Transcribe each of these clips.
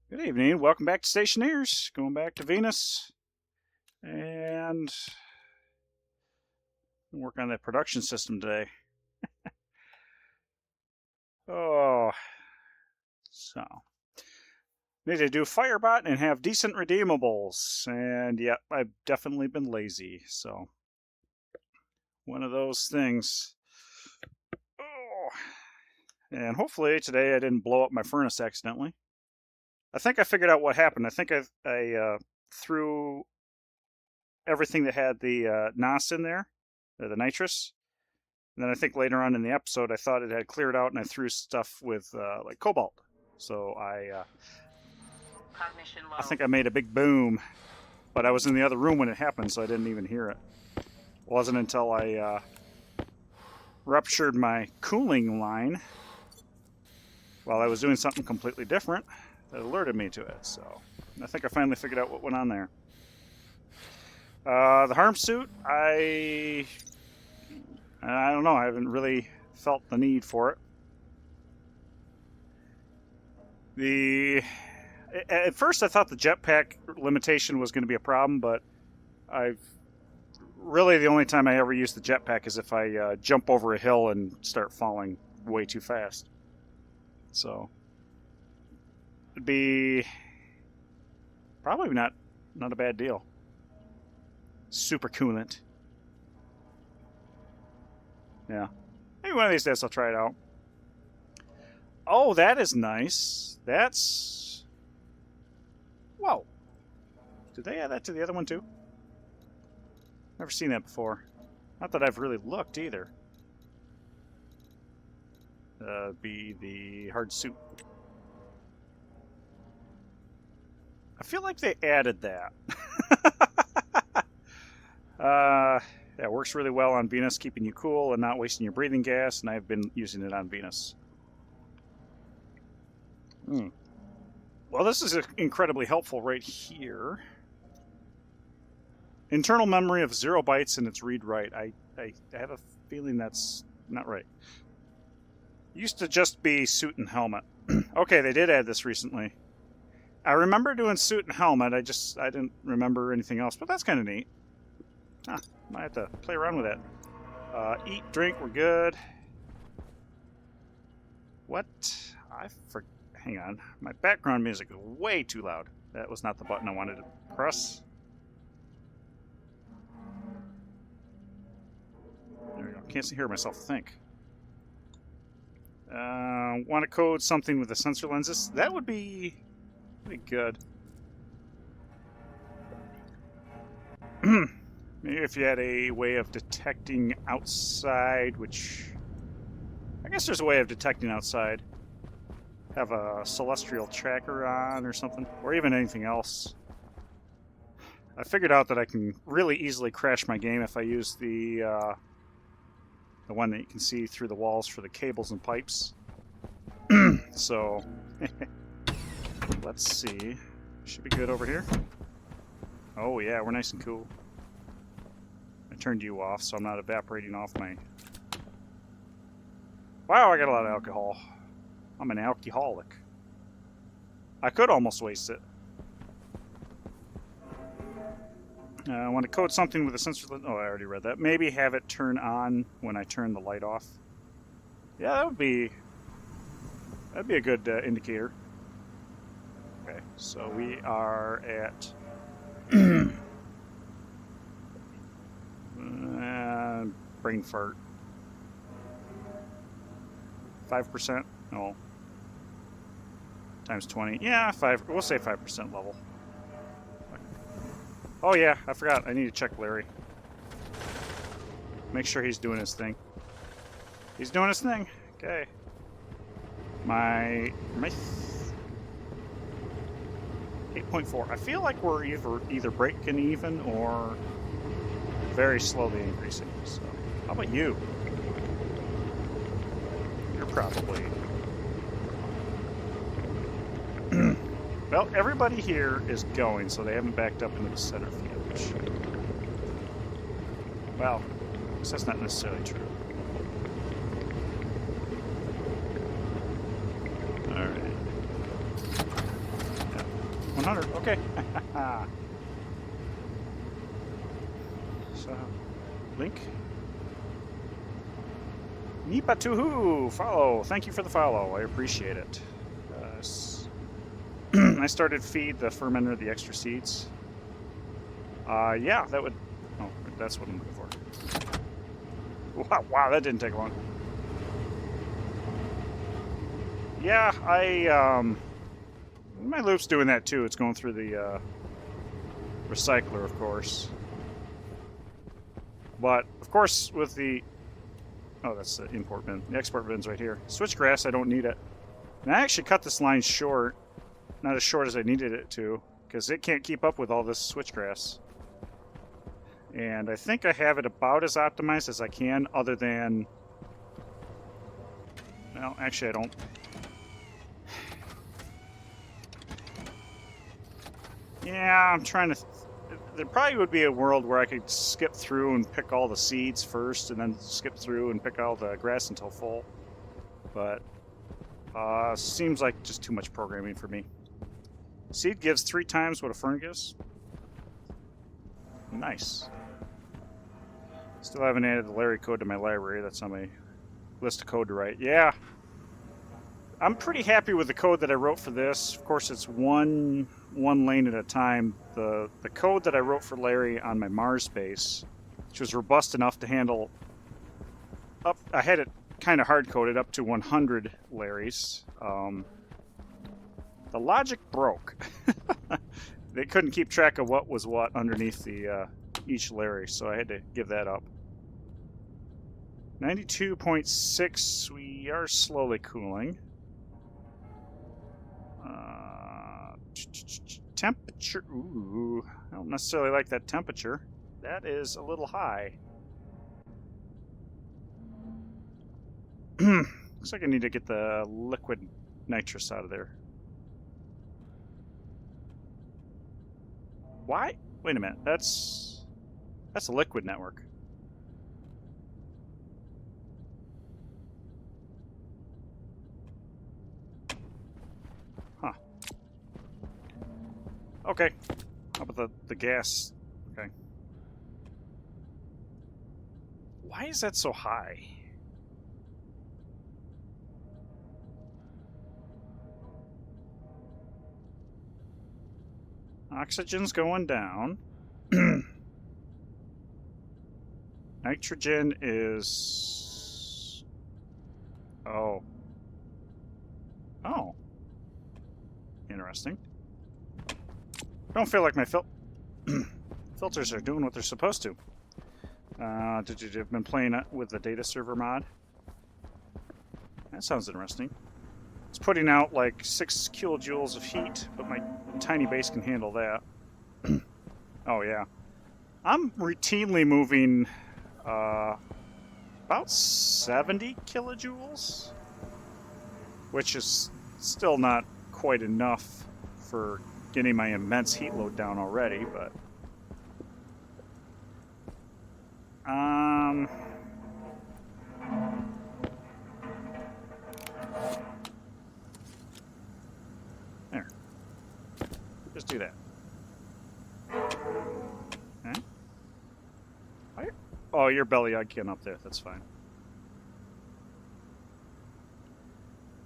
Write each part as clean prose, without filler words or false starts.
Good evening. Welcome back to Stationeers. Going back to Venus. And work on that production system today. Oh, so need to do Firebot and have decent redeemables. And yeah, I've definitely been lazy. So one of those things. Oh, and hopefully today I didn't blow up my furnace accidentally. I think I figured out what happened. I think I threw everything that had the NOS in there, the nitrous. And then I think later on in the episode, I thought it had cleared out, and I threw stuff with like cobalt. So I think I made a big boom, but I was in the other room when it happened, so I didn't even hear it. It wasn't until I ruptured my cooling line while I was doing something completely different that alerted me to it. So I think I finally figured out what went on there. The harm suit, I don't know. I haven't really felt the need for it. At first, I thought the jetpack limitation was going to be a problem, but the only time I ever use the jetpack is if I jump over a hill and start falling way too fast. So it'd be probably not a bad deal. Super coolant. Yeah. Maybe one of these days I'll try it out. Oh, that is nice. That's... Whoa. Did they add that to the other one too? Never seen that before. Not that I've really looked either. Be the hard suit. I feel like they added that. Yeah, it works really well on Venus, keeping you cool and not wasting your breathing gas, and I've been using it on Venus. Well, this is incredibly helpful right here. Internal memory of 0 bytes and it's read-write. I have a feeling that's not right. Used to just be suit and helmet. Okay, they did add this recently. I remember doing suit and helmet. I didn't remember anything else, but that's kind of neat. Might have to play around with that. Eat, drink, we're good. What? Hang on. My background music is way too loud. That was not the button I wanted to press. There we go. Can't hear myself think. Want to code something with the sensor lenses? That would be pretty good. Maybe if you had a way of detecting outside, which... I guess there's a way of detecting outside. Have a celestial tracker on or something. Or even anything else. I figured out that I can really easily crash my game if I use the one that you can see through the walls for the cables and pipes. So... Let's see. Should be good over here. Oh yeah, we're nice and cool. I turned you off, so I'm not evaporating off my... Wow, I got a lot of alcohol. I'm an alcoholic. I could almost waste it. I want to code something with a sensor... Oh, I already read that. Maybe have it turn on when I turn the light off. Yeah, that'd be a good indicator. Okay, so we are at... brain fart. 5%? No. Times 20. Yeah, 5. We'll say 5% level. Oh yeah, I forgot. I need to check Larry. Make sure he's doing his thing. He's doing his thing. Okay. My 8.4. I feel like we're either breaking even or very slowly increasing. So, how about you? You're probably... Well, everybody here is going, so they haven't backed up into the center field. Which... Well, I guess that's not necessarily true. Alright. Yeah, 100. Okay. So, link. Nipatuhu! Follow. Thank you for the follow. I appreciate it. I started feed the fermenter the extra seeds. Yeah, that would... Oh, that's what I'm looking for. Wow, that didn't take long. Yeah, my loop's doing that too. It's going through the recycler, of course. But, of course, with the... Oh, that's the import bin. The export bin's right here. Switchgrass, I don't need it. And I actually cut this line short. Not as short as I needed it to, because it can't keep up with all this switchgrass. And I think I have it about as optimized as I can, other than... Well, actually I don't. Yeah, I'm trying to... There probably would be a world where I could skip through and pick all the seeds first, and then skip through and pick all the grass until full. But, seems like just too much programming for me. Seed gives 3 times what a fern gives. Nice. Still haven't added the Larry code to my library. That's on my list of code to write. Yeah. I'm pretty happy with the code that I wrote for this. Of course, it's one lane at a time. The code that I wrote for Larry on my Mars base, which was robust enough to handle up... I had it kind of hard-coded up to 100 Larrys. The logic broke. They couldn't keep track of what was what underneath the each Larry, so I had to give that up. 92.6, we are slowly cooling. Temperature, ooh, I don't necessarily like that temperature. That is a little high. Looks like I need to get the liquid nitrous out of there. Why? Wait a minute. That's a liquid network. Huh. Okay. How about the gas? Okay. Why is that so high? Oxygen's going down. Nitrogen is... Oh. Oh. Interesting. Don't feel like my filters are doing what they're supposed to. Did you have been playing with the data server mod? That sounds interesting. It's putting out like 6 kilojoules of heat, but my tiny base can handle that. Oh yeah. I'm routinely moving about 70 kilojoules, which is still not quite enough for getting my immense heat load down already, but there. Just do that. Okay. Oh, your belly icon up there. That's fine.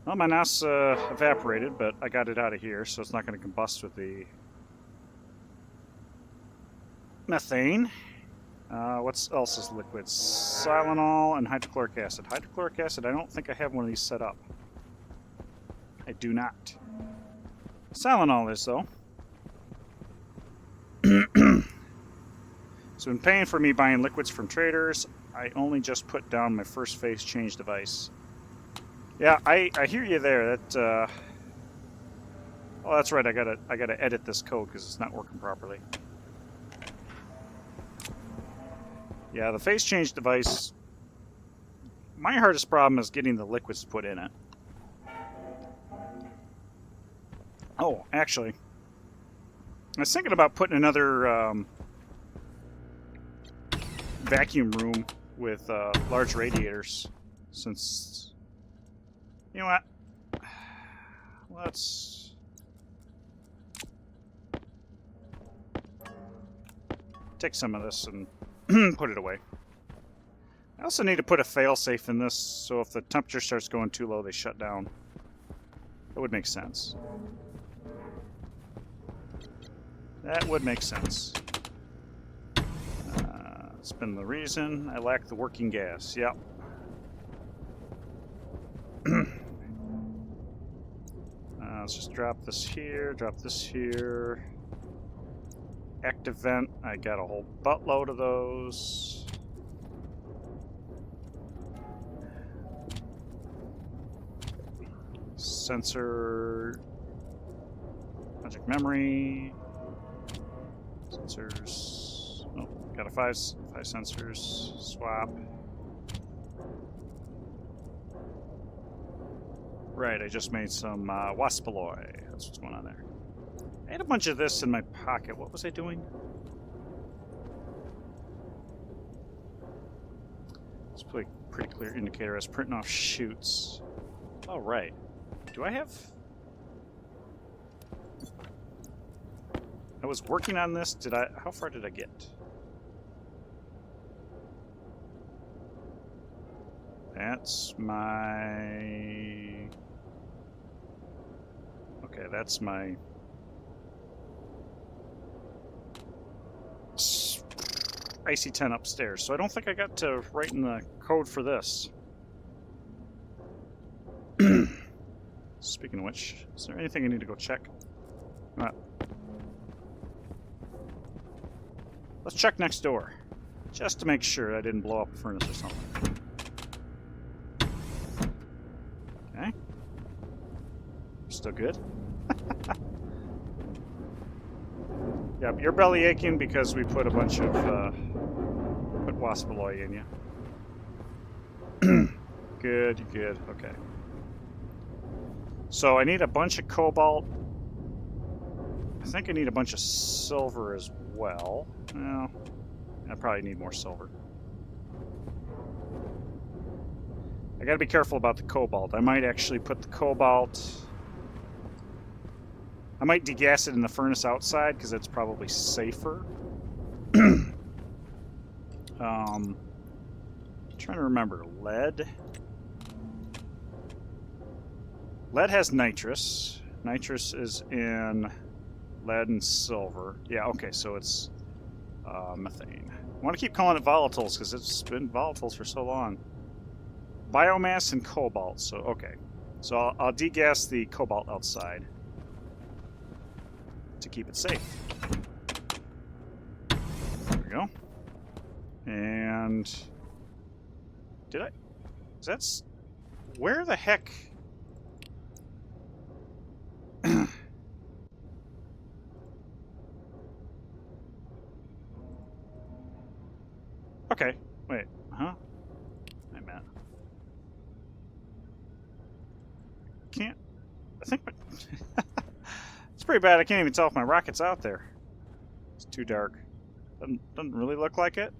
Well, my NAS evaporated, but I got it out of here, so it's not going to combust with the methane. What else is liquid? Silanol and hydrochloric acid. Hydrochloric acid, I don't think I have one of these set up. I do not. Silanol is, though. So in paying for me buying liquids from traders, I only just put down my first phase change device. Yeah, I hear you there. That oh, that's right. I gotta edit this code because it's not working properly. Yeah, the phase change device. My hardest problem is getting the liquids to put in it. Oh, actually, I was thinking about putting another vacuum room with large radiators, since, you know what, let's take some of this and put it away. I also need to put a failsafe in this, so if the temperature starts going too low, they shut down. That would make sense. That would make sense. It's been the reason I lack the working gas. Yep. Let's just drop this here, drop this here. Active vent, I got a whole buttload of those. Sensor, magic memory, sensors. Oh, got a five sensors. Swap. Right, I just made some waspaloy. That's what's going on there. I had a bunch of this in my pocket. What was I doing? It's a pretty clear indicator. I was printing off chutes. Oh, right. Do I have... I was working on this. Did I... How far did I get? That's my... Okay, that's my... IC-10 upstairs. So I don't think I got to write in the code for this. Speaking of which, is there anything I need to go check? Let's check next door. Just to make sure I didn't blow up a furnace or something. Okay. Still good? Yeah, you're belly aching because we put a bunch of put waspaloy in you. Good, good, okay. So I need a bunch of cobalt. I think I need a bunch of silver as well. Well, I probably need more silver. I gotta be careful about the cobalt. I might actually put the cobalt... I might degas it in the furnace outside, because it's probably safer. Trying to remember. Lead. Lead has nitrous. Nitrous is in lead and silver. Yeah, okay, so it's methane. I want to keep calling it volatiles, because it's been volatiles for so long. Biomass and cobalt, so okay. So I'll degas the cobalt outside to keep it safe. There we go. And did I? Is that? Where the heck? Okay. Wait. Huh? I meant. Can't. I think. It's pretty bad. I can't even tell if my rocket's out there. It's too dark. Doesn't really look like it.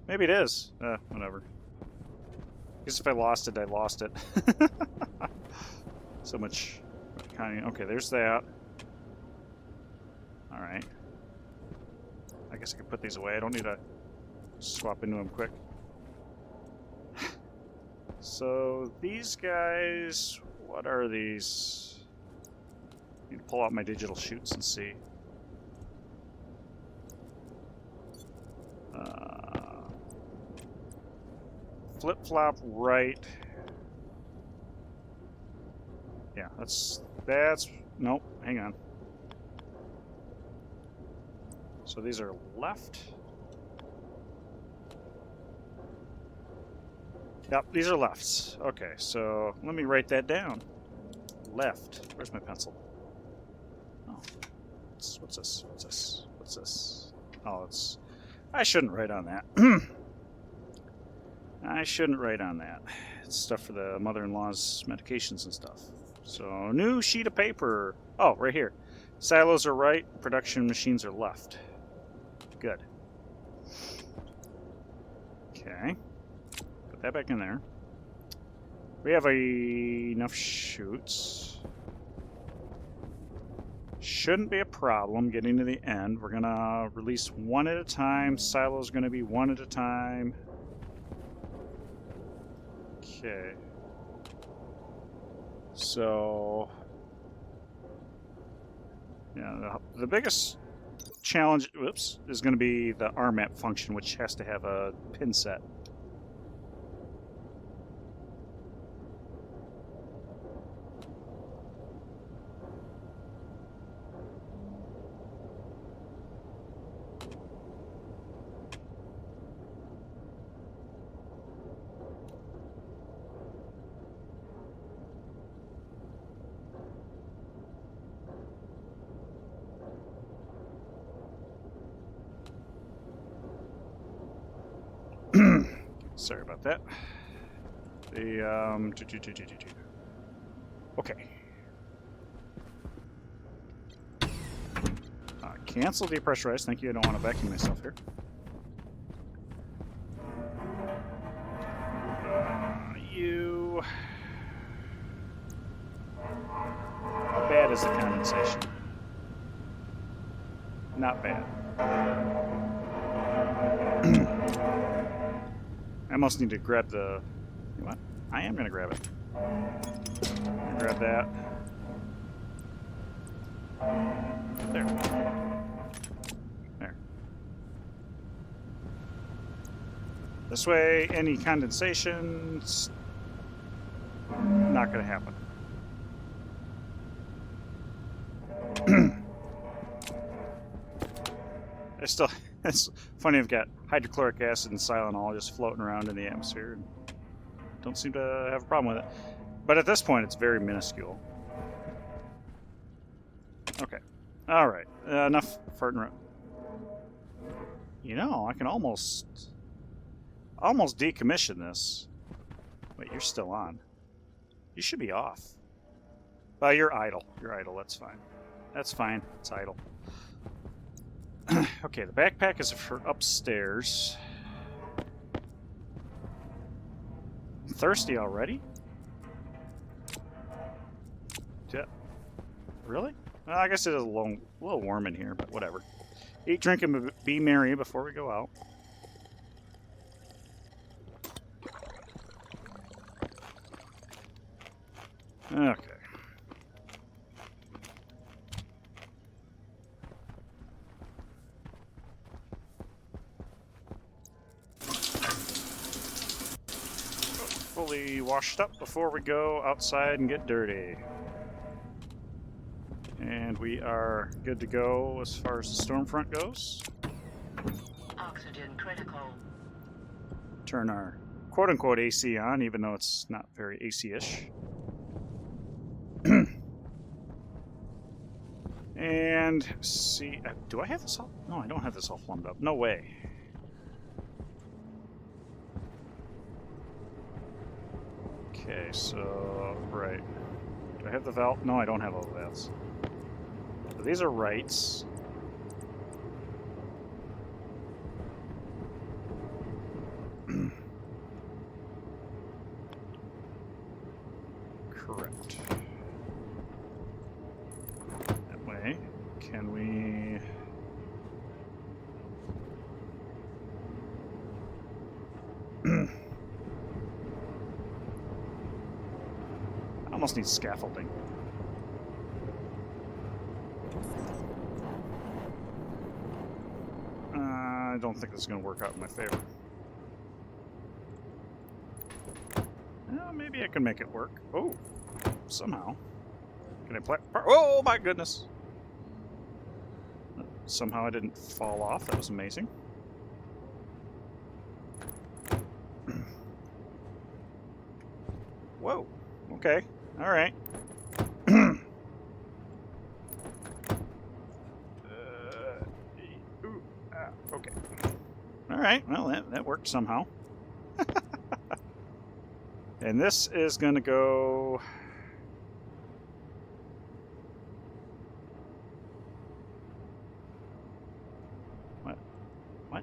Maybe it is. Whatever. I guess if I lost it, I lost it. So much. Okay, there's that. Alright. I guess I can put these away. I don't need to swap into them quick. So, these guys... What are these? Need to pull out my digital chutes and see. Flip-flop right. Yeah, that's... Nope, hang on. So these are left. Yep, these are lefts. Okay, so let me write that down. Left. Where's my pencil? Oh. What's this? What's this? What's this? Oh, it's... I shouldn't write on that. I shouldn't write on that. It's stuff for the mother-in-law's medications and stuff. So, new sheet of paper. Oh, right here. Silos are right, production machines are left. Good. Okay. Put that back in there. We have enough chutes. Shouldn't be a problem getting to the end. We're gonna release one at a time. Silo's gonna be one at a time. Okay. So, yeah, the biggest challenge, whoops, is going to be the RMAP function, which has to have a pin set. Sorry about that. The okay. Cancel depressurize. Thank you. I don't want to vacuum myself here. You. How bad is the condensation? Not bad. I almost need to grab the... You know what? I am going to grab it. Grab that. There. There. This way, any condensation's not going to happen. I still... It's funny, I've got hydrochloric acid and Tylenol just floating around in the atmosphere and don't seem to have a problem with it. But at this point, it's very minuscule. Okay. Alright. Enough farting around. You know, I can almost decommission this. Wait, you're still on. You should be off. Well, you're idle. You're idle. That's fine. That's fine. It's idle. Okay, the backpack is for upstairs. I'm thirsty already? Yeah. Really? Well, I guess it is a little warm in here, but whatever. Eat, drink, and be merry before we go out. Okay. Fully washed up before we go outside and get dirty. And we are good to go as far as the storm front goes. Oxygen critical. Turn our quote-unquote AC on, even though it's not very AC-ish. And see, do I have this all? No, I don't have this all plumbed up. No way. Okay, so, right. Do I have the valve? No, I don't have all the valves. So these are rights. Correct. That way, can we... almost need scaffolding. I don't think this is going to work out in my favor. Well, maybe I can make it work. Oh, somehow. Can I play? Oh my goodness! Somehow I didn't fall off. That was amazing. Whoa. Okay. All right. Okay. All right. Well, that worked somehow. And this is going to go... What? What?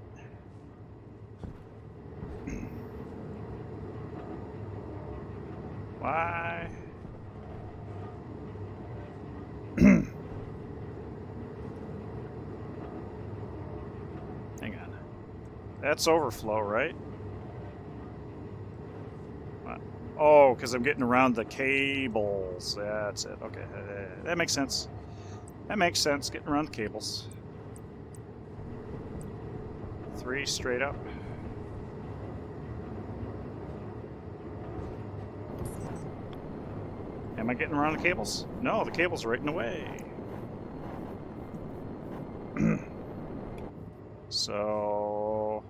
Why? That's overflow, right? Oh, because I'm getting around the cables. That's it. Okay, that makes sense. That makes sense, getting around the cables. 3 straight up. Am I getting around the cables? No, the cables are right in the way. So...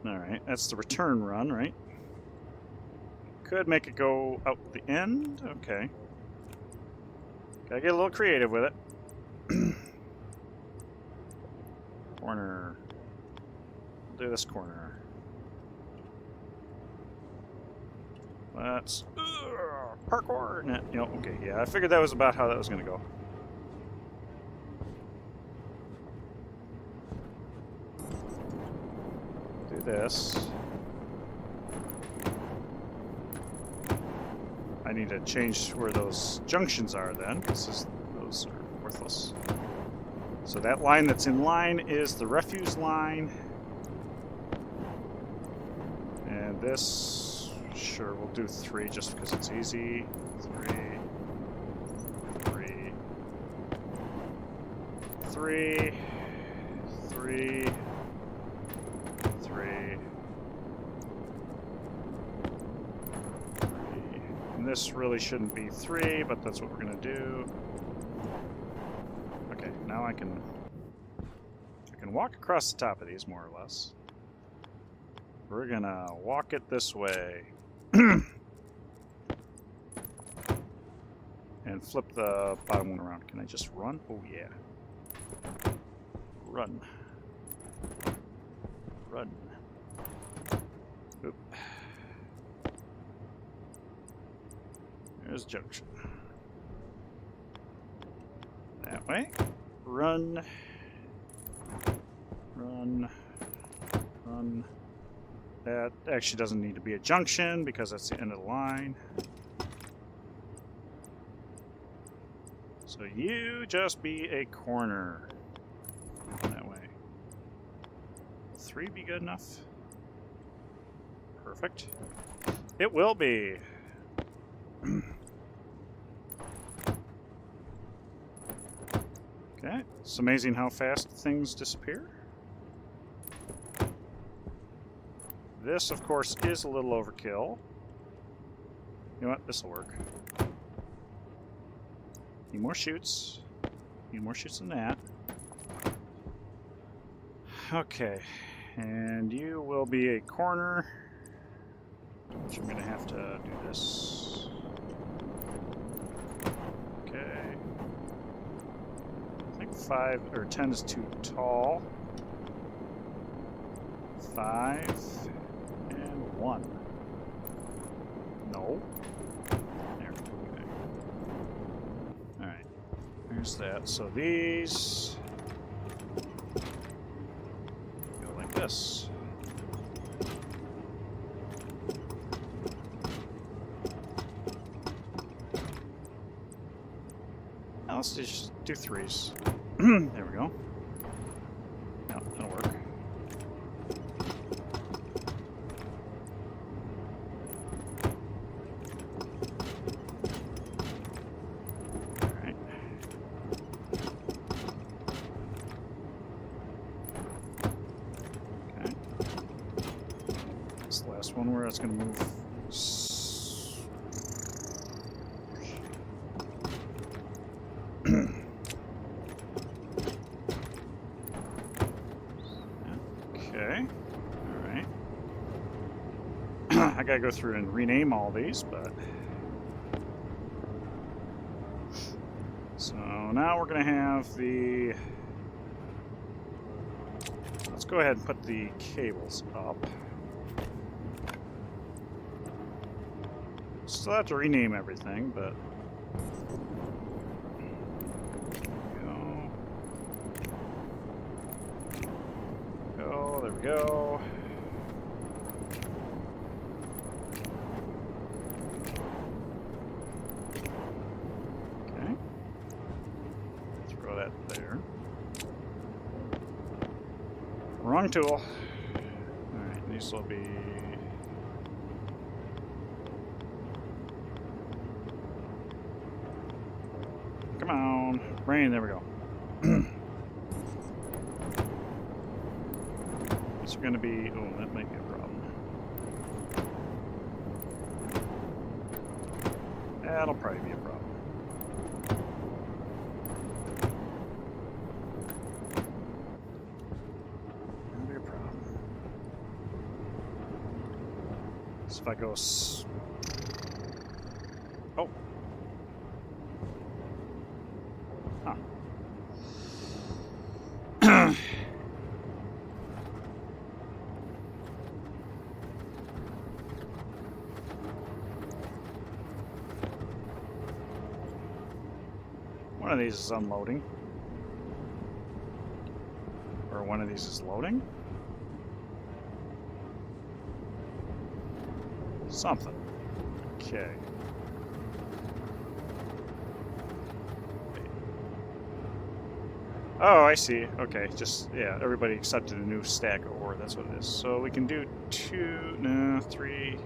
Alright, that's the return run, right? Could make it go out the end? Okay. Gotta get a little creative with it. Corner. We'll do this corner. Let's... parkour! No, okay, yeah, I figured that was about how that was gonna go. Do this. I need to change where those junctions are then, because those are worthless. So that line that's in line is the refuse line. And this, sure, we'll do 3 just because it's easy. 3, 3, 3, 3, 3. And this really shouldn't be 3, but that's what we're going to do. Okay, now I can walk across the top of these more or less. We're going to walk it this way. And flip the bottom one around. Can I just run? Oh, yeah. Run. Run. Oop. There's junction. That way. Run. Run. Run. That actually doesn't need to be a junction because that's the end of the line. So you just be a corner. That way. 3 be good enough? Perfect. It will be. Okay, it's amazing how fast things disappear. This, of course, is a little overkill. You know what? This will work. Need more chutes. Need more chutes than that. Okay, and you will be a corner, which I'm going to have to do this. Okay. I think 5 or 10 is too tall. 5 and 1. No. There. Okay. All right. There's that. So these go like this. Now let's just do 3s. There we go. No, that'll work. Alright. Okay. This last one where it's going to move. Okay, alright. I gotta go through and rename all these, but... So now we're gonna have the... Let's go ahead and put the cables up. Still have to rename everything, but... There we go. Okay. there. Wrong tool. Alright, these will be... Come on. Rain, there we go. These are going to be... Oh, that might be a problem. That'll probably be a problem. That'll be a problem. So if I go... Oh. Huh. One of these is unloading. Or one of these is loading. Something. Okay. Oh, I see. Okay, just, yeah, everybody accepted a new stack of ore. That's what it is. So we can do 2, no, 3.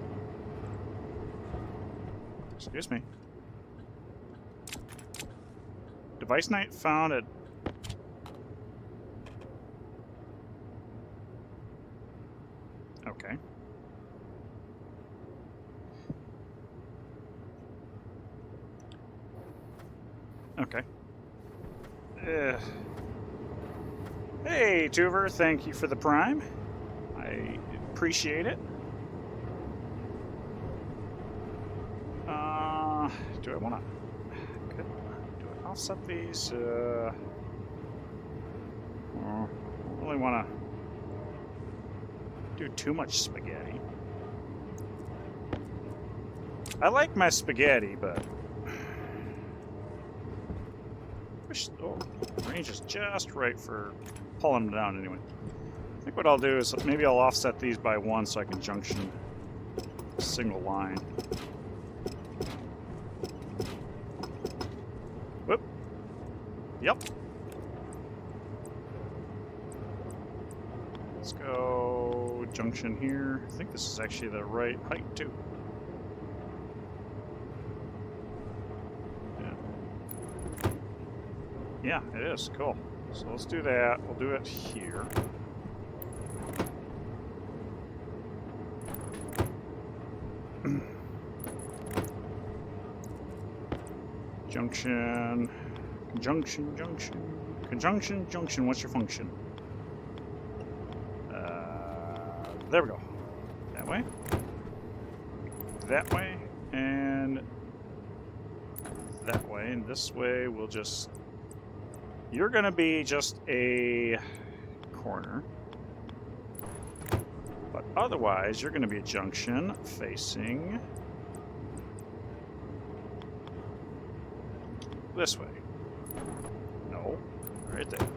Excuse me. Device night found at... Okay. Okay. Hey, Tuver, thank you for the prime. I appreciate it. Do I want to... Do I offset these? I don't really want to do too much spaghetti. I like my spaghetti, but... Oh, range is just right for pulling them down anyway. I think what I'll do is maybe I'll offset these by 1 so I can junction a single line. Whoop. Yep. Let's go junction here. I think this is actually the right height too. Yeah, it is. Cool. So let's do that. We'll do it here. Junction. Conjunction, junction. Conjunction, junction. What's your function? There we go. That way. That way. And that way. And this way we'll just... You're going to be just a corner. But otherwise, you're going to be a junction facing this way. No, right there.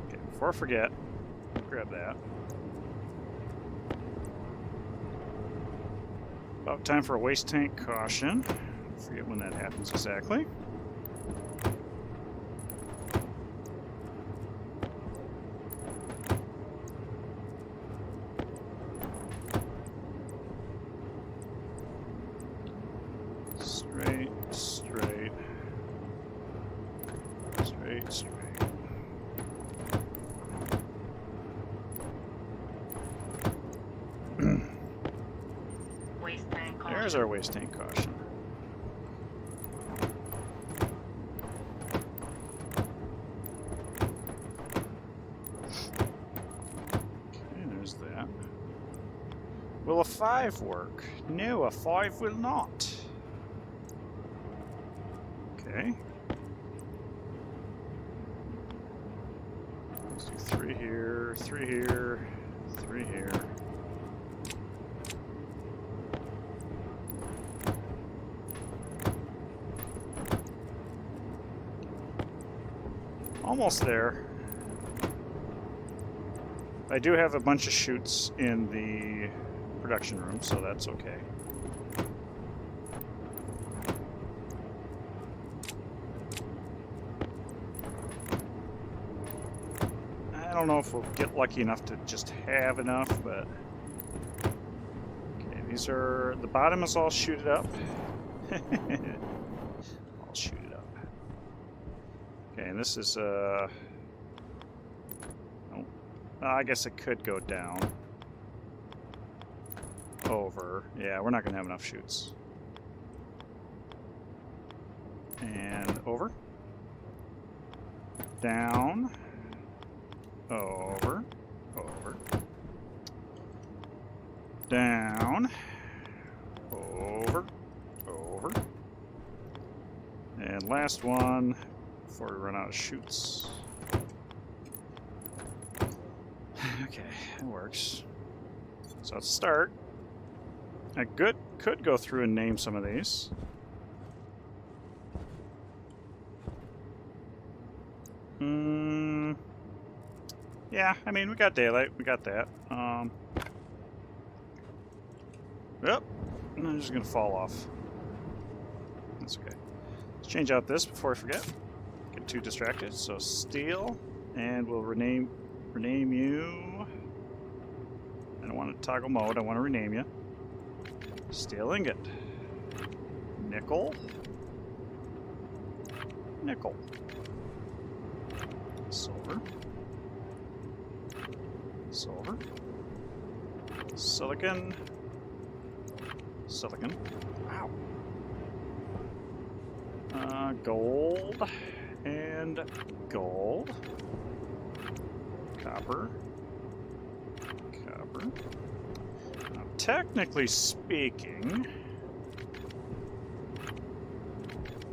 Okay, before I forget, grab that. About time for a waste tank caution. Forget when that happens exactly. There's our waste tank caution. Okay, there's that. Will a 5 work? No, a 5 will not. Okay. Let's do 3 here, 3 here, 3 here. Almost there. I do have a bunch of chutes in the production room, so that's okay. don't know if we'll get lucky enough to just have enough, but... Okay, these are... The bottom is all shooted up. All shooted up. Okay, and this is, Oh, I guess it could go down. Over. Yeah, we're not going to have enough chutes. And over. Down. Over. Over. Down. Over. Over. And last one before we run out of chutes. Okay, that works. So let's start. I could go through and name some of these. Yeah, I mean, we got daylight. We got that. Yep. I'm just going to fall off. That's okay. Let's change out this before I forget. Get too distracted. So steel, and we'll rename you. I don't want to toggle mode. I want to rename you. Steel ingot. Nickel. Nickel. Silver. Silver. Silicon. Silicon. Wow. Gold. And gold. Copper. Copper. Now, technically speaking...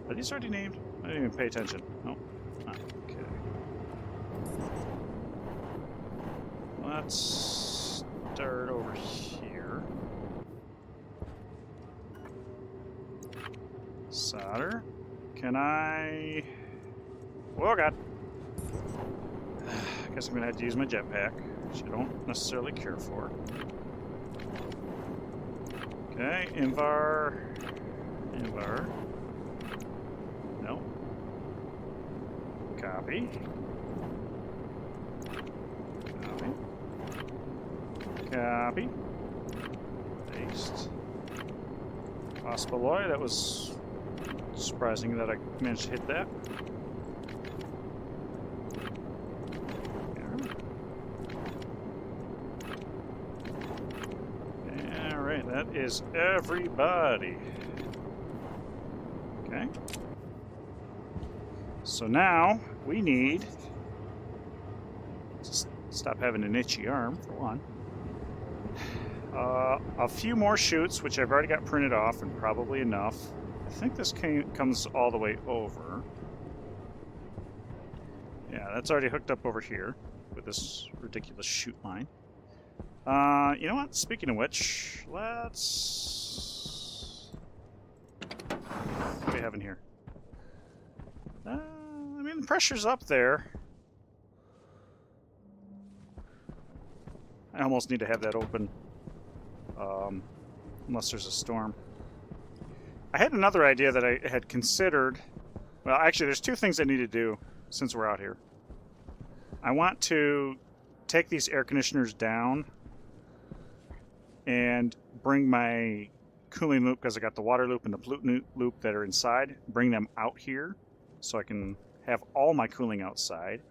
Are these already named? I didn't even pay attention. Oh. Okay. Let's start over here. Solder. Can I... Oh, God. I guess I'm going to have to use my jetpack, which I don't necessarily care for. Okay, Invar. Invar. No. Copy. Copy. Copy. Paste. Phosphalloy, that was surprising that I managed to hit that. Alright, that is everybody. Okay. So now we need to stop having an itchy arm, for one. A few more chutes, which I've already got printed off, and probably enough. I think this comes all the way over. Yeah, that's already hooked up over here with this ridiculous chute line. You know what? Speaking of which, let's... What do we have in here? I mean, the pressure's up there. I almost need to have that open. Unless there's a storm. I had another idea that I had considered. Well, actually, there's two things I need to do since we're out here. I want to take these air conditioners down and bring my cooling loop, because I got the water loop and the pollutant loop that are inside, bring them out here so I can have all my cooling outside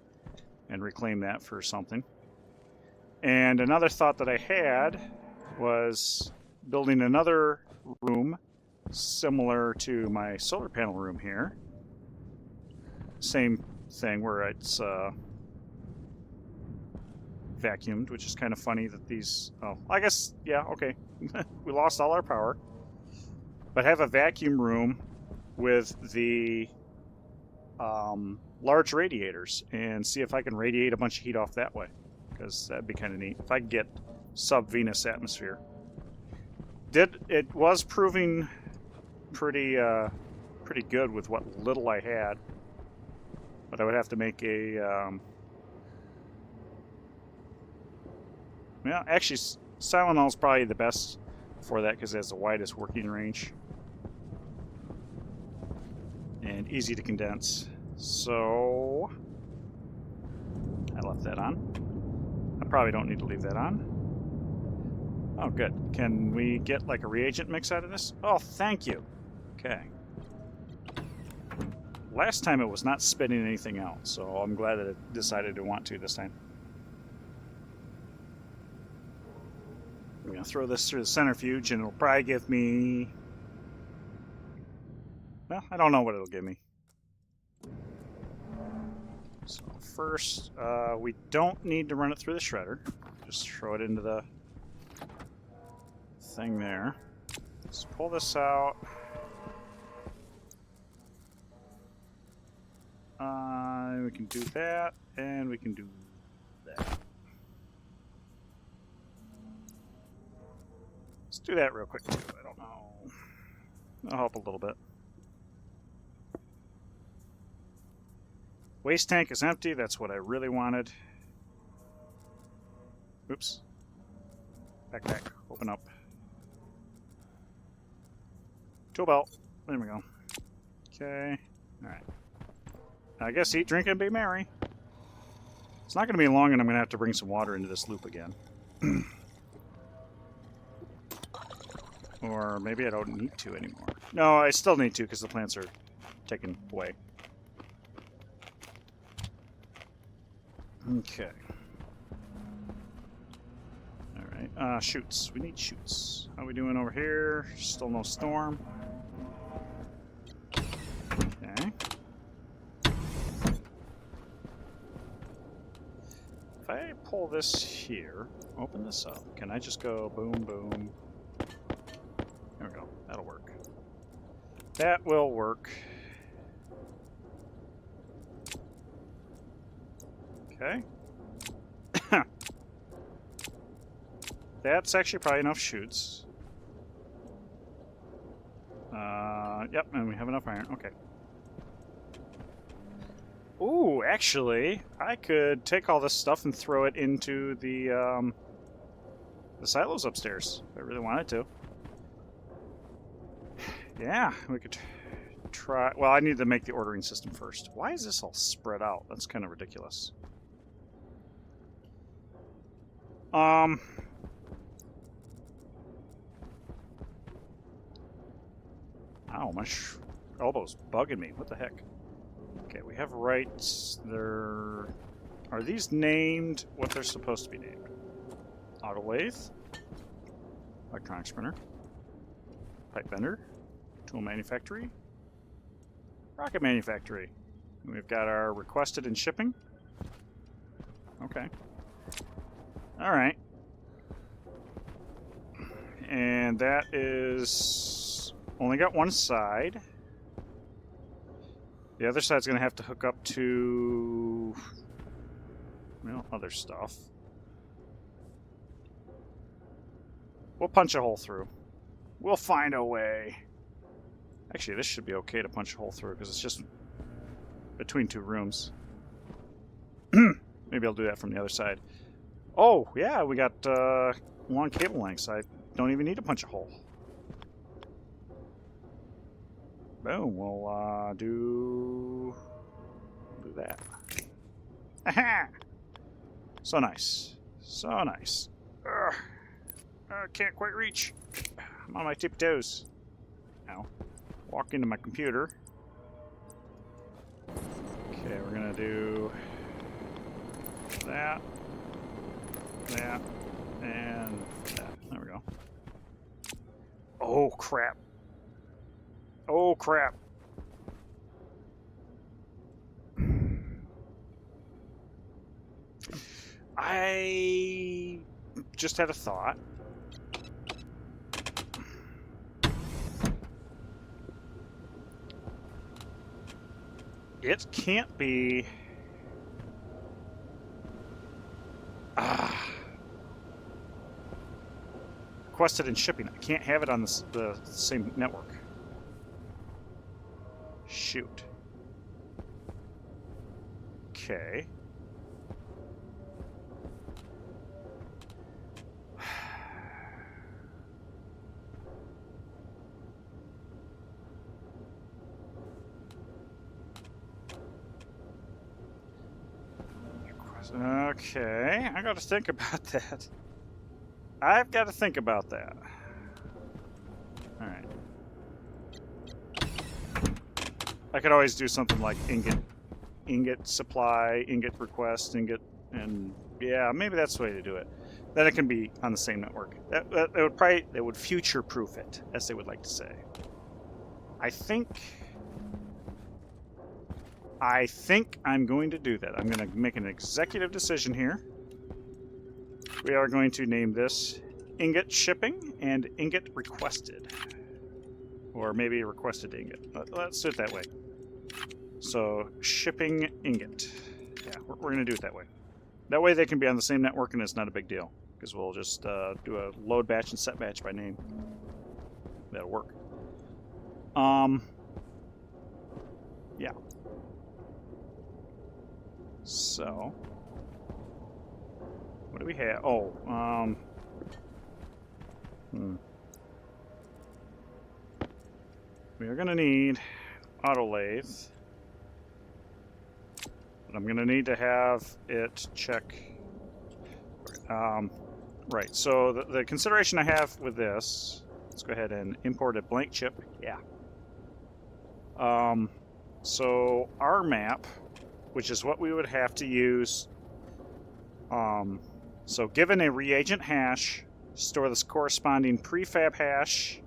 and reclaim that for something. And another thought that I had was building another room similar to my solar panel room here. Same thing where it's vacuumed, which is kind of funny that these... Oh, I guess, yeah, okay. We lost all our power. But have a vacuum room with the large radiators and see if I can radiate a bunch of heat off that way, because that'd be kind of neat if I could get sub-Venus atmosphere. It was proving pretty good with what little I had, but I would have to make a yeah, actually Silenol is probably the best for that because it has the widest working range and easy to condense. So I left that on. probably don't need to leave that on. Oh, good. Can we get like a reagent mix out of this? Oh, thank you. Okay. Last time it was not spitting anything out, so I'm glad that it decided to want to this time. I'm going to throw this through the centrifuge, and it'll probably give me... Well, I don't know what it'll give me. So first, we don't need to run it through the shredder. Just throw it into the thing there. Let's pull this out. We can do that, and we can do that. Let's do that real quick, too. I don't know. That'll help a little bit. Waste tank is empty. That's what I really wanted. Oops. Backpack. Open up. Tool belt. There we go. Okay. Alright. I guess eat, drink, and be merry. It's not going to be long, and I'm going to have to bring some water into this loop again. Or maybe I don't need to anymore. No, I still need to because the plants are taken away. Okay. Alright, chutes. We need chutes. How are we doing over here? Still no storm. Okay. If I pull this here, open this up, can I just go boom, boom? There we go. That'll work. That will work. Okay. That's actually probably enough chutes. Yep, and we have enough iron. Okay. Ooh, actually, I could take all this stuff and throw it into the silos upstairs if I really wanted to. Yeah, we could try... Well, I need to make the ordering system first. Why is this all spread out? That's kind of ridiculous. Ow, my elbow's bugging me. What the heck? Okay, we have rights. Are these named what they're supposed to be named? Auto lathe, electronics printer, pipe bender, tool manufactory, rocket manufactory. And we've got our requested and shipping. Okay. All right. And that is only got one side. The other side's going to have to hook up to, well, other stuff. We'll punch a hole through. We'll find a way. Actually, this should be okay to punch a hole through because it's just between two rooms. Maybe I'll do that from the other side. Oh, yeah, we got long cable lengths. I don't even need to punch a hole. Boom, we'll do that. Aha! So nice. So nice. Ugh. I can't quite reach. I'm on my tippy toes. Now, walk into my computer. Okay, we're gonna do that, that, and that. There we go. Oh, crap. Oh, crap. I just had a thought. It can't be... requested and shipping. I can't have it on the same network. Shoot. Okay. Okay, I got to think about that. I've got to think about that. All right. I could always do something like ingot supply, ingot request, ingot, and yeah, maybe that's the way to do it. Then it can be on the same network. That would future-proof it, as they would like to say. I think I'm going to do that. I'm going to make an executive decision here. We are going to name this ingot shipping and ingot requested. Or maybe requested ingot. Let's do it that way. So, shipping ingot. Yeah, we're going to do it that way. That way they can be on the same network and it's not a big deal. Because we'll just do a load batch and set batch by name. That'll work. Yeah. So, what do we have? Oh, we are going to need auto lathe. But I'm going to need to have it check. Right, so the consideration I have with this, let's go ahead and import a blank chip. Yeah. So our map, which is what we would have to use. So given a reagent hash, store the corresponding prefab hash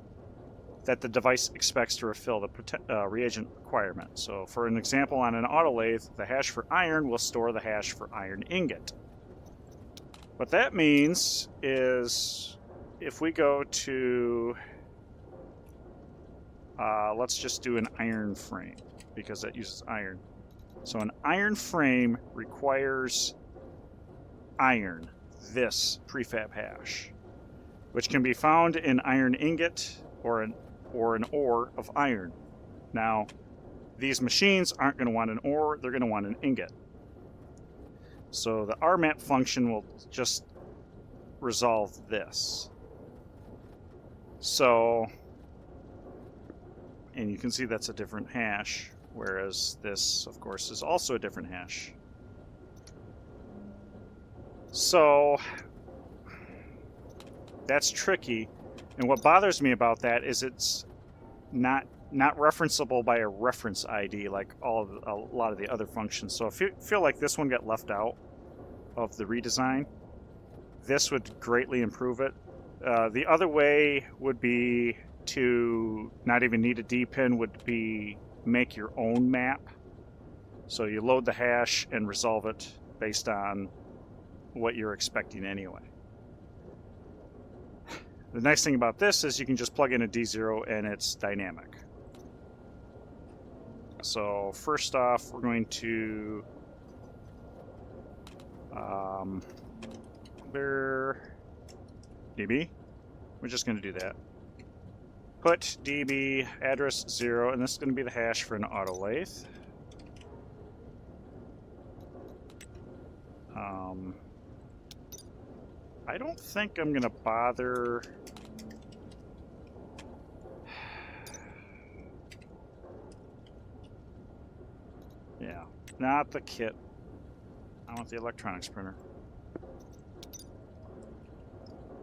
that the device expects to fulfill the reagent requirement. So for an example, on an autolathe, the hash for iron will store the hash for iron ingot. What that means is if we go to, let's just do an iron frame because that uses iron. So an iron frame requires iron, this prefab hash, which can be found in iron ingot or an ore of iron. Now, these machines aren't going to want an ore, they're going to want an ingot. So the RMAP function will just resolve this. So, and you can see that's a different hash, whereas this, of course, is also a different hash. So, that's tricky. And what bothers me about that is it's not referenceable by a reference ID like a lot of the other functions. So if you feel like this one got left out of the redesign, this would greatly improve it. The other way would be to not even need a D pin, would be make your own map. So you load the hash and resolve it based on what you're expecting anyway. The nice thing about this is you can just plug in a D0 and it's dynamic. So first off, we're going to clear DB. We're just going to do that. Put DB address 0, and this is going to be the hash for an auto lathe. I don't think I'm going to bother. Yeah, not the kit. I want the electronics printer.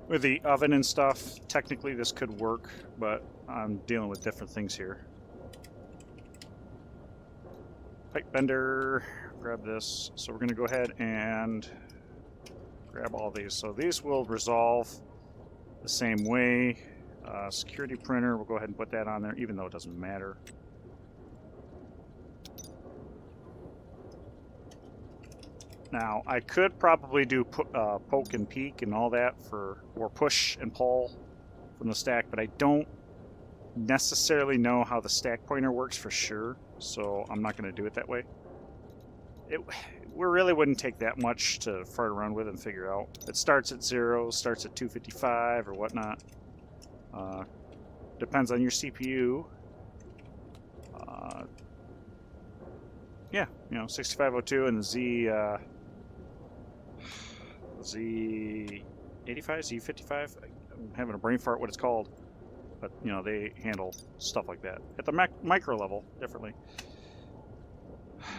With the oven and stuff, technically this could work, but I'm dealing with different things here. Pipe bender, grab this. So we're going to go ahead and grab all these. So these will resolve the same way. Security printer, we'll go ahead and put that on there, even though it doesn't matter. Now, I could probably do poke and peek and all that or push and pull from the stack, but I don't necessarily know how the stack pointer works for sure, so I'm not going to do it that way. We really wouldn't take that much to fart around with and figure out. It starts at 0, starts at 255 or whatnot. Depends on your CPU. Yeah, you know, 6502 and the Z85, Z55. I'm having a brain fart what it's called, but you know, they handle stuff like that at the micro level differently.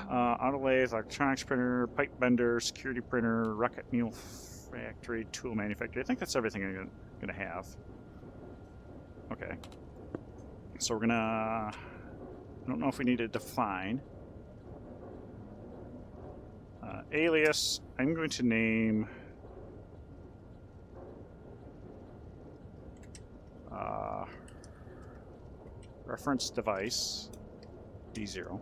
Auto lathe, electronics printer, pipe bender, security printer, rocket mule factory, tool manufacturer. I think that's everything I'm gonna have. Okay. So we're gonna... I don't know if we need to define. Alias, I'm going to name... reference device, D0.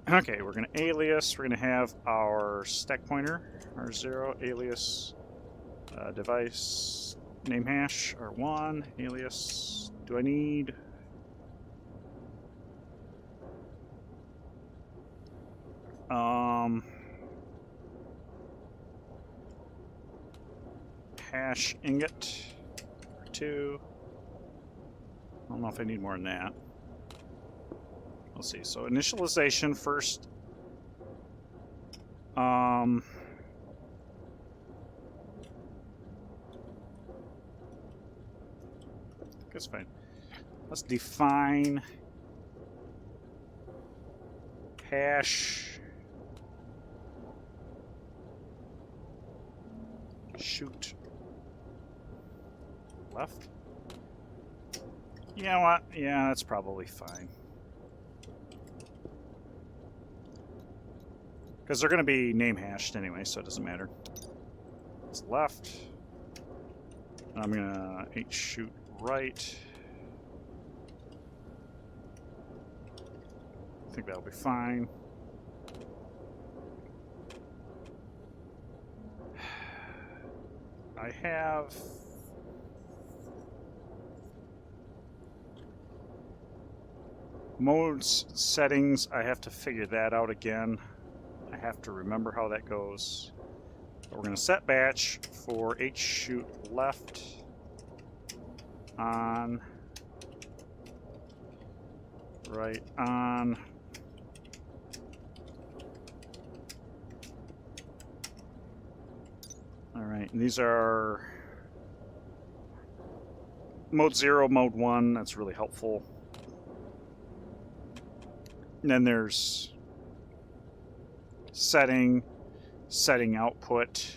Okay, we're going to alias, we're going to have our stack pointer, R0, alias, device, name hash, R1, alias, do I need... hash ingot, R2, I don't know if I need more than that. We'll see. So initialization first. That's fine. Let's define hash chute left. You know what? Yeah, that's probably fine. Because they're going to be name hashed anyway, so it doesn't matter. It's left. I'm going to H shoot right. I think that'll be fine. I have... modes settings, I have to figure that out again. I have to remember how that goes. But we're going to set batch for H shoot left on, right on, all right, and these are mode 0, mode 1, that's really helpful. And then there's setting output.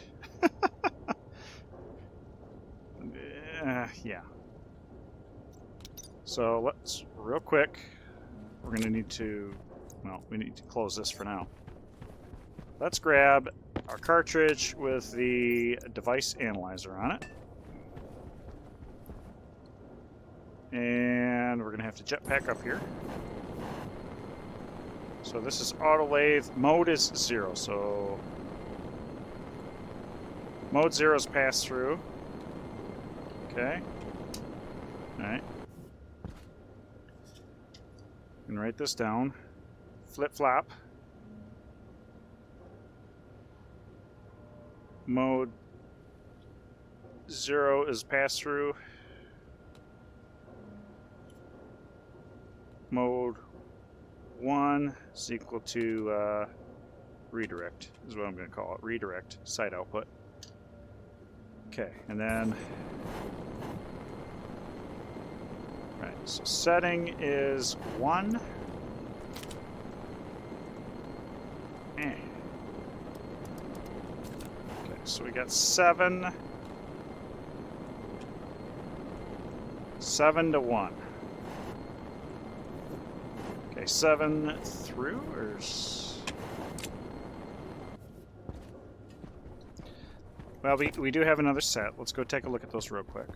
Yeah. So let's, real quick, we're going to need to, well, we need to close this for now. Let's grab our cartridge with the device analyzer on it. And we're going to have to jetpack up here. So this is auto lathe. Mode is 0, so mode 0 is pass through. Okay. Alright. And write this down. Flip flop. Mode 0 is pass through. Mode 1 is equal to redirect, is what I'm going to call it. Redirect, side output. Okay, and then... Right, so setting is 1. Okay, so we got 7. 7 to 1. Okay, 7 through, or... Well, we do have another set. Let's go take a look at those real quick.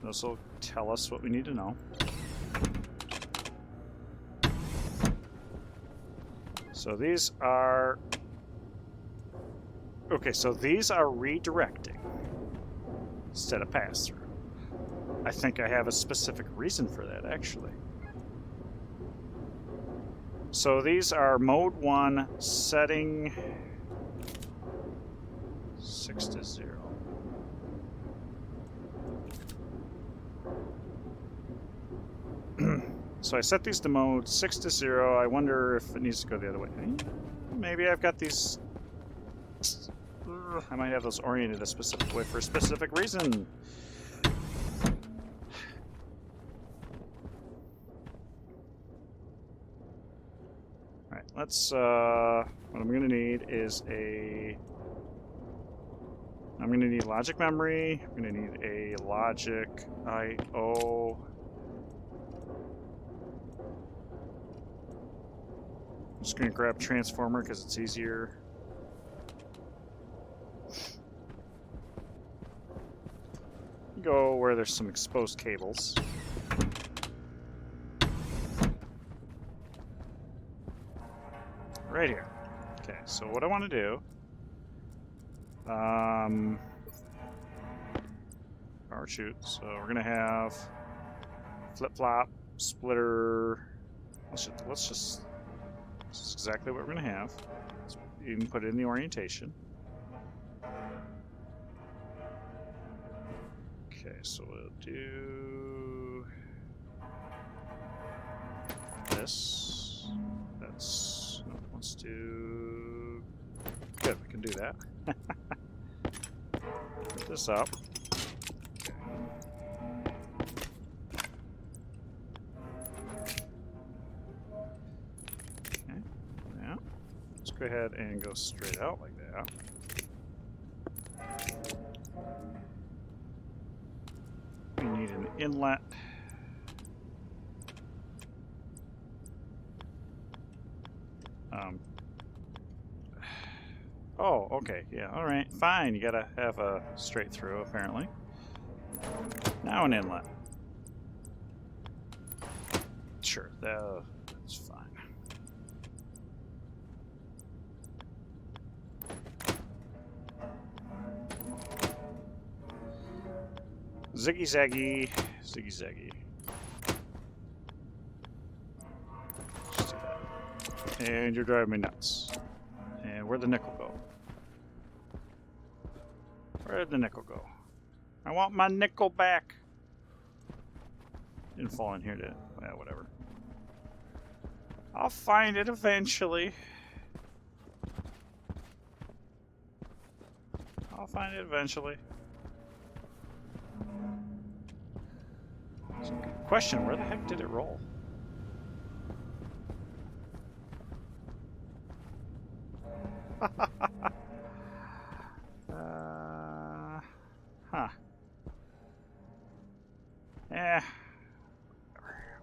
Those will tell us what we need to know. So these are... Okay, so these are redirecting instead of pass-through. I think I have a specific reason for that, actually. So these are mode 1 setting 6 to 0. So I set these to mode 6 to 0. I wonder if it needs to go the other way. Maybe I've got these... I might have those oriented a specific way for a specific reason. Alright, let's, what I'm gonna need is I'm gonna need logic memory, I'm gonna need a logic I/O. I'm just gonna grab transformer because it's easier. Go where there's some exposed cables. Right here. Okay, so what I want to do, power chute. So we're gonna have flip-flop, splitter. This is exactly what we're gonna have. You can put it in the orientation. Okay, so we'll do this. No, let's do. Good, we can do that. Put this up. Okay, yeah. Let's go ahead and go straight out like that. We need an inlet. Oh, okay, yeah, alright, fine. You gotta have a straight through, apparently. Now an inlet. Sure, that's fine. Ziggy zaggy, ziggy zaggy. Just do that. And you're driving me nuts. And where'd the nickel go? Where'd the nickel go? I want my nickel back. Didn't fall in here, did it? Yeah, whatever. I'll find it eventually. I'll find it eventually. So, question, where the heck did it roll? Huh. Eh.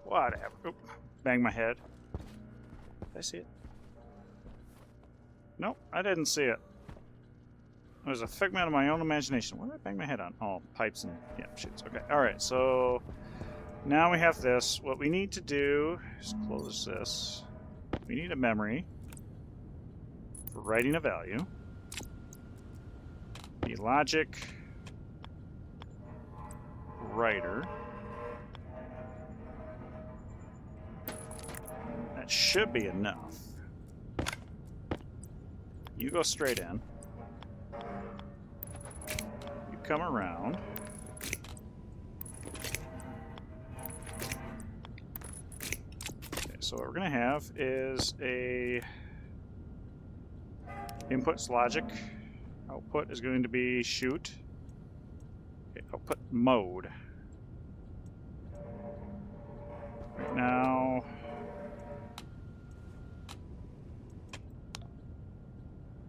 Whatever. Oop. Bang my head. Did I see it? Nope, I didn't see it. It was a figment of my own imagination. What did I bang my head on? Oh, pipes and... yeah, chutes. Okay, alright, so... now we have this. What we need to do is close this. We need a memory for writing a value. The logic writer. That should be enough. You go straight in. You come around. Okay, so what we're going to have is a inputs logic. Output is going to be chute. Okay, output mode. Right now,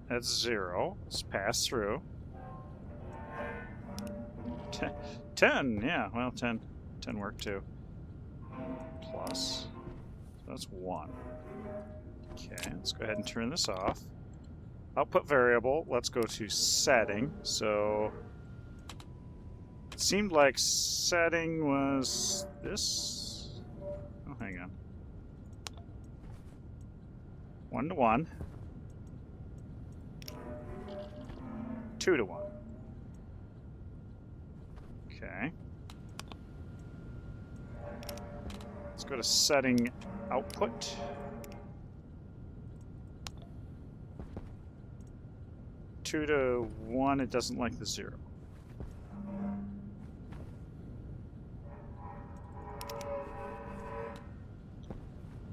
that's 0. Let's pass through. 10, yeah, well, 10 worked too. Plus, so that's 1. Okay, let's go ahead and turn this off. Output variable, let's go to setting. So it seemed like setting was this. Oh, hang on. 1 to 1. 2 to 1. Okay. Let's go to setting output. Two to 1, it doesn't like the 0.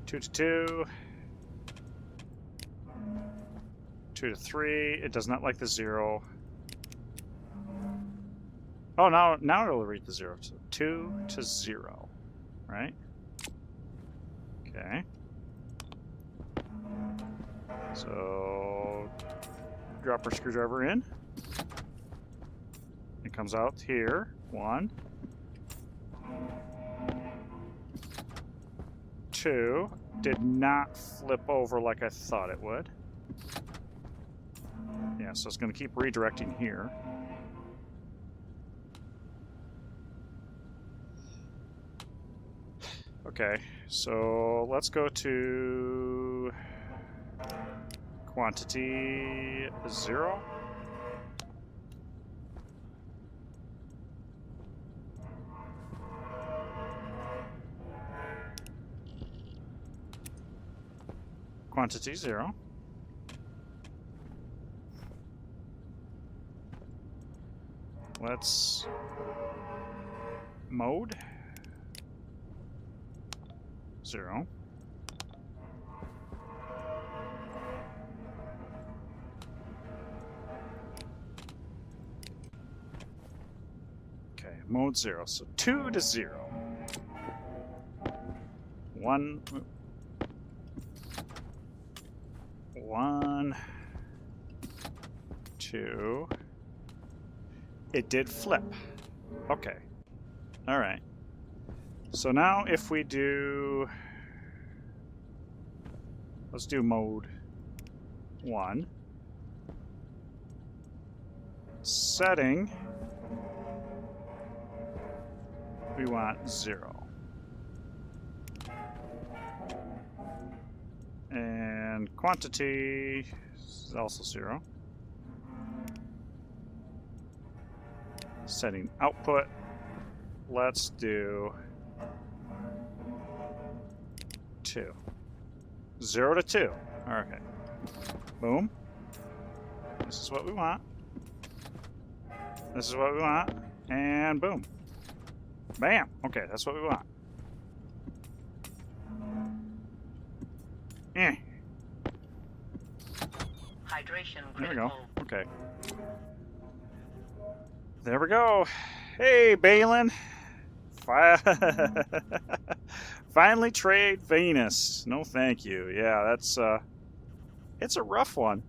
Two to 2. 2 to 3, it does not like the 0. Oh, now it'll read the 0. So 2 to 0, right? Okay. So drop our screwdriver in. It comes out here. 1, 2. Did not flip over like I thought it would. Yeah, so it's going to keep redirecting here. Okay, so let's go to quantity 0. Quantity 0. Let's mode 0. Okay, mode 0. So 2 to 0. 1. 1, 2. It did flip. Okay. All right. So now if we do... Let's do mode 1. Setting. We want 0. And quantity is also 0. Setting output. Let's do 2. 0 to 2. Okay. Boom. This is what we want. This is what we want. And boom. Bam. Okay, that's what we want. Eh. Hydration There we critical. go. Okay. There we go. Hey, Balin. Finally trade Venus. No thank you. Yeah, that's it's a rough one.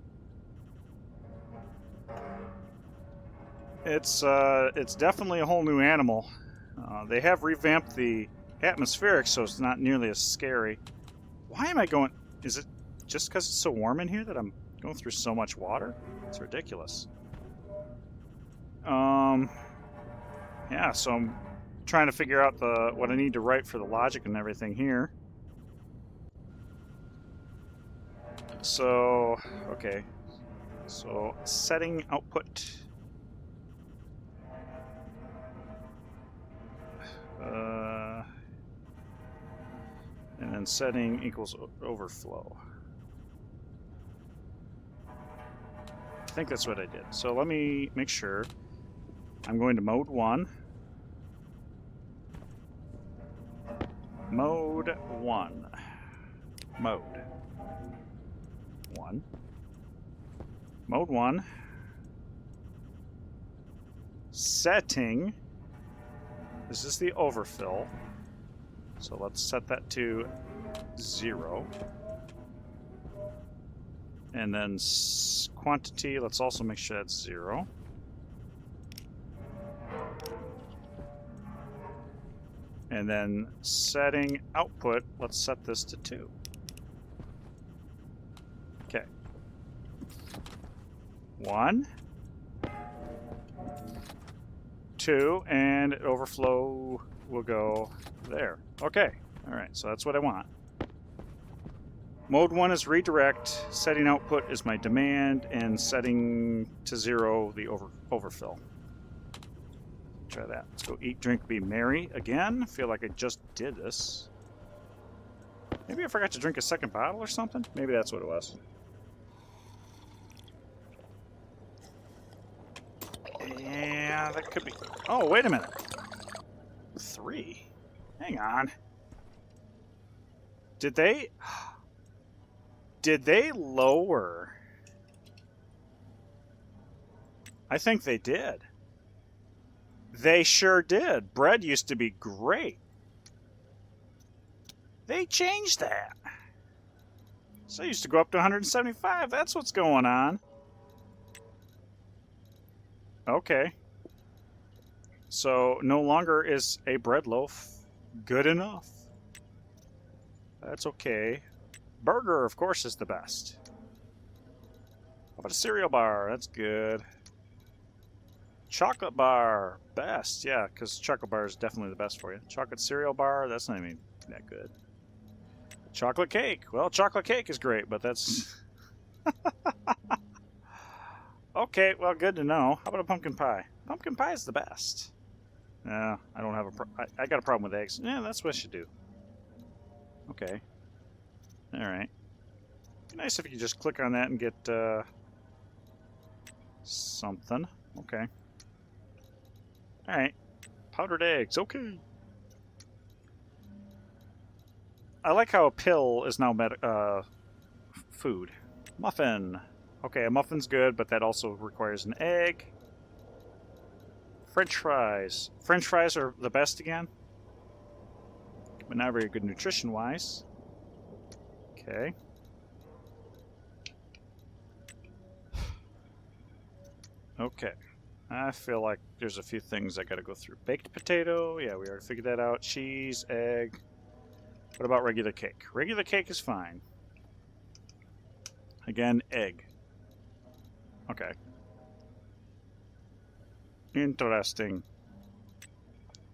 It's definitely a whole new animal. They have revamped the atmospheric so it's not nearly as scary. Why am I going... Is it just because it's so warm in here that I'm going through so much water? It's ridiculous. Yeah, so I'm trying to figure out what I need to write for the logic and everything here. So, okay. So, setting output. And then setting equals overflow. I think that's what I did. So let me make sure. I'm going to mode 1. Mode 1. Mode 1. Mode 1. Setting. This is the overfill. So let's set that to 0. And then quantity, let's also make sure that's 0. And then setting output, let's set this to 2. Okay. 1, 2, and overflow will go there. Okay. All right, so that's what I want. Mode 1 is redirect, setting output is my demand, and setting to 0 the overfill. Try that. Let's go eat, drink, be merry again. I feel like I just did this. Maybe I forgot to drink a second bottle or something? Maybe that's what it was. Yeah, that could be... Oh, wait a minute. 3? Hang on. Did they lower? I think they did. They sure did. Bread used to be great. They changed that. So I used to go up to 175. That's what's going on. Okay. So no longer is a bread loaf good enough. That's okay. Burger, of course, is the best. How about a cereal bar? That's good. Chocolate bar, best. Yeah, because chocolate bar is definitely the best for you. Chocolate cereal bar, that's not even that good. Chocolate cake. Well, chocolate cake is great, but that's... Okay, well, good to know. How about a pumpkin pie? Pumpkin pie is the best. No, I don't have a I got a problem with eggs. Yeah, that's what I should do. Okay. Alright. Be nice if you could just click on that and get, something. Okay. Alright. Powdered eggs. Okay. I like how a pill is now food. Muffin. Okay, a muffin's good, but that also requires an egg. French fries. French fries are the best again. But not very good nutrition-wise. Okay. Okay. I feel like there's a few things I gotta go through. Baked potato. Yeah, we already figured that out. Cheese, egg. What about regular cake? Regular cake is fine. Again, egg. Okay. Interesting.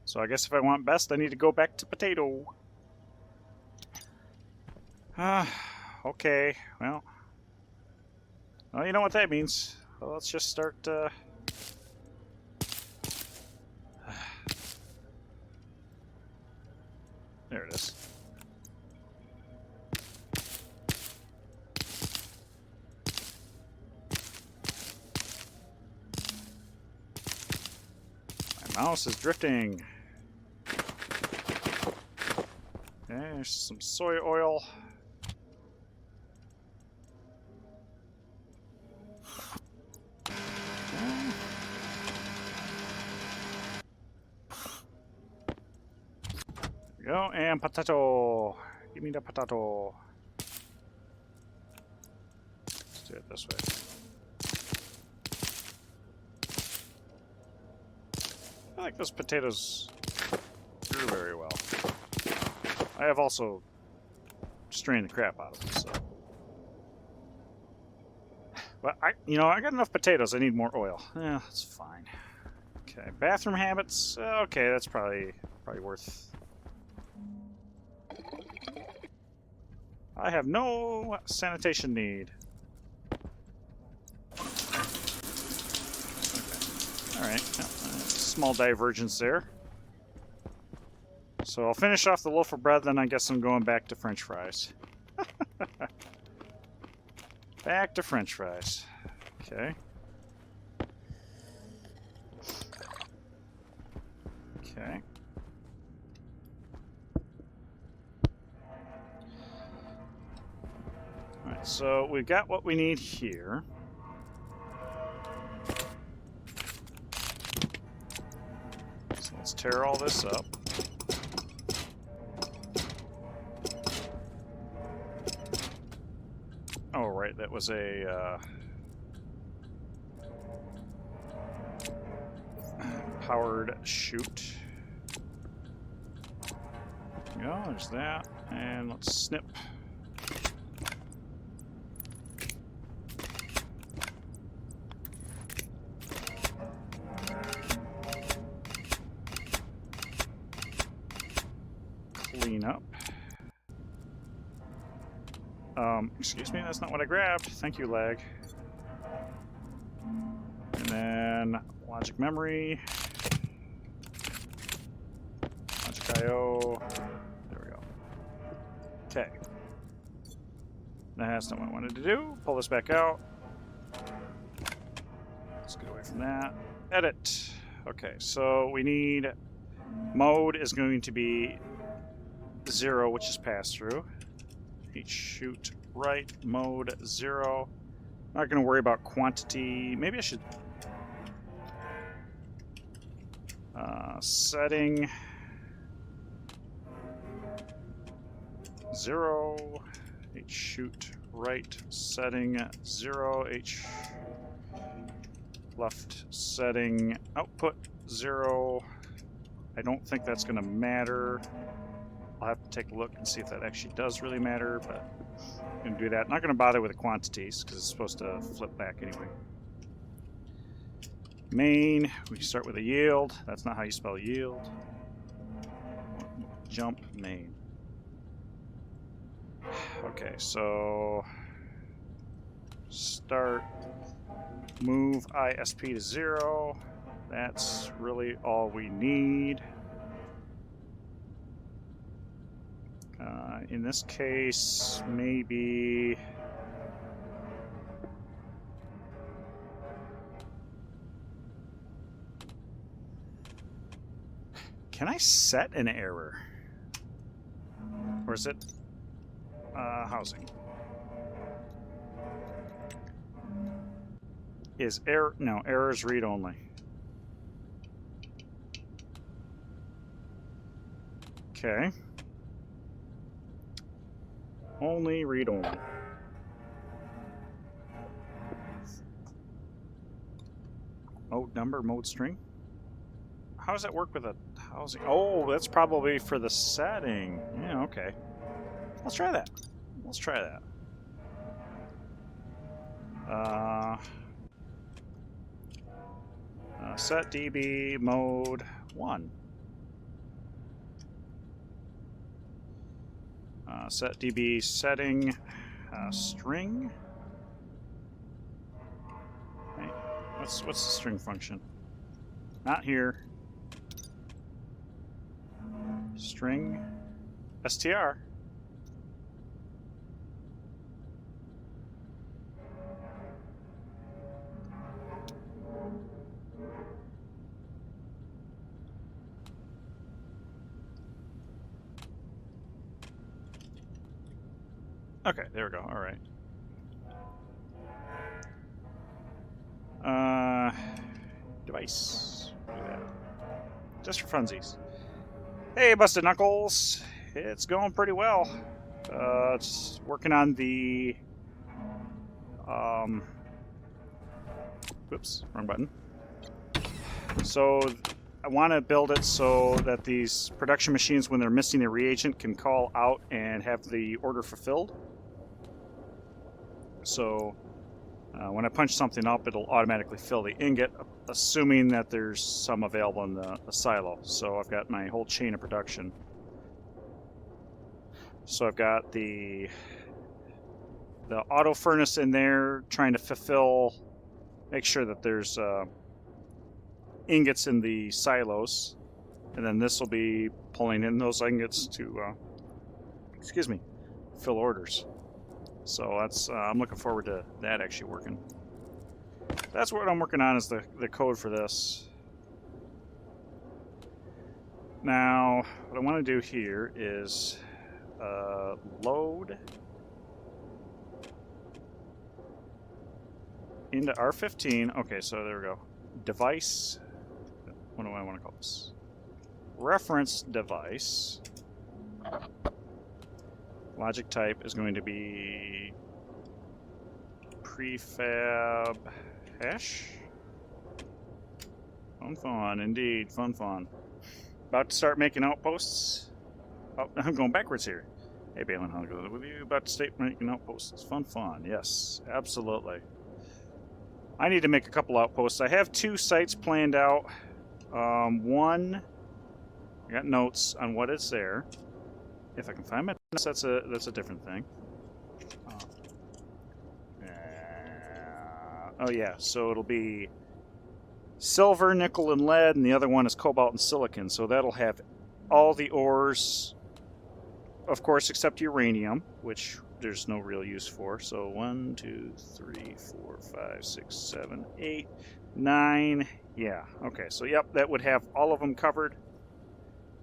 So I guess if I want best, I need to go back to potato. Okay. Well, you know what that means. Well, let's just start, There it is. My mouse is drifting. There's some soy oil. There we go, and potato. Give me the potato. Let's do it this way. I like those potatoes grew very well. I have also strained the crap out of them, so. But I got enough potatoes. I need more oil. Yeah, that's fine. Okay, bathroom habits. Okay, that's probably worth. I have no sanitation need. Okay. All right. Small divergence there. So I'll finish off the loaf of bread, then I guess I'm going back to French fries. Back to French fries. Okay. Okay. Alright, so we've got what we need here. So let's tear all this up. Oh, right, that was a powered chute. There we go, there's that. And let's snip. Clean up. Excuse me, that's not what I grabbed. Thank you, lag. And then logic memory. Logic IO. There we go. Okay. That's not what I wanted to do. Pull this back out. Let's get away from that. Edit. Okay, so we need... Mode is going to be 0, which is pass-through. Chute right, mode 0. Not going to worry about quantity. Maybe I should... setting... 0. Chute right setting 0, H left setting output 0. I don't think that's going to matter. I'll have to take a look and see if that actually does really matter, but I'm going to do that. Not going to bother with the quantities because it's supposed to flip back anyway. Main, we start with a yield. That's not how you spell yield. Jump main. Okay, so start, move ISP to 0. That's really all we need. In this case, maybe... Can I set an error? Or is it housing? Is error... No, errors read only. Okay. Only read only. Mode number, mode string. How does that work with a housing? Oh, that's probably for the setting. Yeah, okay. Let's try that. Let's try that. Set DB mode 1. Set DB setting string. Hey, what's the string function? Not here. String str. Okay, there we go. All right. Device. Do that. Just for funsies. Hey, Busted Knuckles. It's going pretty well. Just working on the... Oops, wrong button. So I want to build it so that these production machines, when they're missing a reagent, can call out and have the order fulfilled. So when I punch something up, it'll automatically fill the ingot, assuming that there's some available in the silo. So I've got my whole chain of production. So I've got the auto furnace in there trying to fulfill, make sure that there's ingots in the silos. And then this will be pulling in those ingots to, excuse me, fill orders. So that's I'm looking forward to that actually working. That's what I'm working on, is the code for this. Now, what I want to do here is load into R15. Okay, so there we go. Device. What do I want to call this? Reference device. Logic type is going to be prefab hash. Fun, indeed, fun. About to start making outposts. Oh, I'm going backwards here. Hey, Balin, how goes it with you? About to start making outposts. Fun, yes, absolutely. I need to make a couple outposts. I have 2 sites planned out. One, I got notes on what is there. If I can find my notes, that's a different thing. Oh yeah, so it'll be silver, nickel, and lead, and the other one is cobalt and silicon. So that'll have all the ores, of course, except uranium, which there's no real use for. So 1, 2, 3, 4, 5, 6, 7, 8, 9. Yeah, okay, so yep, that would have all of them covered.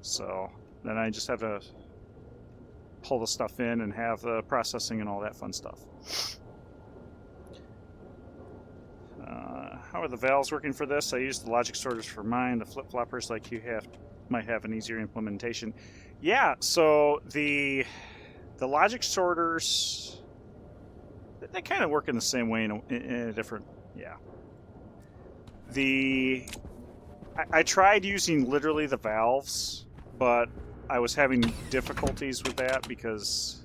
So then I just have to pull the stuff in and have the processing and all that fun stuff. How are the valves working for this? I use the logic sorters for mine. The flip-floppers, like you might have an easier implementation. Yeah, so the logic sorters they kind of work in the same way in a different, yeah. I tried using literally the valves, but I was having difficulties with that because,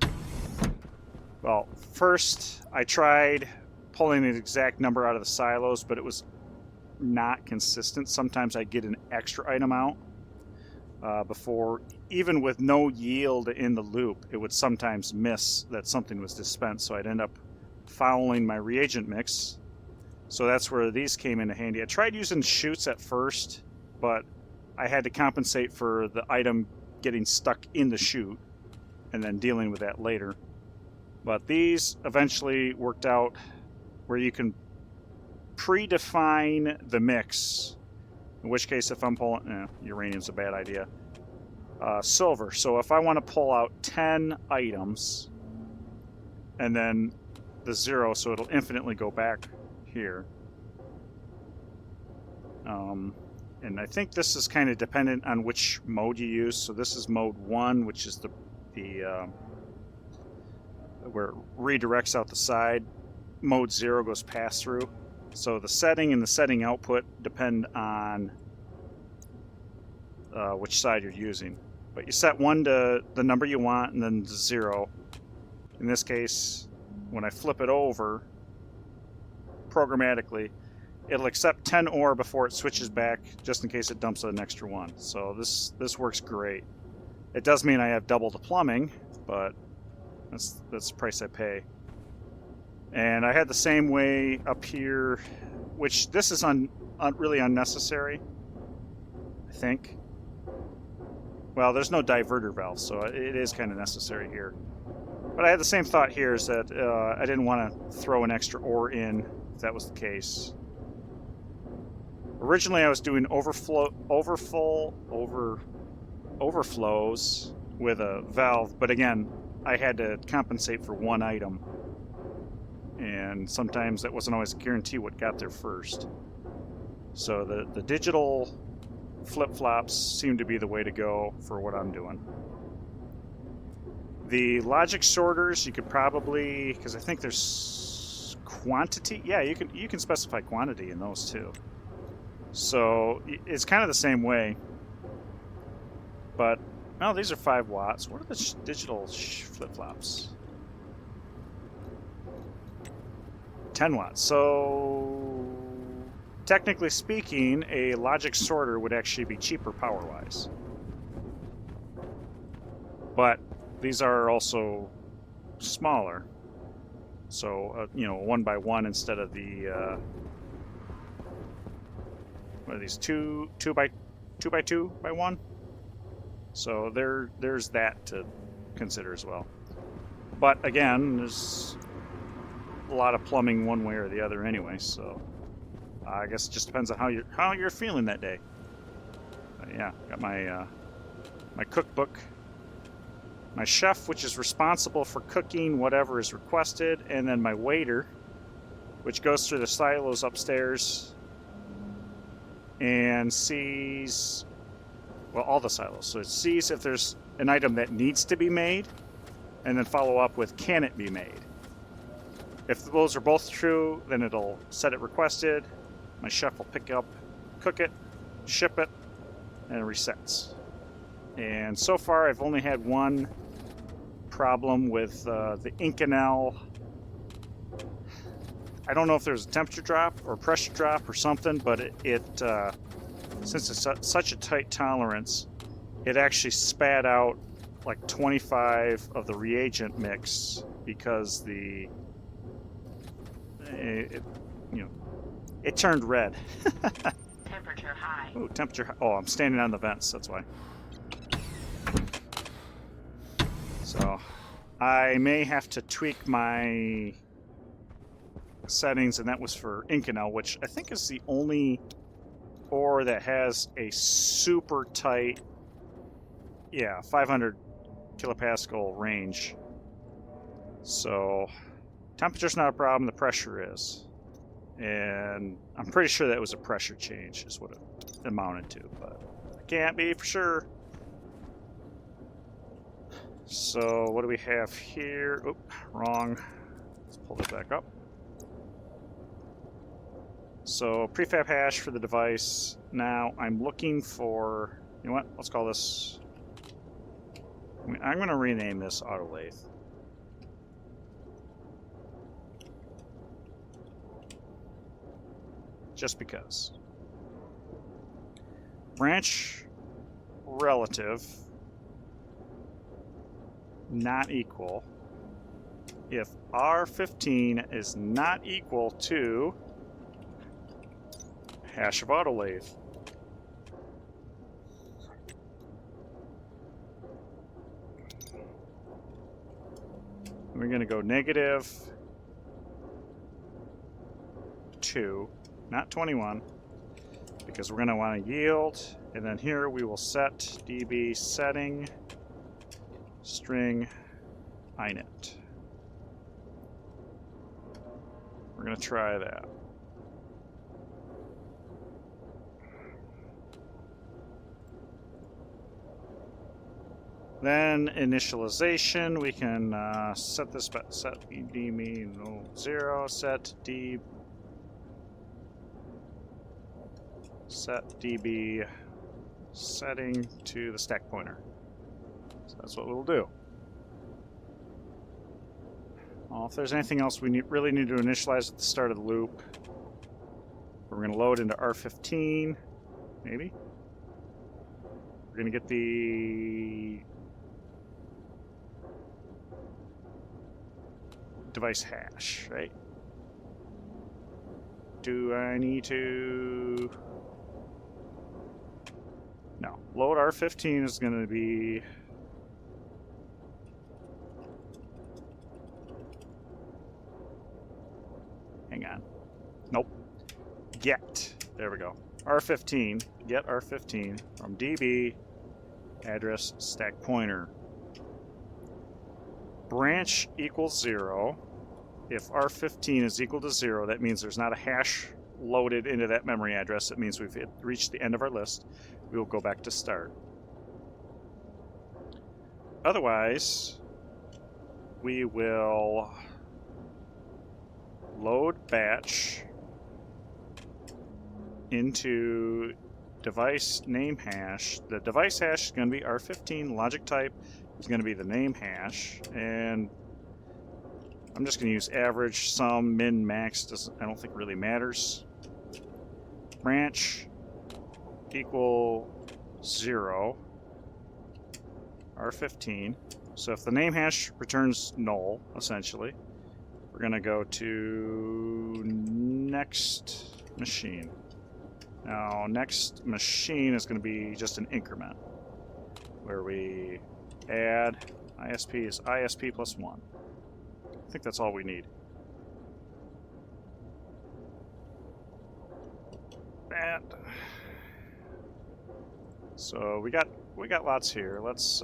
well, first I tried pulling an exact number out of the silos, but it was not consistent. Sometimes I'd get an extra item out before, even with no yield in the loop, it would sometimes miss that something was dispensed, so I'd end up fouling my reagent mix. So that's where these came into handy. I tried using chutes at first, but I had to compensate for the item getting stuck in the chute and then dealing with that later. But these eventually worked out where you can predefine the mix, in which case if I'm pulling, uranium's a bad idea, silver. So if I want to pull out 10 items and then the 0, so it'll infinitely go back here. And I think this is kind of dependent on which mode you use. So this is mode 1, which is the where it redirects out the side. Mode 0 goes pass through. So the setting and the setting output depend on which side you're using. But you set 1 to the number you want, and then 0. In this case, when I flip it over programmatically, it'll accept 10 ore before it switches back, just in case it dumps an extra 1. So this works great. It does mean I have double the plumbing, but that's the price I pay. And I had the same way up here, which this is really unnecessary, I think. Well, there's no diverter valve, so it is kind of necessary here. But I had the same thought here, is that I didn't want to throw an extra ore in if that was the case. Originally, I was doing overflows with a valve, but again, I had to compensate for one item, and sometimes that wasn't always a guarantee what got there first. So the digital flip-flops seem to be the way to go for what I'm doing. The logic sorters, you could probably, because I think there's quantity. Yeah, you can specify quantity in those too. So it's kind of the same way. But, well, these are 5 watts. What are the digital flip-flops? 10 watts. So, technically speaking, a logic sorter would actually be cheaper power-wise. But these are also smaller. So, 1 by 1 instead of the, what are these, 2 by 2 by 1? So there's that to consider as well. But again, there's a lot of plumbing one way or the other anyway, so I guess it just depends on how you're feeling that day. Yeah, got my my cookbook, my chef, which is responsible for cooking whatever is requested, and then my waiter, which goes through the silos upstairs and sees, well, all the silos. So it sees if there's an item that needs to be made, and then follow up with, can it be made? If those are both true, then it'll set it requested. My chef will pick up, cook it, ship it, and it resets. And so far, I've only had one problem with the Inconel. I don't know if there's a temperature drop or pressure drop or something, but it since it's such a tight tolerance, it actually spat out like 25 of the reagent mix because it turned red. Temperature high. Ooh, temperature high. Oh, I'm standing on the vents, that's why. So I may have to tweak my settings, and that was for Inconel, which I think is the only ore that has a super tight, 500 kilopascal range. So temperature's not a problem, the pressure is. And I'm pretty sure that was a pressure change is what it amounted to, but I can't be for sure. So what do we have here? Oop, wrong Let's pull that back up. So prefab hash for the device. Now I'm looking for, you know what? Let's call this. I'm going to rename this autolathe. Just because. Branch relative not equal. If R15 is not equal to hash of autolathe. We're going to go negative 2, not 21, because we're going to want to yield. And then here we will set db setting string init. We're going to try that. Then initialization, we can set this, set db no 0, set db setting to the stack pointer. So that's what we'll do. Well, if there's anything else we really need to initialize at the start of the loop, we're going to load into R15, maybe. We're going to get the device hash, right? Do I need to... No. Load R15 is going to be... Hang on. Nope. Get. There we go. R15. Get R15 from DB address stack pointer. Branch equals 0. If R15 is equal to 0, that means there's not a hash loaded into that memory address. It means we've reached the end of our list. We will go back to start. Otherwise, we will load batch into device name hash. The device hash is going to be R15. Logic type is going to be the name hash. And I'm just going to use average, sum, min, max. I don't think really matters. Branch equal 0. R15. So if the name hash returns null, essentially, we're going to go to next machine. Now, next machine is going to be just an increment where we add ISP is ISP plus 1. I think that's all we need. And so we got lots here. Let's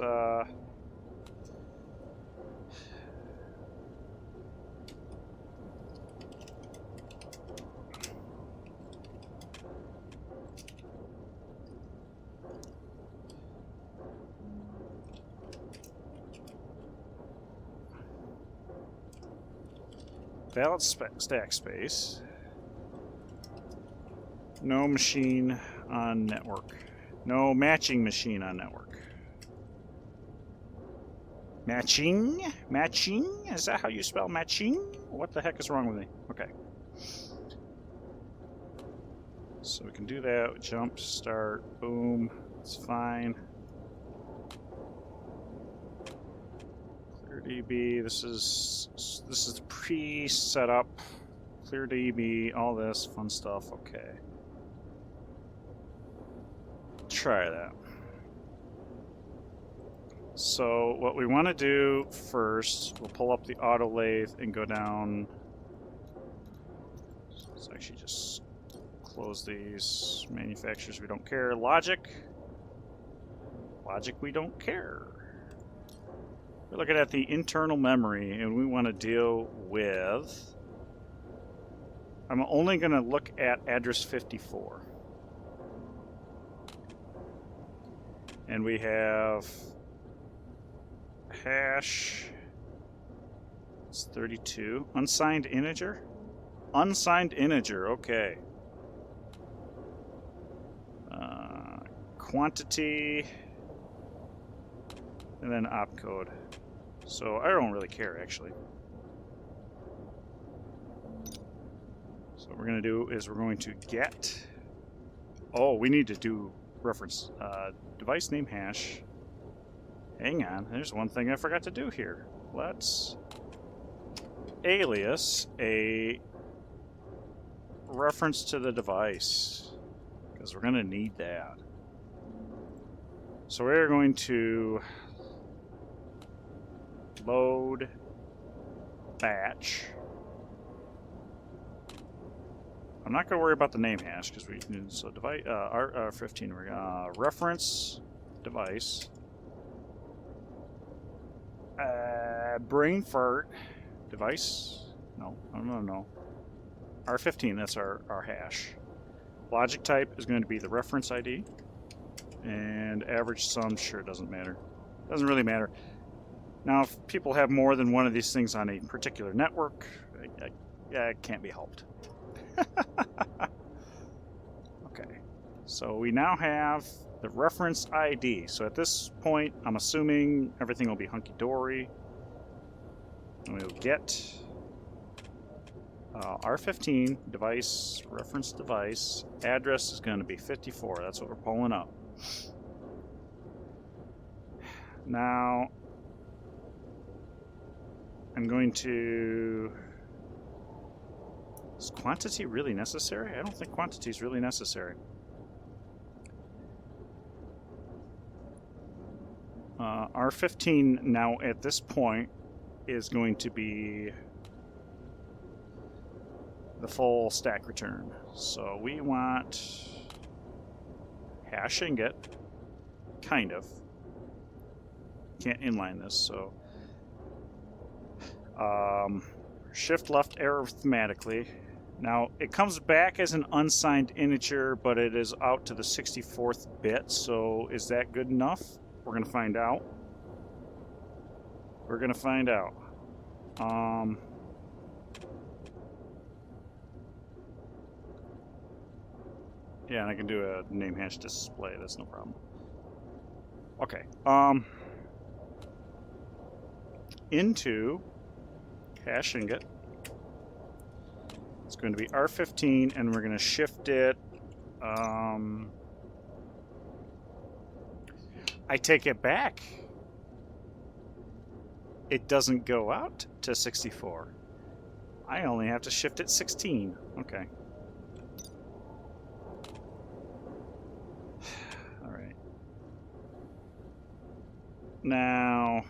valid stack space. No machine on network. No matching machine on network. Matching? Matching? Is that how you spell matching? What the heck is wrong with me? Okay. So we can do that. Jump, start, boom. It's fine. ClearDB. This is the pre-setup. ClearDB. All this fun stuff. Okay. Try that. So what we want to do first, we'll pull up the auto lathe and go down. Let's actually just close these. Manufacturers, we don't care. Logic. Logic, we don't care. We're looking at the internal memory, and we want to deal with... I'm only going to look at address 54. And we have hash It's 32. Unsigned integer? Unsigned integer, okay. Quantity, and then opcode. So I don't really care, actually. So what we're going to do is we're going to get... Oh, we need to do reference device name hash. Hang on, there's one thing I forgot to do here. Let's alias a reference to the device, because we're going to need that. So we're going to load batch. I'm not going to worry about the name hash because we can. So device R15. We're gonna reference device. Brain fart device. No. R15. That's our hash. Logic type is going to be the reference ID, and average sum sure doesn't matter. Doesn't really matter. Now, if people have more than one of these things on a particular network, it can't be helped. Okay, so we now have the reference ID. So at this point, I'm assuming everything will be hunky-dory. And we'll get R15 device, reference device. Address is going to be 54. That's what we're pulling up. Now, I'm going to... Is quantity really necessary? I don't think quantity is really necessary. R15 now at this point is going to be the full stack return. So we want hash ingot, kind of. Can't inline this, so shift left arithmetically. Now it comes back as an unsigned integer, but it is out to the 64th bit. So is that good enough? We're gonna find out. We're gonna find out. Yeah, and I can do a name hash display. That's no problem. Okay. Into hash ingot. It's going to be R15, and we're going to shift it. I take it back. It doesn't go out to 64. I only have to shift it 16. Okay. All right. Now,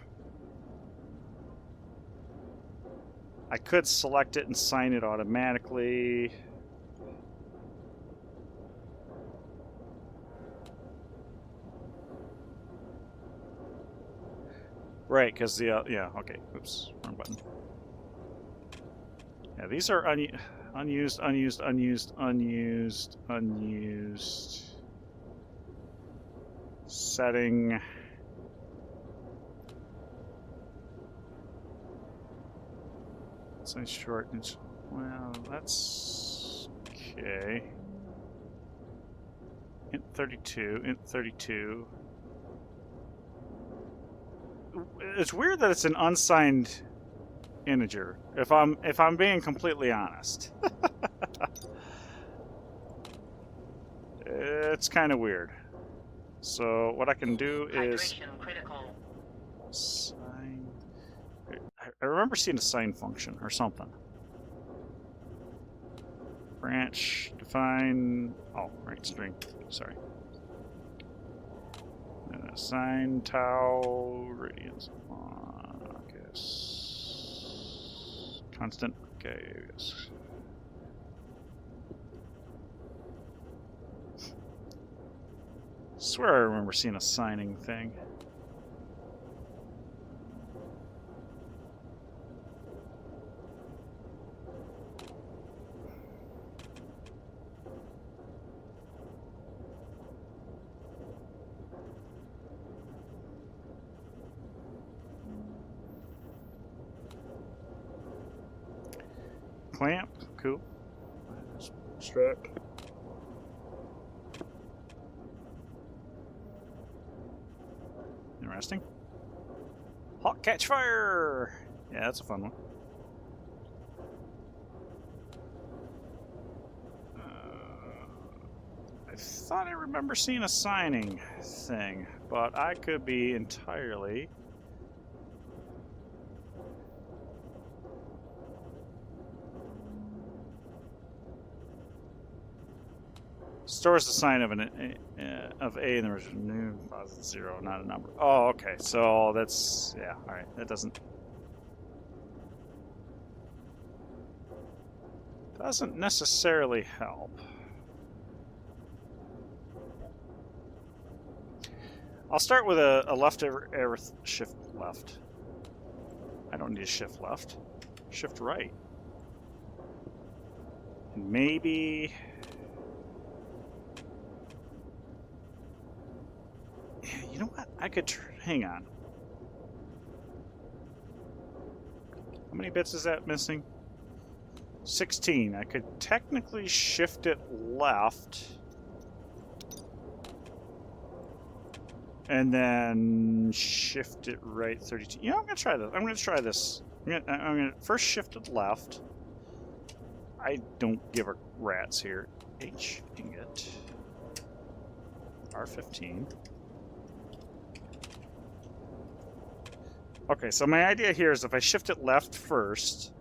I could select it and sign it automatically. Right, because the, yeah, okay, oops, wrong button. Yeah, these are unused. Setting. Size short. Well, that's okay. Int 32. Int 32. It's weird that it's an unsigned integer. If I'm being completely honest, it's kind of weird. So what I can do is sign. I remember seeing a sign function or something. Branch define. Oh, right, string. Sorry. Assign tau radians. I guess. Constant. Okay, yes. Swear I remember seeing a signing thing. clamp. Cool. Strap. Interesting. Hawk catch fire! Yeah, that's a fun one. I thought I remember seeing a signing thing, but I could be entirely... Stores the sign of of A in the original new positive 0, not a number. Oh, okay. So that's, yeah, all right. That doesn't necessarily help. I'll start with a left arith shift left. I don't need a shift left. Shift right. And maybe... You know what? I could... Hang on. How many bits is that missing? 16. I could technically shift it left. And then shift it right 32. You know, I'm going to try this. I'm going to try this. I'm going to first shift it left. I don't give a rat's here. H ingot. R15. Okay, so my idea here is if I shift it left first,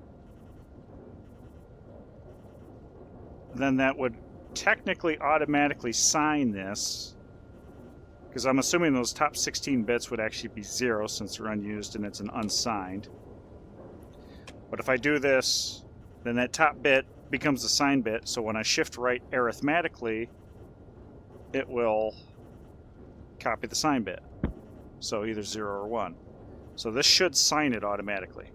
then that would technically automatically sign this, because I'm assuming those top 16 bits would actually be 0 since they're unused and it's an unsigned. But if I do this, then that top bit becomes the signed bit, so when I shift right arithmetically, it will copy the sign bit. So either 0 or 1. So this should sign it automatically.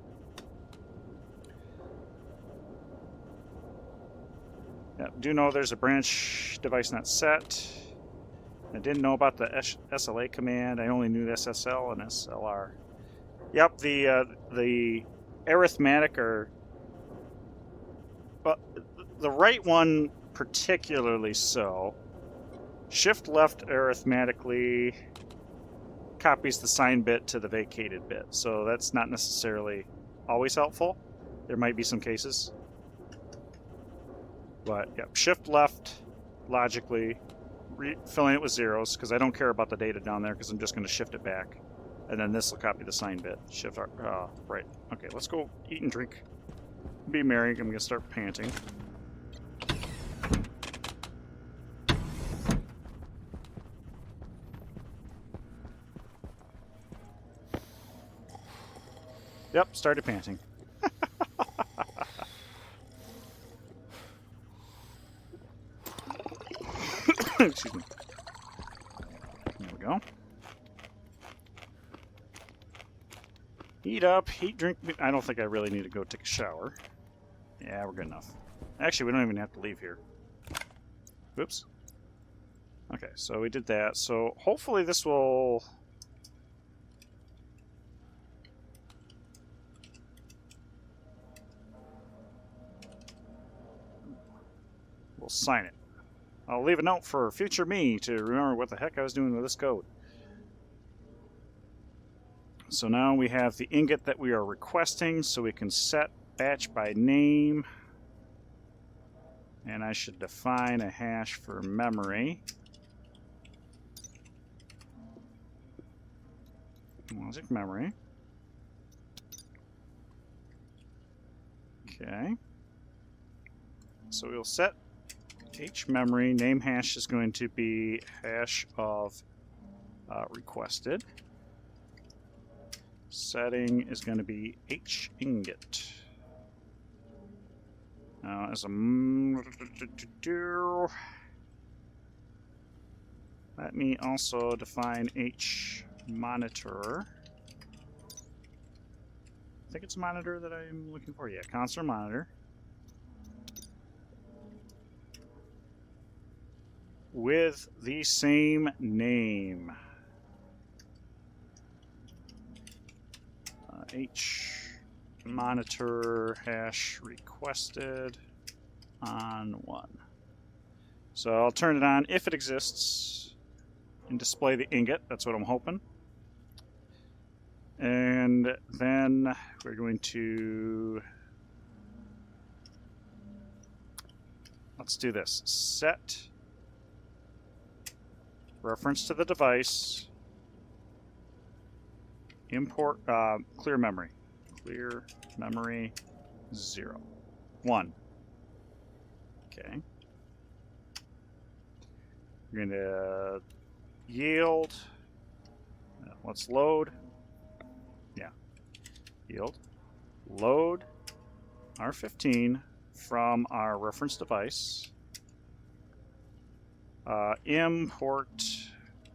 Yeah, do know there's a branch device not set. I didn't know about the SLA command. I only knew SSL and SLR. Yep, the arithmetic or the right one particularly so. Shift left arithmetically copies the signed bit to the vacated bit. So that's not necessarily always helpful. There might be some cases. But yeah, shift left logically, filling it with zeros because I don't care about the data down there because I'm just going to shift it back. And then this will copy the signed bit. Shift right. Okay, let's go eat and drink. Be merry. I'm going to start panting. Yep, started panting. Excuse me. There we go. Eat up, eat, drink. I don't think I really need to go take a shower. Yeah, we're good enough. Actually, we don't even have to leave here. Whoops. Okay, so we did that. So hopefully this will... We'll sign it. I'll leave a note for future me to remember what the heck I was doing with this code. So now we have the ingot that we are requesting, so we can set batch by name. And I should define a hash for memory. Logic memory. Okay. So we'll set H memory. Name hash is going to be hash of requested. Setting is going to be H ingot. Now, as a let me also define H monitor. I think it's a monitor that I'm looking for. Yeah, console monitor. With the same name. H monitor hash requested on 1. So I'll turn it on if it exists and display the ingot. That's what I'm hoping. And then we're going to, let's do this. Set reference to the device, import, clear memory. Clear memory 0. 1. Okay. We're going to yield. Let's load. Yeah. Yield. Load R15 from our reference device. Import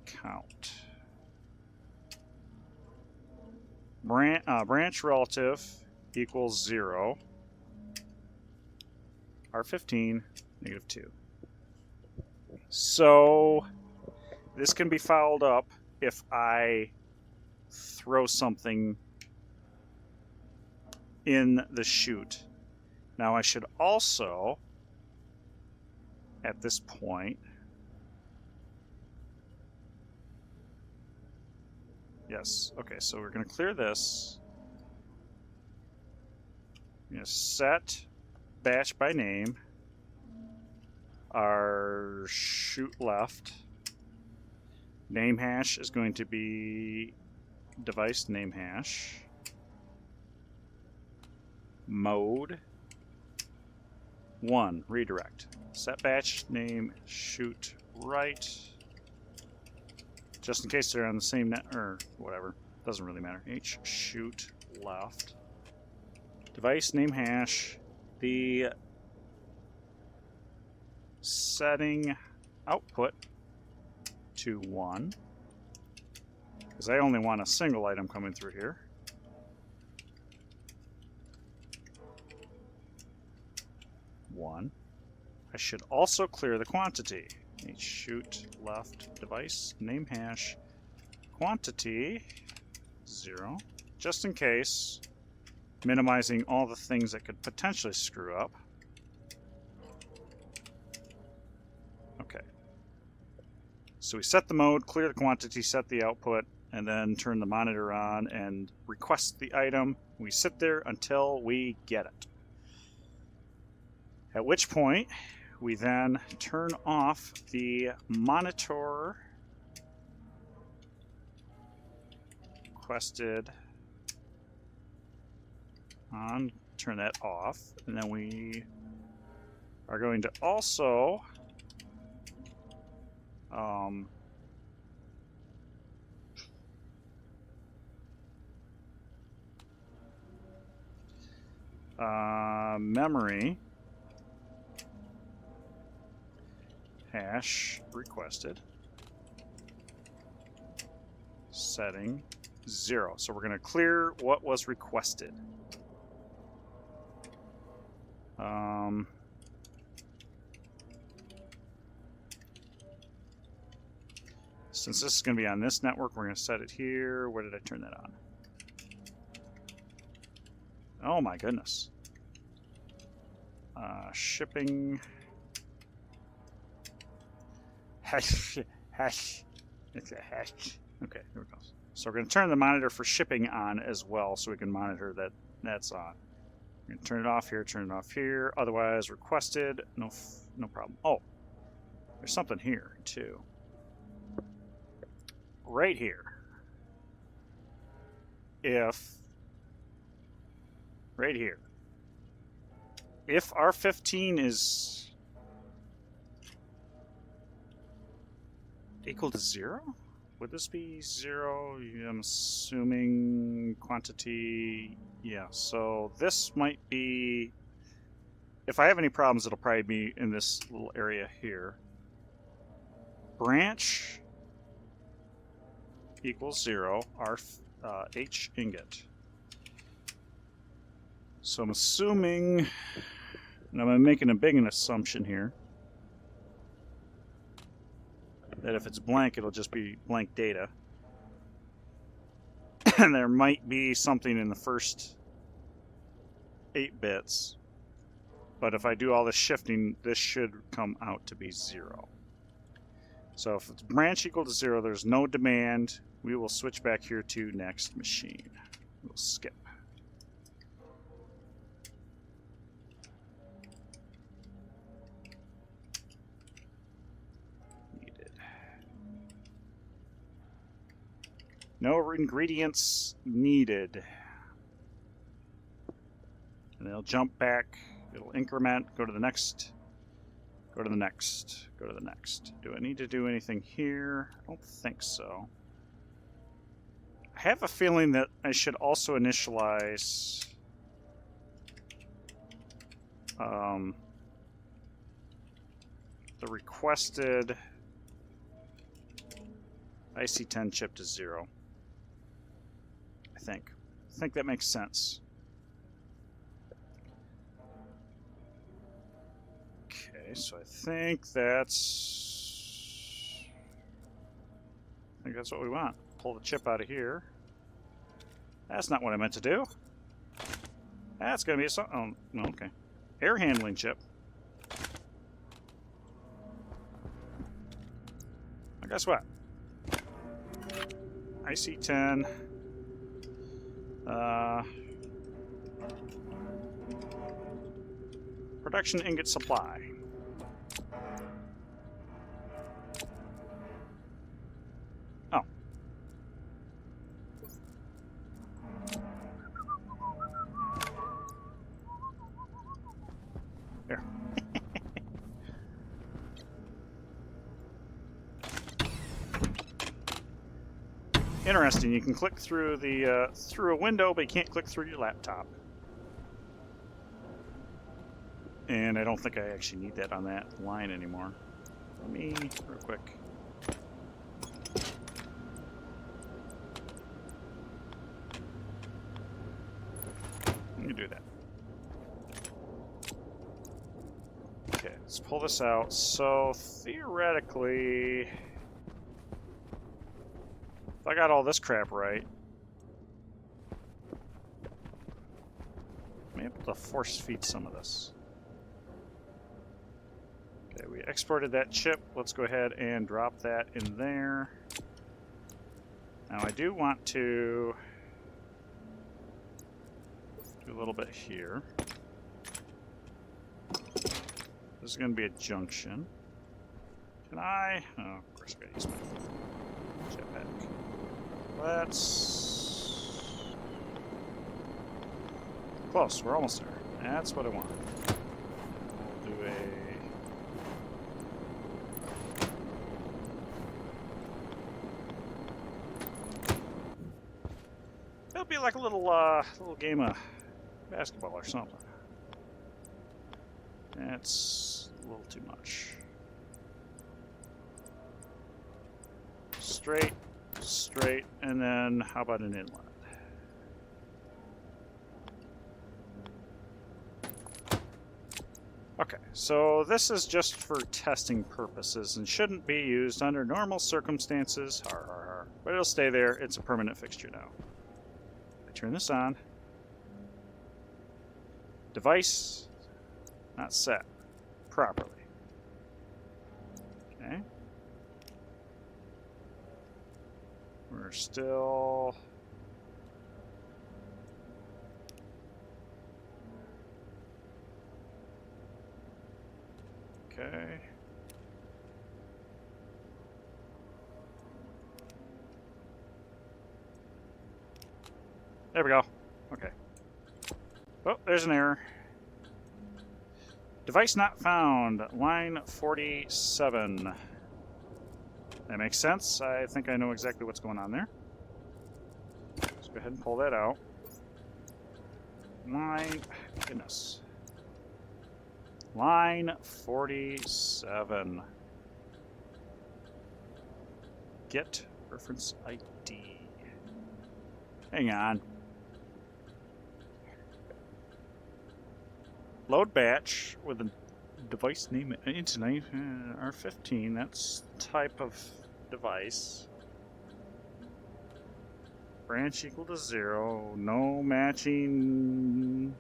count. Branch relative equals 0. R15 -2. So this can be fouled up if I throw something in the chute. Now I should also, at this point, yes, okay, so we're going to clear this. We're going to set batch by name. Our chute left. Name hash is going to be device name hash. Mode 1, redirect. Set batch name chute right. Just in case they're on the same net or whatever. Doesn't really matter. H chute left. Device name hash. The setting output to 1. Because I only want a single item coming through here. One. I should also clear the quantity. H chute left device name hash quantity 0, just in case, minimizing all the things that could potentially screw up. Okay. So we set the mode, clear the quantity, set the output, and then turn the monitor on and request the item. We sit there until we get it. At which point, we then turn off the monitor requested on, turn that off, and then we are going to also memory hash requested setting 0. So we're going to clear what was requested. Since this is going to be on this network, we're going to set it here. Where did I turn that on? Oh my goodness. Shipping. Hash. It's a hash. Okay, here it goes. So we're going to turn the monitor for shipping on as well, so we can monitor that that's on. We're going to turn it off here, turn it off here. Otherwise, requested, no problem. Oh, there's something here too. Right here. Right here. If R15 is equal to 0? Would this be 0? I'm assuming quantity. Yeah, so this might be, if I have any problems, it'll probably be in this little area here. Branch equals 0, H ingot. So I'm assuming, and I'm making a big assumption here, that if it's blank, it'll just be blank data. And there might be something in the first 8 bits. But if I do all this shifting, this should come out to be 0. So if it's branch equal to 0, there's no demand. We will switch back here to next machine. We'll skip. Needed. No ingredients needed. And it'll jump back. It'll increment, go to the next, go to the next, go to the next. Do I need to do anything here? I don't think so. I have a feeling that I should also initialize the requested IC10 chip to 0. I think that makes sense. Okay, so I think that's what we want. Pull the chip out of here. That's not what I meant to do. That's gonna be a oh no, okay. Air handling chip. Well, guess what? IC10. Production ingot supply. Oh. There. Interesting. You can click through the through a window, but you can't click through your laptop. And I don't think I actually need that on that line anymore. Let me, real quick. Let me do that. Okay, let's pull this out. So, theoretically, if I got all this crap right, I'm able to force feed some of this. Okay, we exported that chip. Let's go ahead and drop that in there. Now I do want to do a little bit here. This is going to be a junction. Can I? Oh, of course I got to use my jetpack. Let's... Close, we're almost there. That's what I want. We'll do a... It'll be like a little game of basketball or something. That's a little too much. Straight, straight, and then how about an inlet? Okay, so this is just for testing purposes and shouldn't be used under normal circumstances. Har, har, har. But it'll stay there. It's a permanent fixture now. I turn this on. Device not set properly. Okay. We're still... Okay. There we go. Okay. Oh, there's an error. Device not found. Line 47. That makes sense. I think I know exactly what's going on there. Let's go ahead and pull that out. Line... Goodness. Line 47. Get reference ID. Hang on. Load batch with a device name internet R15. That's type of device. Branch equal to 0. No matching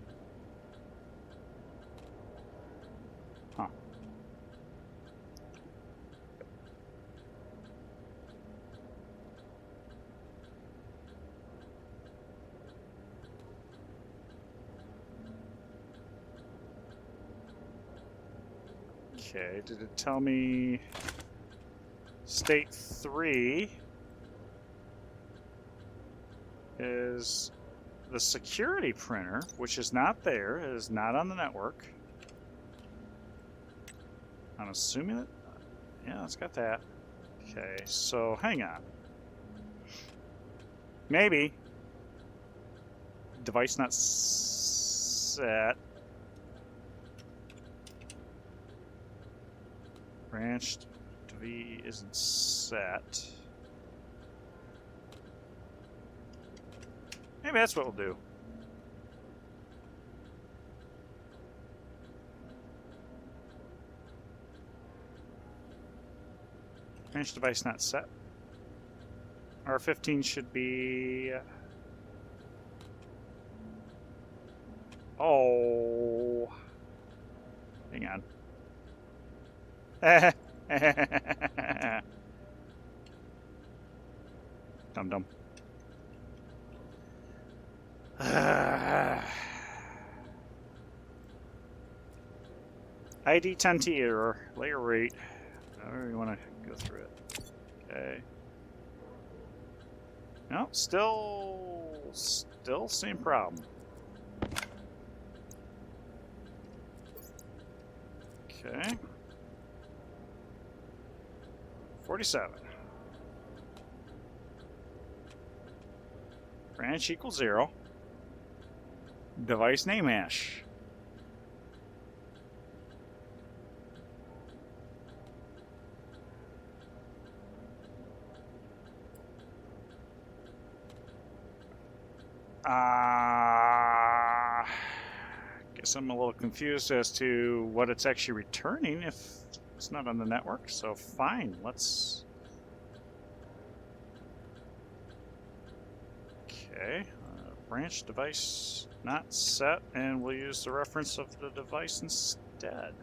Okay, did it tell me state 3 is the security printer, which is not there, it is not on the network. I'm assuming it, yeah, it's got that. Okay, so hang on. Maybe. Device not set. Branch to V isn't set. Maybe that's what we'll do. Branch device not set. R15 should be... Oh. Hang on. Dum-dum. ID 10T error. Layer rate. However you want to go through it. Okay. No, still same problem. Okay. 47. Branch equals 0. Device name hash. Guess I'm a little confused as to what it's actually returning if it's not on the network, so fine, let's... Okay, branch device not set, and we'll use the reference of the device instead.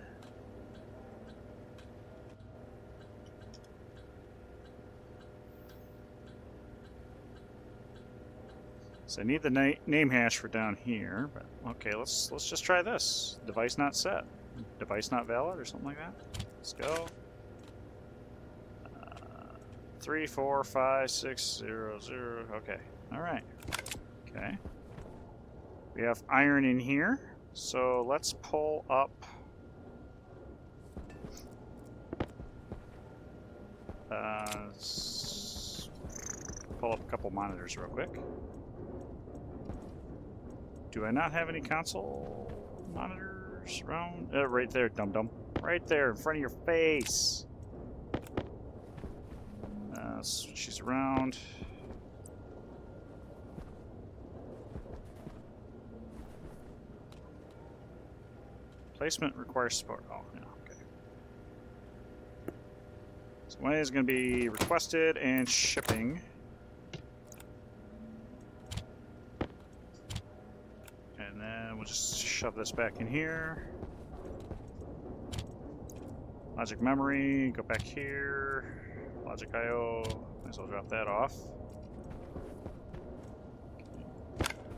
So I need the name hash for down here, but okay, let's just try this. Device not set. Device not valid or something like that. Let's go. 3, 4, 5, 6, 0, 0. Okay. All right. Okay. We have iron in here, so let's pull up. Pull up a couple monitors real quick. Do I not have any console monitors around? Right there, dum-dum. Right there, in front of your face. Switch these around. Placement requires support. Oh, yeah, okay. So one is going to be requested and shipping. And then we'll just shove this back in here. Logic memory, go back here. Logic IO, might as well drop that off.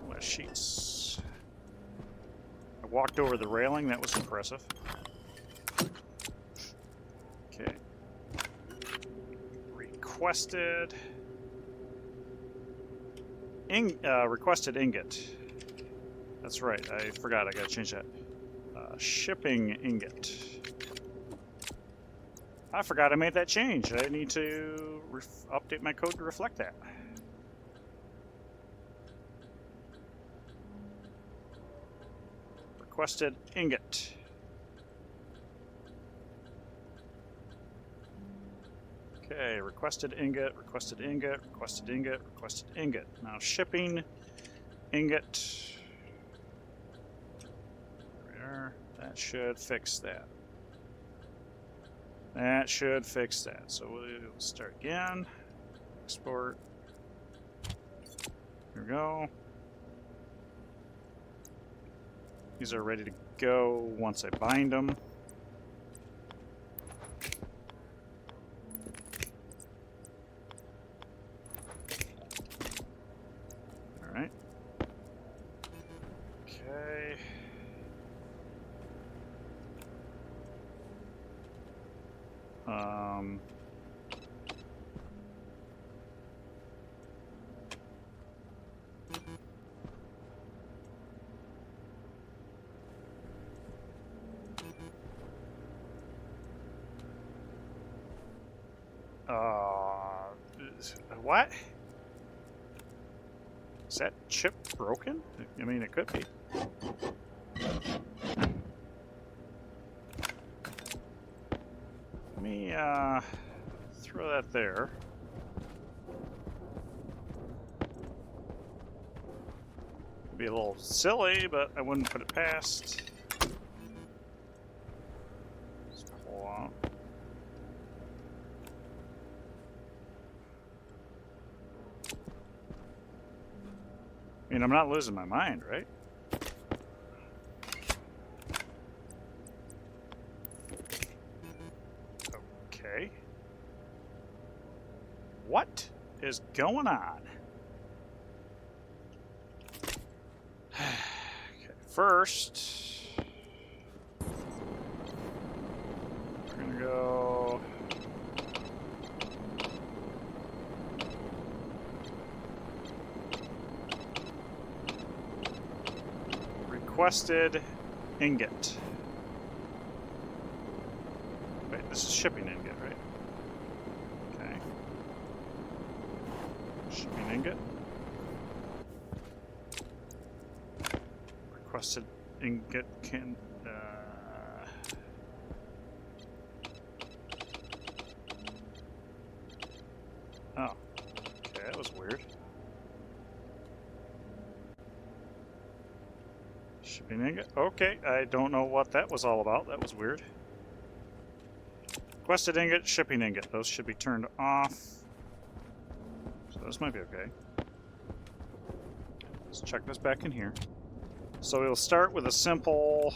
Less sheets. I walked over the railing, that was impressive. Okay. Requested. Requested ingot. That's right, I forgot, I gotta change that. Shipping ingot. I forgot I made that change. I need to update my code to reflect that. Requested ingot. Okay, requested ingot, requested ingot, requested ingot, requested ingot. Now shipping ingot. There, that should fix that. That should fix that. So we'll start again. Export. Here we go. These are ready to go once I bind them. All right. Okay. Um, what? Is that chip broken? I mean, it could be. Let me throw that there. It'd be a little silly, but I wouldn't put it past. Just pull out. I mean, I'm not losing my mind, right? Okay. What is going on? Okay, first, we're gonna go. Requested ingot. Wait, this is shipping ingot, right? Okay. Shipping ingot. Requested ingot can. Oh. Okay, that was weird. Shipping ingot. Okay, I don't know what that was all about. That was weird. Requested ingot, shipping ingot. Those should be turned off. So those might be okay. Let's check this back in here. So we'll start with a simple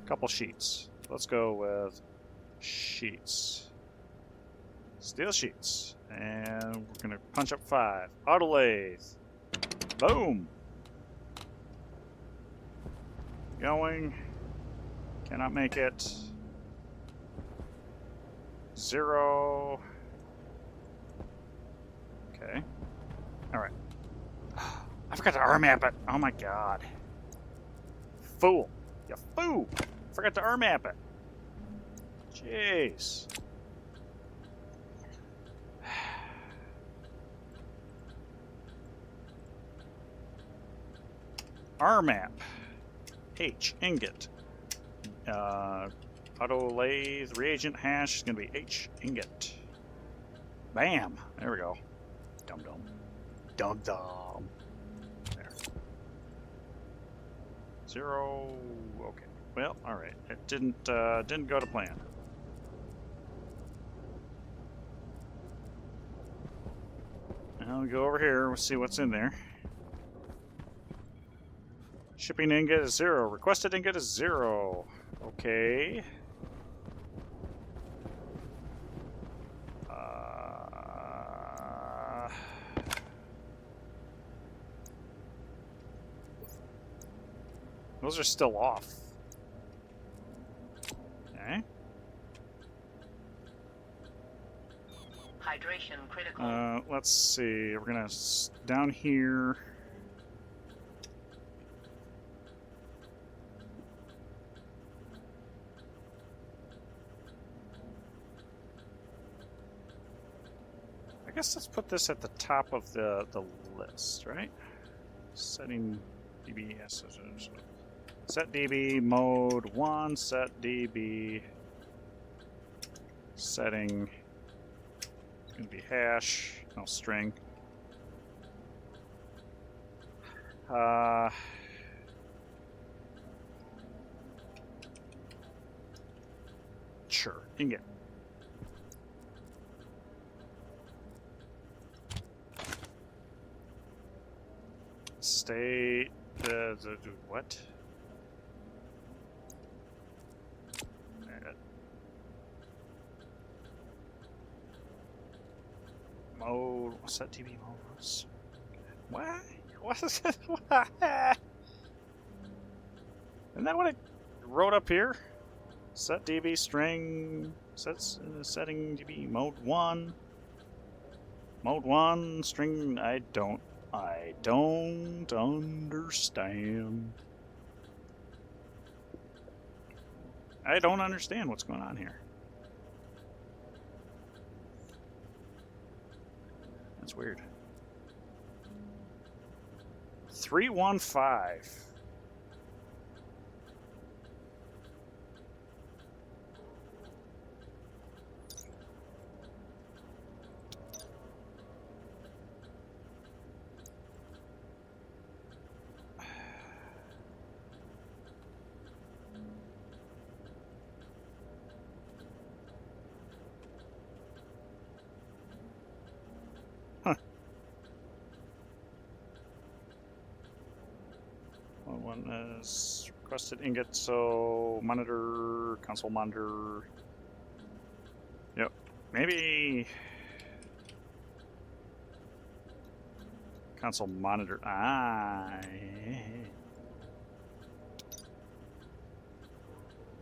couple sheets. Let's go with sheets. Steel sheets. And we're going to punch up 5. Auto lathe. Boom. Going. Cannot make it. 0. Okay. Alright. I forgot to R-map it. Oh my god. Fool. You fool. Forgot to R-map it. Jeez. R-map. H. Ingot. Auto lathe reagent hash is going to be H. Ingot. Bam. There we go. Dum-dum. Dum-dum. There. 0. Okay. Well, alright. It didn't go to plan. Now we go over here. We'll see what's in there. Shipping ingot is 0. Requested ingot is 0. Okay. Those are still off. Okay. Hydration critical. Let's see. We're gonna down here. I guess let's put this at the top of the list, right? Setting DBS. Set DB mode 1. Set DB. Setting. It's going to be hash. No string. Sure. Ingot. State. What? Mode. What's that DB mode? What? What is it? What? Isn't that what it wrote up here? Set DB string. Setting DB mode 1. Mode 1 string. I don't understand. I don't understand what's going on here. That's weird. 315. Huh. Well, one is requested ingot, so monitor, console monitor. Yep. Maybe console monitor. I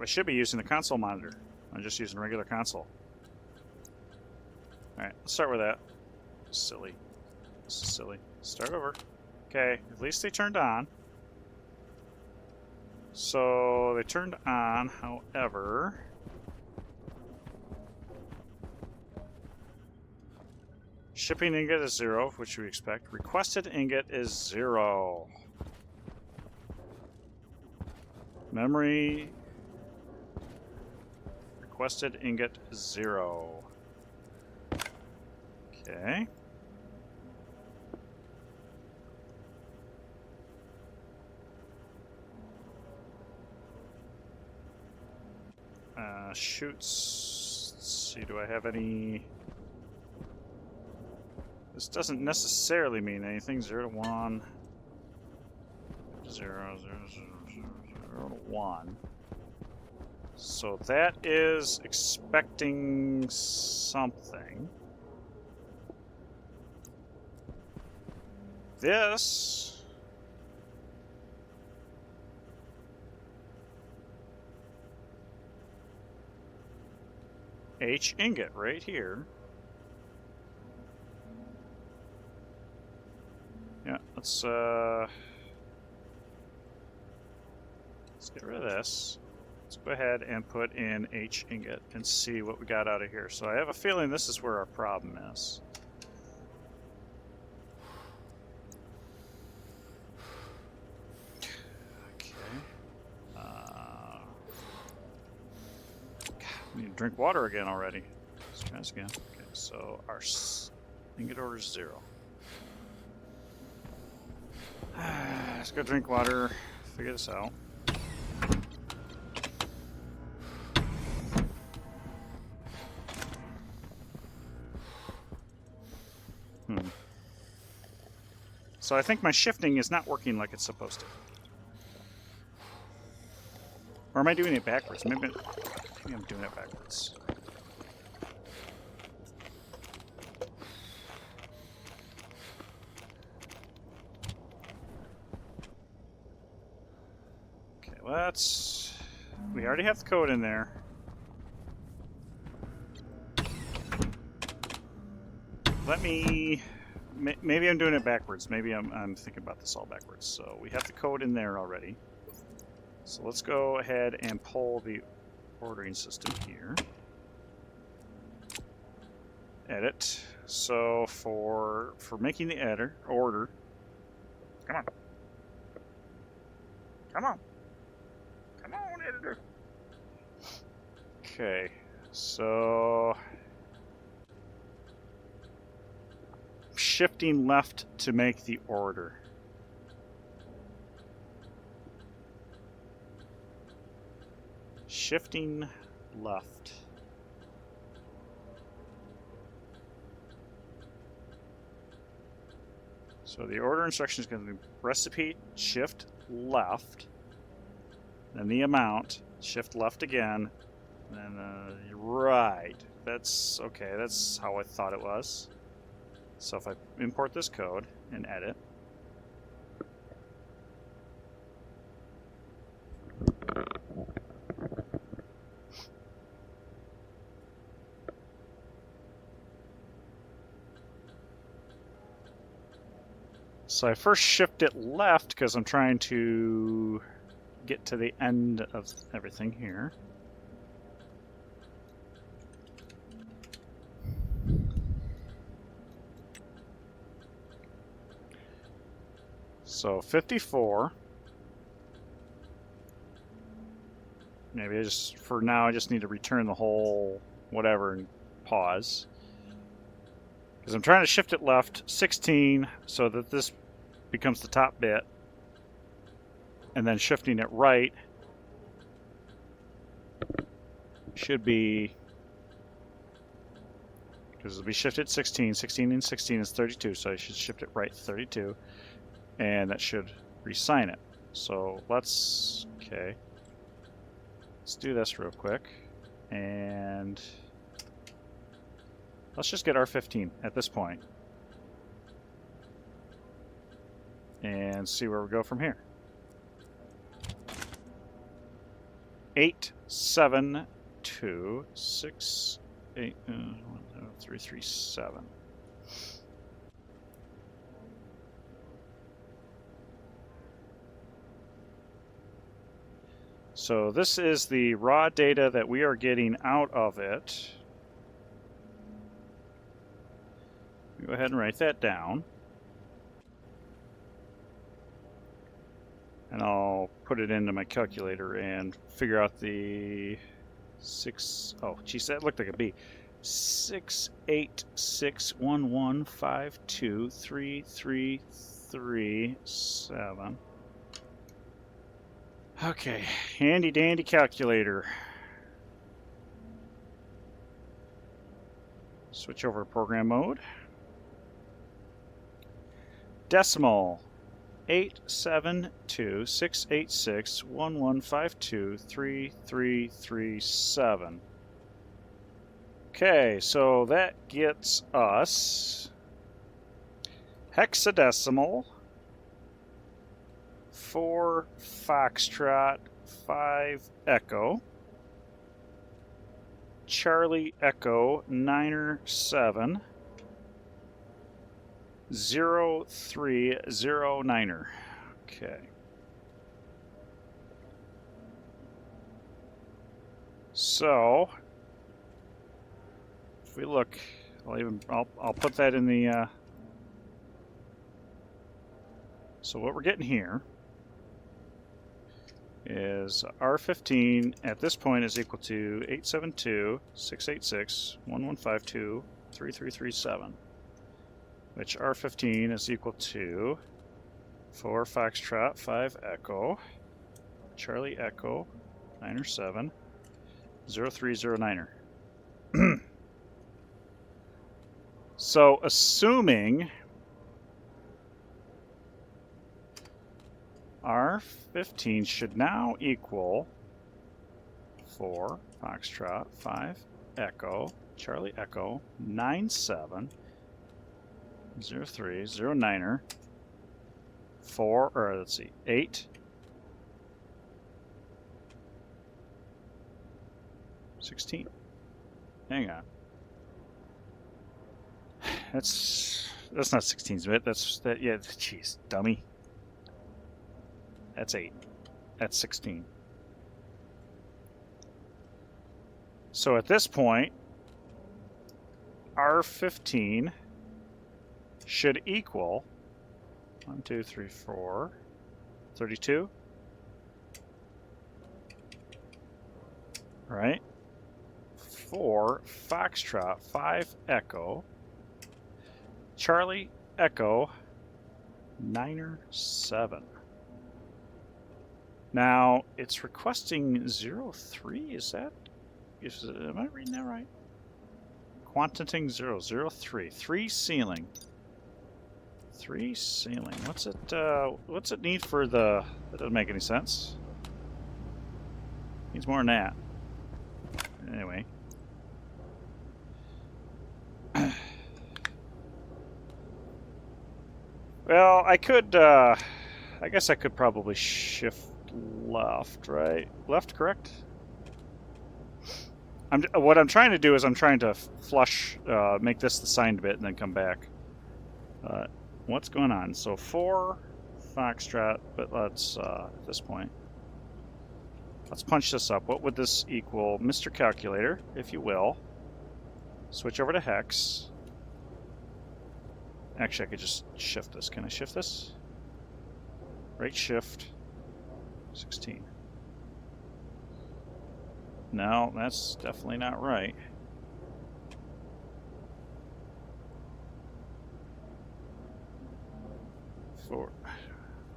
should be using the console monitor. I'm just using a regular console. Alright, let's start with that. Silly. This is silly. Start over. Okay, at least they turned on. So they turned on, however. Shipping ingot is 0, which we expect. Requested ingot is 0. Memory. Requested ingot 0. Okay. Chutes. Let's see, do I have any? This doesn't necessarily mean anything. 0 to 1. 0, 0, 0, 0, 0 to 1. So that is expecting something. This H ingot right here. Yeah, let's get rid of this. Let's go ahead and put in H ingot and see what we got out of here. So I have a feeling this is where our problem is. I need to drink water again already. Let's try this again. Okay, so our ingot order is 0. Let's go drink water, figure this out. So I think my shifting is not working like it's supposed to. Or am I doing it backwards? Maybe I'm doing it backwards. Okay, let's... We already have the code in there. Let me... Maybe I'm doing it backwards. Maybe I'm thinking about this all backwards. So we have the code in there already. So let's go ahead and pull the ordering system here. Edit. So for making the order. Come on. Come on. Come on, editor. Okay. So shifting left to make the order. Shifting left. So the order instruction is going to be recipe, shift left, then the amount, shift left again, and then right. That's okay, that's how I thought it was. So if I import this code and edit, So I first shift it left because I'm trying to get to the end of everything here. So 54. Maybe I just, for now, I just need to return the whole whatever and pause. Because I'm trying to shift it left 16 so that this becomes the top bit. And then shifting it right should be, because it'll be shifted 16. 16 and 16 is 32, so I should shift it right 32. And that should re-sign it. So let's, okay. Let's do this real quick. And let's just get R15 at this point. And see where we go from here. 8, 7, 2, 6, 8, 3, 3, 7. So this is the raw data that we are getting out of it. Go ahead and write that down. And I'll put it into my calculator and figure out the 6, oh geez, that looked like a B. 6, 8, 6, 1, 1, 5, 2, 3, 3, 3, 7. Okay, handy dandy calculator. Switch over to program mode. Decimal 872686115233337. Okay, so that gets us hexadecimal 4 Foxtrot 5 Echo, Charlie Echo 9er 7, 0309er. Okay. So if we look, I'll put that in the so what we're getting here is R15 at this point is equal to 872.686.1152.3337, which R15 is equal to 4 Foxtrot 5 Echo, Charlie Echo 9er 7, 0309er. So assuming R15 should now equal 4 Foxtrot 5 Echo, Charlie Echo 97 0309er 4, or let's see, 8 16. Hang on. That's not 16-bit. That's that. Yeah, jeez, dummy. That's 8. That's 16. So at this point, R15 should equal 1, 2, 3, 4, 32. Right? 4 Foxtrot 5 Echo, Charlie Echo 9er 7. Now it's requesting 03. Is that? Am I reading that right? Quantiting 003. 3 ceiling. 3 ceiling. What's it need for the? That doesn't make any sense. Needs more than that. Anyway. Well, I could, I guess I could probably shift left, right? Left, correct? What I'm trying to do is I'm trying to flush, make this the signed bit and then come back. what's going on? So 4 Foxtrot, but let's, at this point, let's punch this up. What would this equal? Mr. Calculator, if you will. Switch over to hex. Actually, I could just shift this. Can I shift this? Right shift. 16. No, that's definitely not right.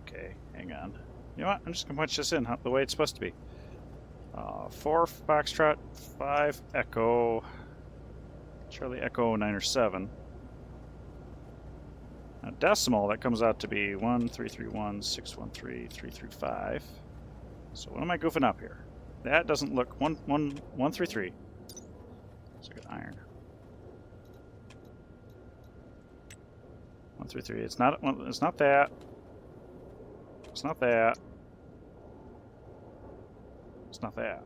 Okay, hang on. You know what? I'm just going to punch this in the way it's supposed to be. 4 Foxtrot, 5 Echo, Charlie Echo 9 or 7. Now decimal, that comes out to be 1331 613 335. So what am I goofing up here? That doesn't look 133. So I got iron. 133. It's not. It's not that. It's not that. It's not that.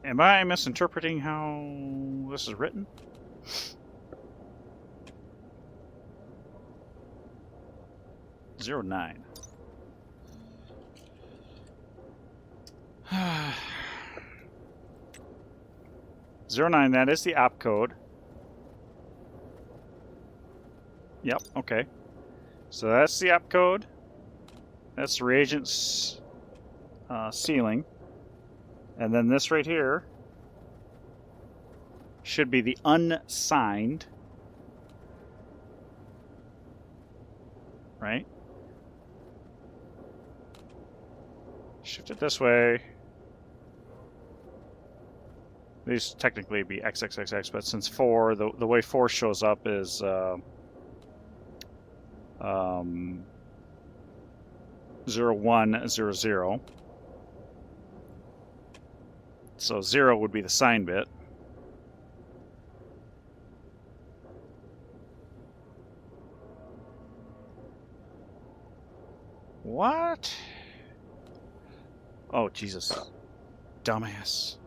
Am I misinterpreting how this is written? Zero 9. Zero 9. That is the opcode. Yep. Okay. So that's the opcode. That's the reagent's ceiling. And then this right here should be the unsigned, right? Shift it this way. These technically be XXXX, but since 4, the way 4 shows up is 0100. So 0 would be the sign bit. What? Oh, Jesus. Dumbass.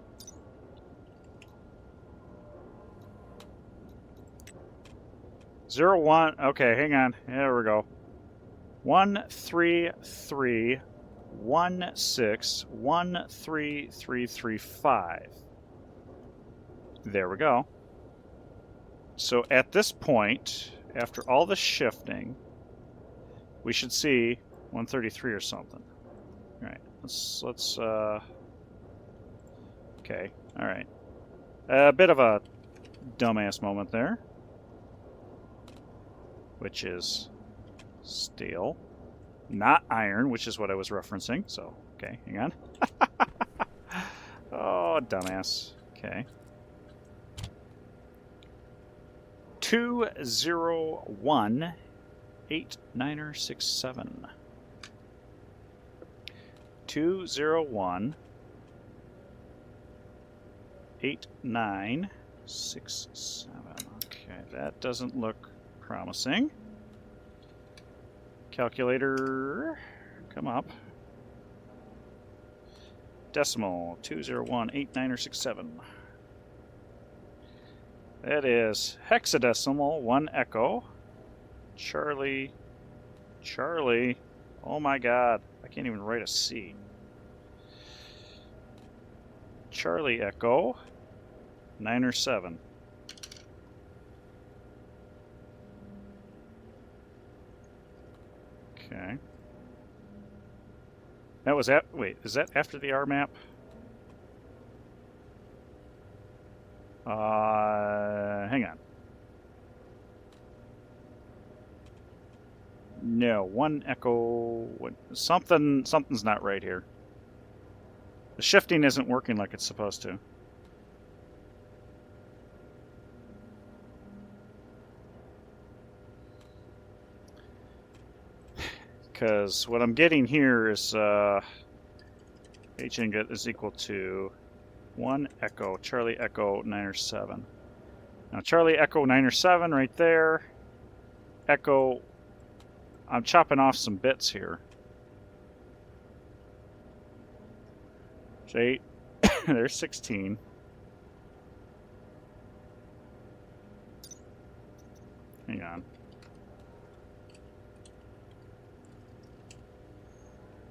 Zero 1. Okay, hang on. There we go. 133 16 13335. There we go. So at this point, after all the shifting, we should see 133 or something. All right. Let's okay. All right. A bit of a dumbass moment there, which is steel, not iron, which is what I was referencing. So, okay, hang on. Oh, dumbass. Okay. 201 8967. 201 8967. Okay, that doesn't look promising. Calculator, come up. Decimal 201 8967. That is hexadecimal 1 echo. Charlie. Oh my god, I can't even write a C. Charlie Echo 9 or 7. Okay. That was at. Wait, is that after the R map? Hang on. No, 1 echo. Something's not right here. The shifting isn't working like it's supposed to. Because what I'm getting here is H ingot is equal to 1 echo, Charlie Echo 9 or 7. Now Charlie Echo 9 or 7 right there. Echo, I'm chopping off some bits here. There's 8. There's 16. Hang on.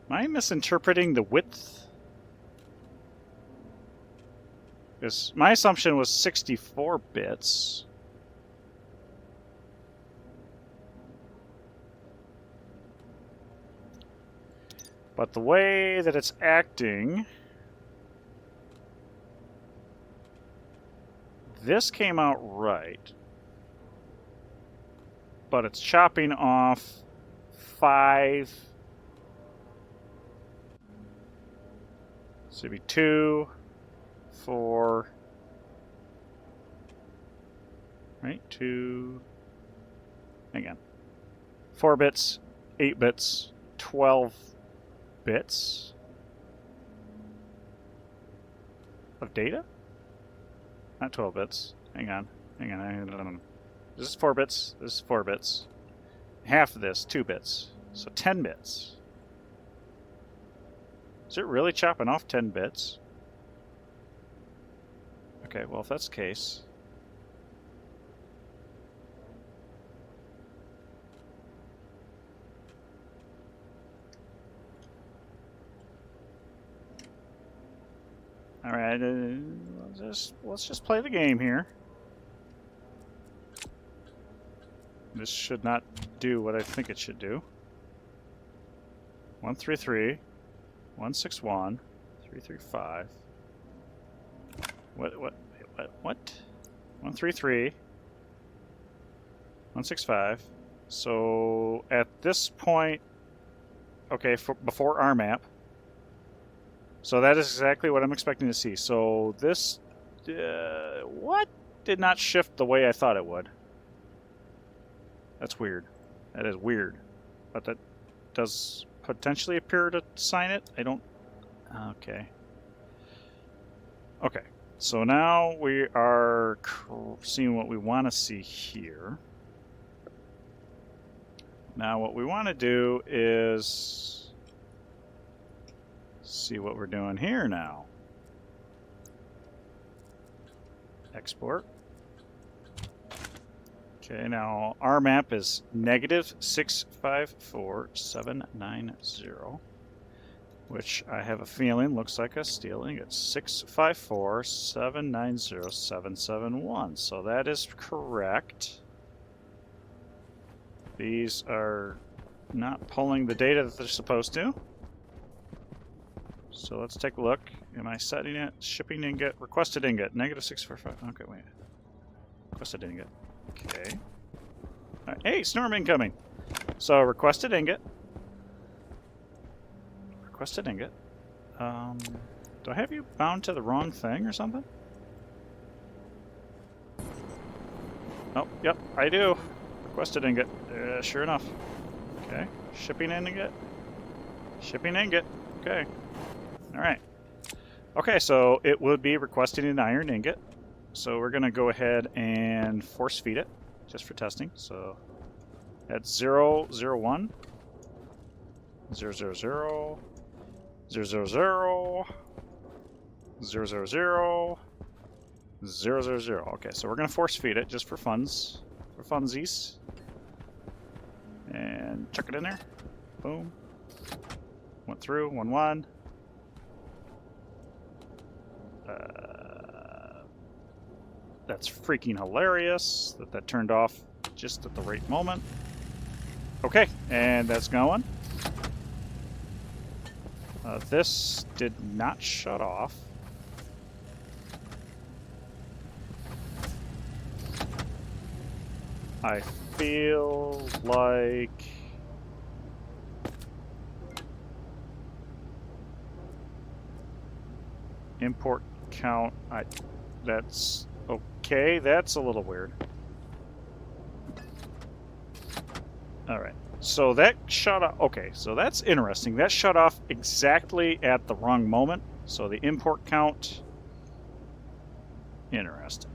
Am I misinterpreting the width? Because my assumption was 64 bits. But the way that it's acting, this came out right. But it's chopping off 5. So it'd be 2, 4. Right? 2. Hang on. 4 bits, 8 bits, 12 bits of data? Not 12 bits. Hang on. Hang on. This is 4 bits. This is 4 bits. Half of this, 2 bits. So 10 bits. Is it really chopping off 10 bits? Okay, well, if that's the case... Alright, let's just play the game here. This should not do what I think it should do. 133, 161, 335. What? 133, 165. So at this point, okay, before our map. So that is exactly what I'm expecting to see. So this, what? Did not shift the way I thought it would. That's weird. That is weird. But that does potentially appear to sign it. I don't... Okay. Okay. So now we are seeing what we want to see here. Now what we want to do is... see what we're doing here now. Export. Okay, now our map is -654790, which I have a feeling looks like a steel ingot. 654790771. So that is correct. These are not pulling the data that they're supposed to. So let's take a look. Am I setting it? Shipping ingot, requested ingot, -645. Okay, wait. Requested ingot. Okay. Right. Hey, storm incoming. So requested ingot. Requested ingot. Do I have you bound to the wrong thing or something? Oh, yep, I do. Requested ingot. Sure enough. Okay. Shipping ingot. Shipping ingot. Okay. Alright. Okay, so it would be requesting an iron ingot. So we're going to go ahead and force feed it, just for testing. So that's 001, 000, 000, 000, 000. Okay, so we're going to force feed it just for funds, for funsies. And chuck it in there. Boom. Went through, 1-1. That's freaking hilarious that turned off just at the right moment. Okay, and that's going. This did not shut off. I feel like... import count, that's okay, that's a little weird. Alright, so that shut off, okay, so that's interesting. That shut off exactly at the wrong moment, so the import count, interesting.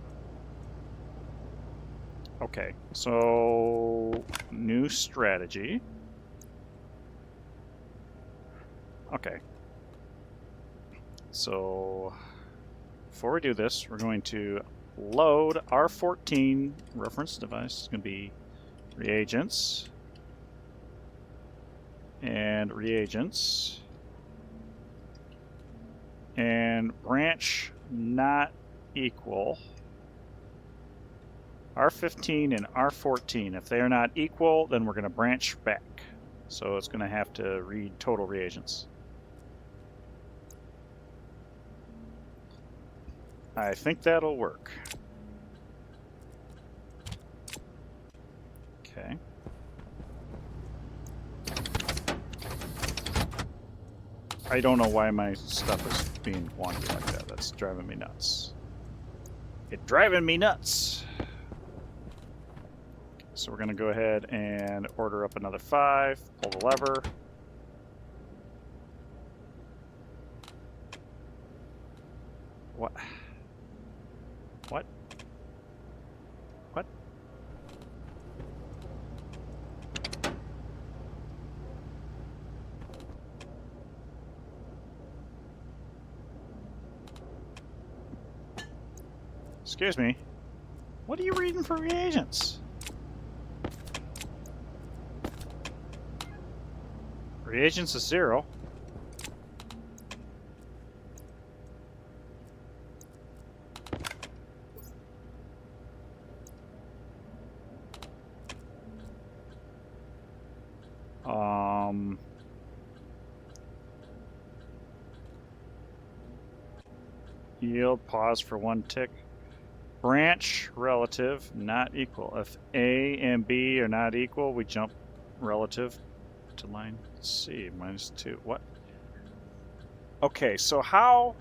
Okay, so new strategy. Okay. So before we do this, we're going to load our 14 reference device. It's going to be reagents, and reagents, and branch not equal. R15 and R14. If they are not equal, then we're going to branch back. So it's going to have to read total reagents. I think that'll work. Okay. I don't know why my stuff is being wonky like that. That's driving me nuts. It's driving me nuts. So we're going to go ahead and order up another 5, pull the lever. What? What? What? Excuse me. What are you reading for reagents? Reagents is 0. Yield, pause for 1 tick. Branch, relative, not equal. If A and B are not equal, we jump relative to line C, -2. What? Okay, so how...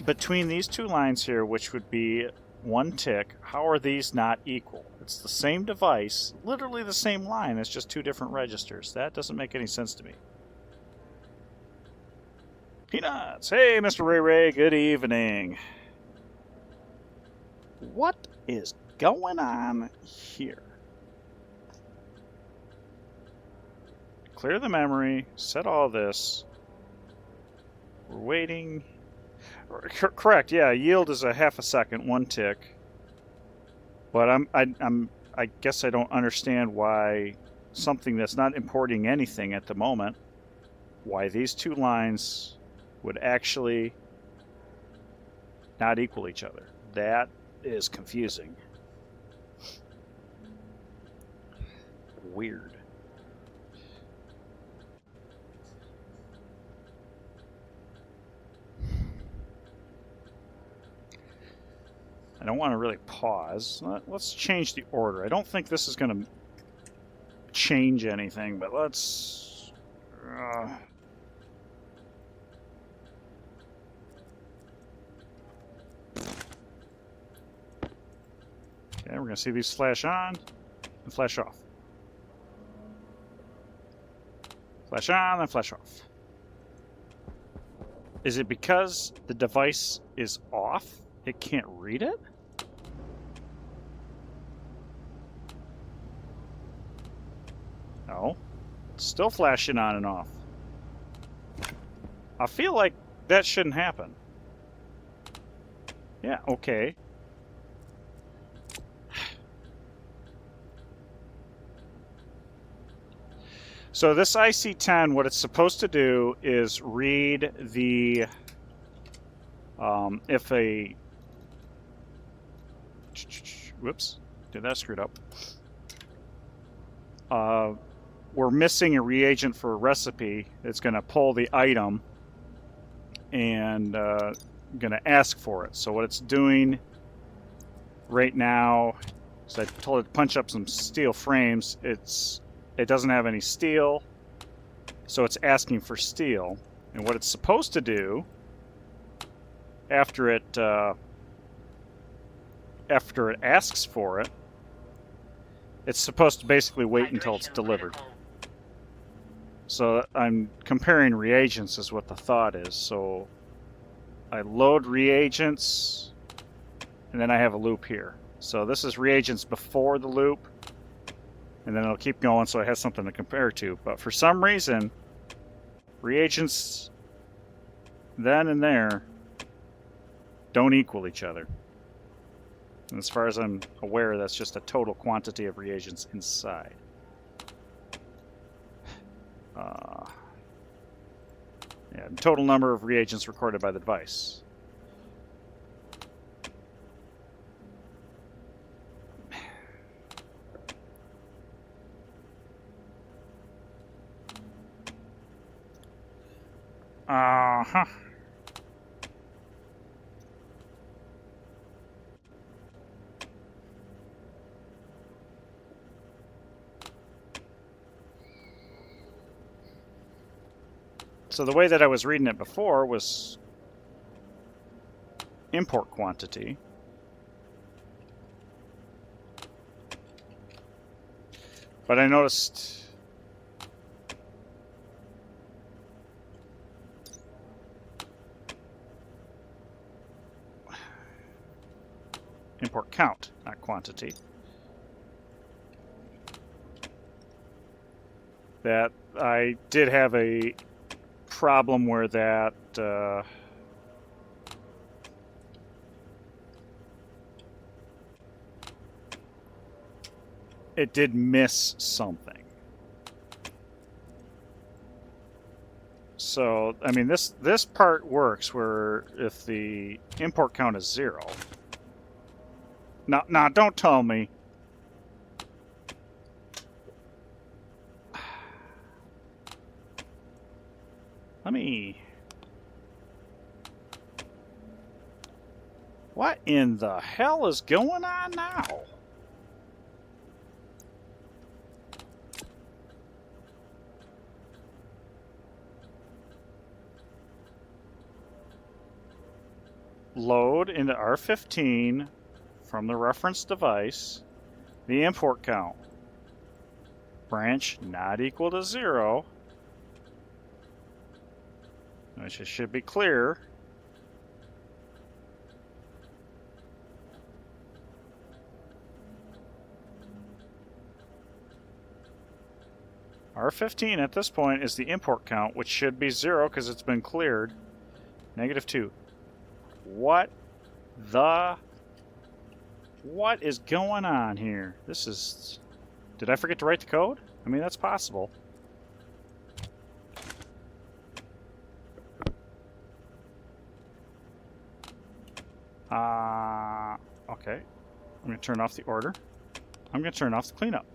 Between these two lines here, which would be 1 tick, how are these not equal? It's the same device, literally the same line, it's just 2 different registers. That doesn't make any sense to me. Peanuts! Hey, Mr. Ray Ray, good evening. What is going on here? Clear the memory, set all this. We're waiting. Correct, yeah, yield is a half a second, 1 tick. But I guess I don't understand why something that's not importing anything at the moment, why these 2 lines would actually not equal each other. That is confusing. Weird. I don't want to really pause. Let's change the order. I don't think this is going to change anything, but let's... Okay, we're going to see these flash on and flash off. Flash on and flash off. Is it because the device is off? It can't read it? No. It's still flashing on and off. I feel like that shouldn't happen. Yeah, okay. So this IC10, what it's supposed to do is read the, if a, whoops, did that screwed up. We're missing a reagent for a recipe. It's going to pull the item and going to ask for it. So what it's doing right now is I told it to punch up some steel frames. It doesn't have any steel, so it's asking for steel. And what it's supposed to do after it asks for it, it's supposed to basically wait until it's delivered. So I'm comparing reagents is what the thought is. So I load reagents, and then I have a loop here. So this is reagents before the loop, and then it'll keep going so it has something to compare to. But for some reason, reagents then and there don't equal each other. And as far as I'm aware, that's just a total quantity of reagents inside. Yeah, total number of reagents recorded by the device. Uh-huh. So the way that I was reading it before was import quantity. But I noticed import count, not quantity. That I did have a problem where that it did miss something. So, I mean, this part works where if the import count is 0. Now, don't tell me. Let me... What in the hell is going on now? Load into R15 from the reference device the import count. Branch not equal to 0. Which should be clear. R15 at this point is the import count, which should be 0 because it's been cleared. -2. What is going on here? This is... Did I forget to write the code? I mean, that's possible. Okay. I'm going to turn off the order. I'm going to turn off the cleanup.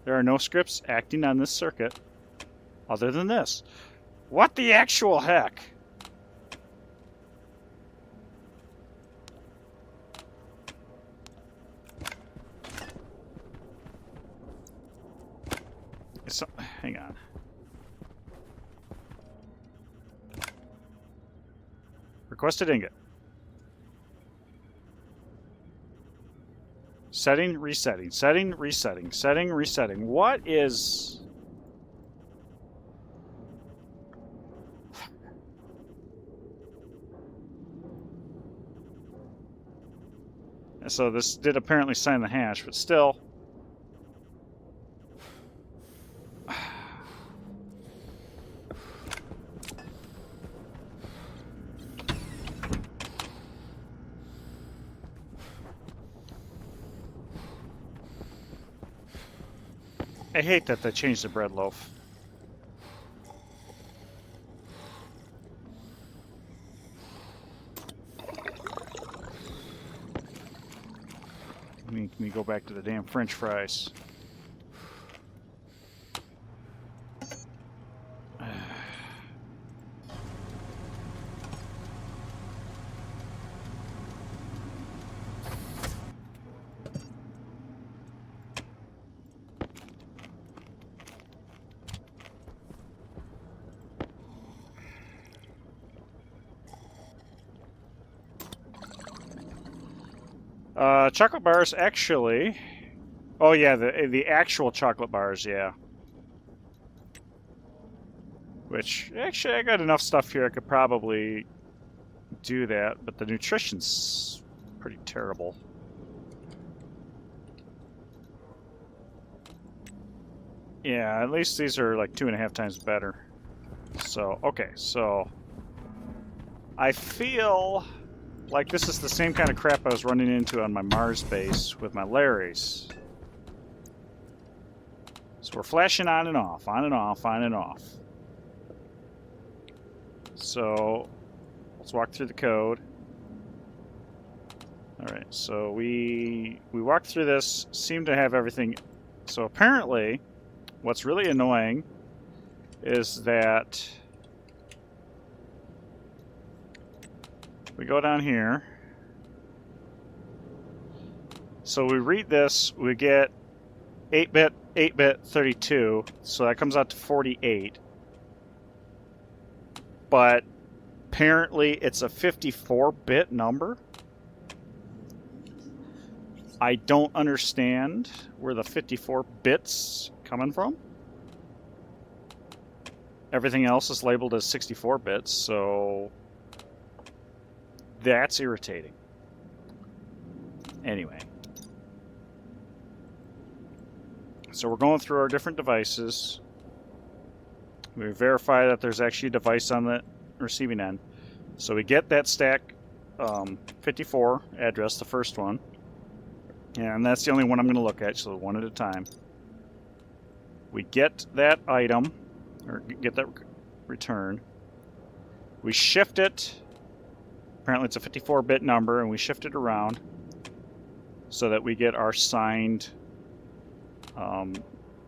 There are no scripts acting on this circuit other than this. What the actual heck? So, hang on. Requested ingot. Setting, resetting, setting, resetting, setting, resetting. What is... So this did apparently sign the hash, but still... I hate that they changed the bread loaf. Let me go back to the damn French fries. Chocolate bars, actually... Oh yeah, the actual chocolate bars, yeah. Which, actually, I got enough stuff here I could probably do that, but the nutrition's pretty terrible. Yeah, at least these are like 2.5 times better. So, okay, so... I feel... like this is the same kind of crap I was running into on my Mars base with my Larrys. So we're flashing on and off, on and off, on and off. So let's walk through the code. Alright, so we walked through this, seem to have everything. So apparently, what's really annoying is that we go down here. So we read this, we get 8-bit, 8-bit, 32, so that comes out to 48. But apparently it's a 54-bit number. I don't understand where the 54 bits coming from. Everything else is labeled as 64 bits, so that's irritating. Anyway. So we're going through our different devices. We verify that there's actually a device on the receiving end. So we get that stack 54 address, the first one. And that's the only one I'm going to look at, so one at a time. We get that item, or get that return. We shift it. Apparently it's a 54-bit number, and we shift it around so that we get our signed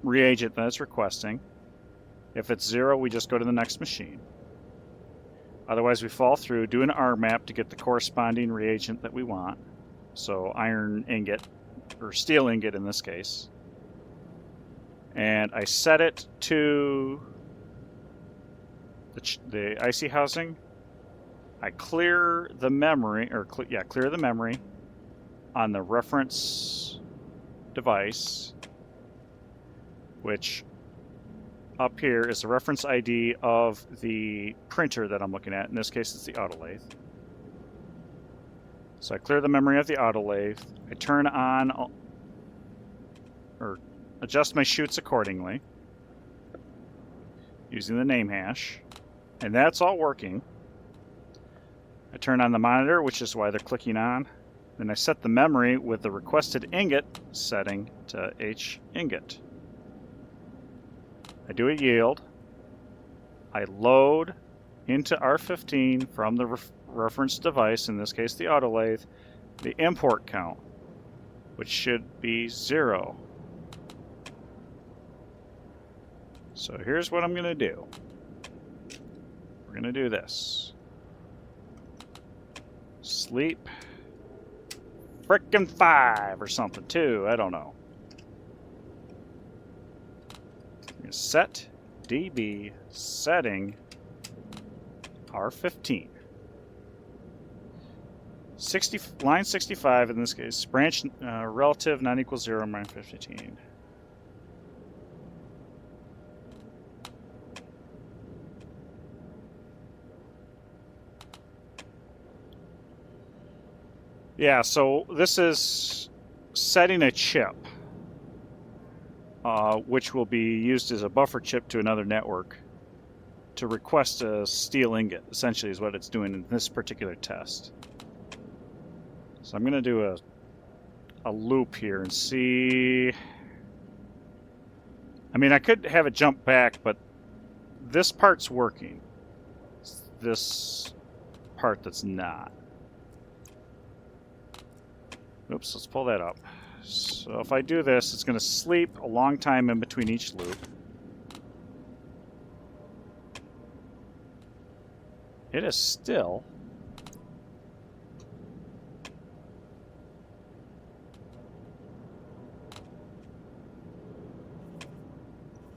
reagent that it's requesting. If it's 0, we just go to the next machine. Otherwise, we fall through, do an R map to get the corresponding reagent that we want. So iron ingot, or steel ingot in this case. And I set it to the IC housing. I clear the memory, or clear the memory on the reference device, which up here is the reference ID of the printer that I'm looking at. In this case, it's the autolathe. So I clear the memory of the autolathe. I turn on or adjust my chutes accordingly using the name hash. And that's all working. I turn on the monitor, which is why they're clicking on. Then I set the memory with the requested ingot setting to H ingot. I do a yield. I load into R15 from the reference device, in this case the autolathe, the import count, which should be 0. So here's what I'm going to do. We're going to do this. Sleep. Frickin' 5 or something too, I don't know. Set DB setting R15. Line 65 in this case, branch relative not equal 0 minus 15. Yeah, so this is setting a chip, which will be used as a buffer chip to another network to request a steel ingot, essentially is what it's doing in this particular test. So I'm going to do a loop here and see. I mean, I could have it jump back, but this part's working. It's this part that's not. Oops, let's pull that up. So if I do this, it's going to sleep a long time in between each loop. It is still.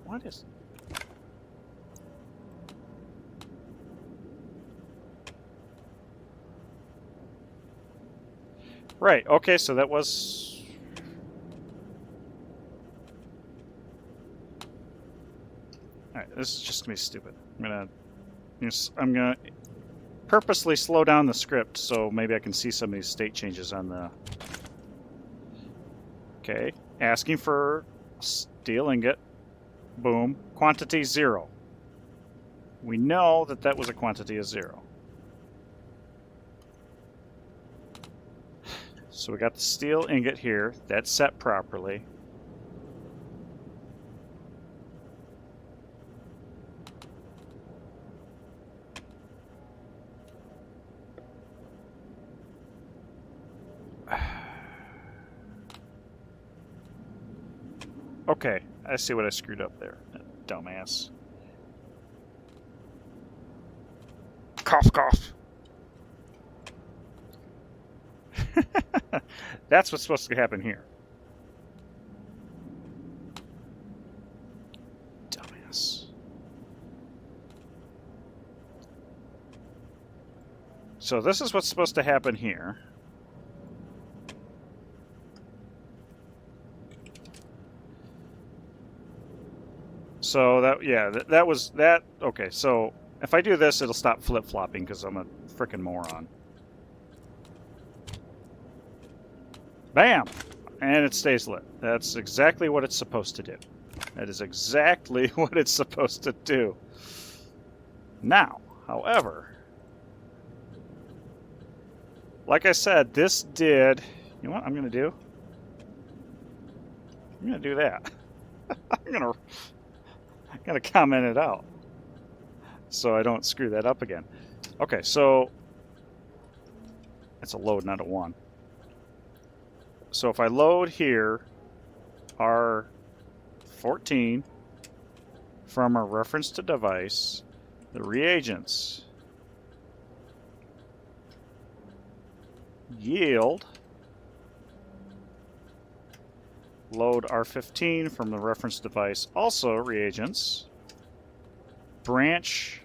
What is... Right, okay, so that was... Alright, this is just going to be stupid. I'm gonna purposely slow down the script so maybe I can see some of these state changes on the... Okay, asking for steel ingot. Boom. Quantity 0. We know that that was a quantity of 0. So we got the steel ingot here. That's set properly. Okay, I see what I screwed up there. Dumbass. Cough, cough. That's what's supposed to happen here. Dumbass. So this is what's supposed to happen here. So that, yeah, that was that. Okay, so if I do this, it'll stop flip-flopping because I'm a frickin' moron. Bam! And it stays lit. That's exactly what it's supposed to do. That is exactly what it's supposed to do. Now, however, like I said, this did... You know what I'm going to do? I'm going to do that. I'm going to comment it out so I don't screw that up again. Okay, so it's a load, not a 1. So if I load here R14 from our reference to device, the reagents yield, load R15 from the reference device, also reagents, branch.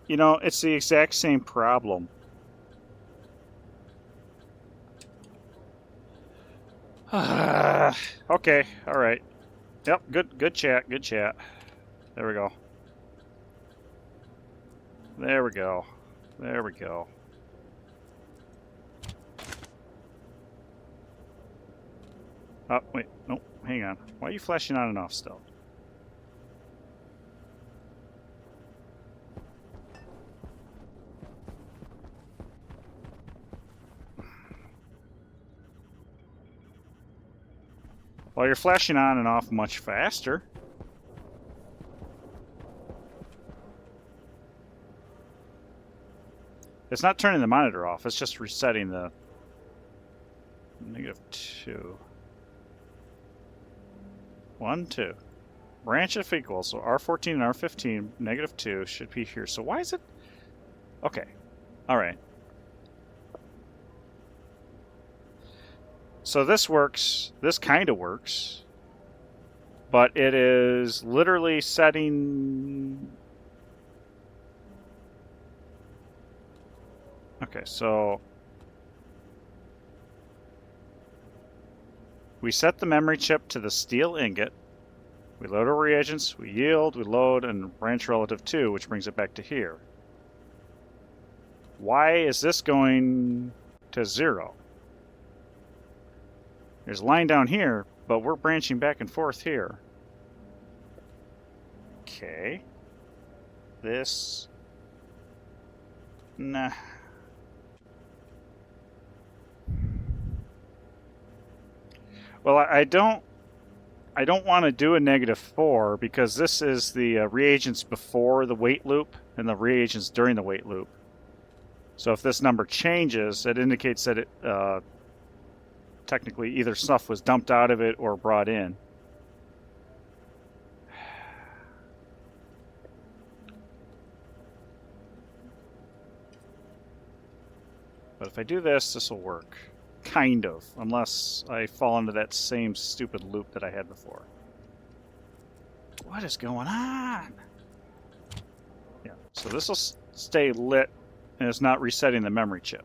You know, it's the exact same problem. Okay, all right. Yep, good chat, good chat. There we go. There we go. There we go. Oh, wait, nope, hang on. Why are you flashing on and off still? Well, you're flashing on and off much faster. It's not turning the monitor off, it's just resetting the -2. 1, 2. Branch if equal, so R14 and R15, -2 should be here. So why is it? Okay, all right. So this works, this kind of works, but it is literally setting... Okay, so we set the memory chip to the steel ingot, we load our reagents, we yield, we load, and branch relative 2, which brings it back to here. Why is this going to 0? There's a line down here, but we're branching back and forth here. Okay. This... Nah. Well, I don't want to do a -4 because this is the reagents before the wait loop and the reagents during the wait loop. So if this number changes, it indicates that it technically either stuff was dumped out of it or brought in. But if I do this, this will work. Kind of, unless I fall into that same stupid loop that I had before. What is going on? Yeah, so this will stay lit and it's not resetting the memory chip.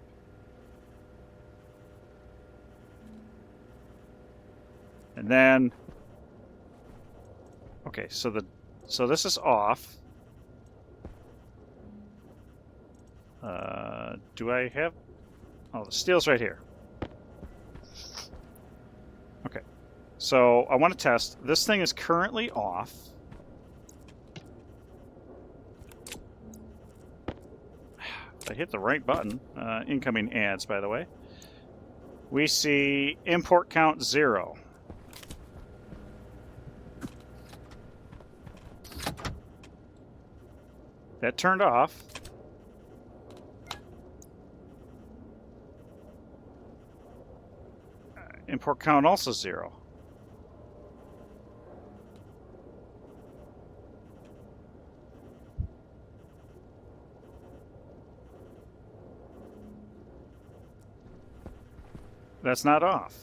And then, okay, so this is off. Do I have? Oh, the steel's right here. Okay, so I want to test. This thing is currently off. I hit the right button. Incoming ads, by the way. We see import count 0. That turned off. Import count also 0. That's not off.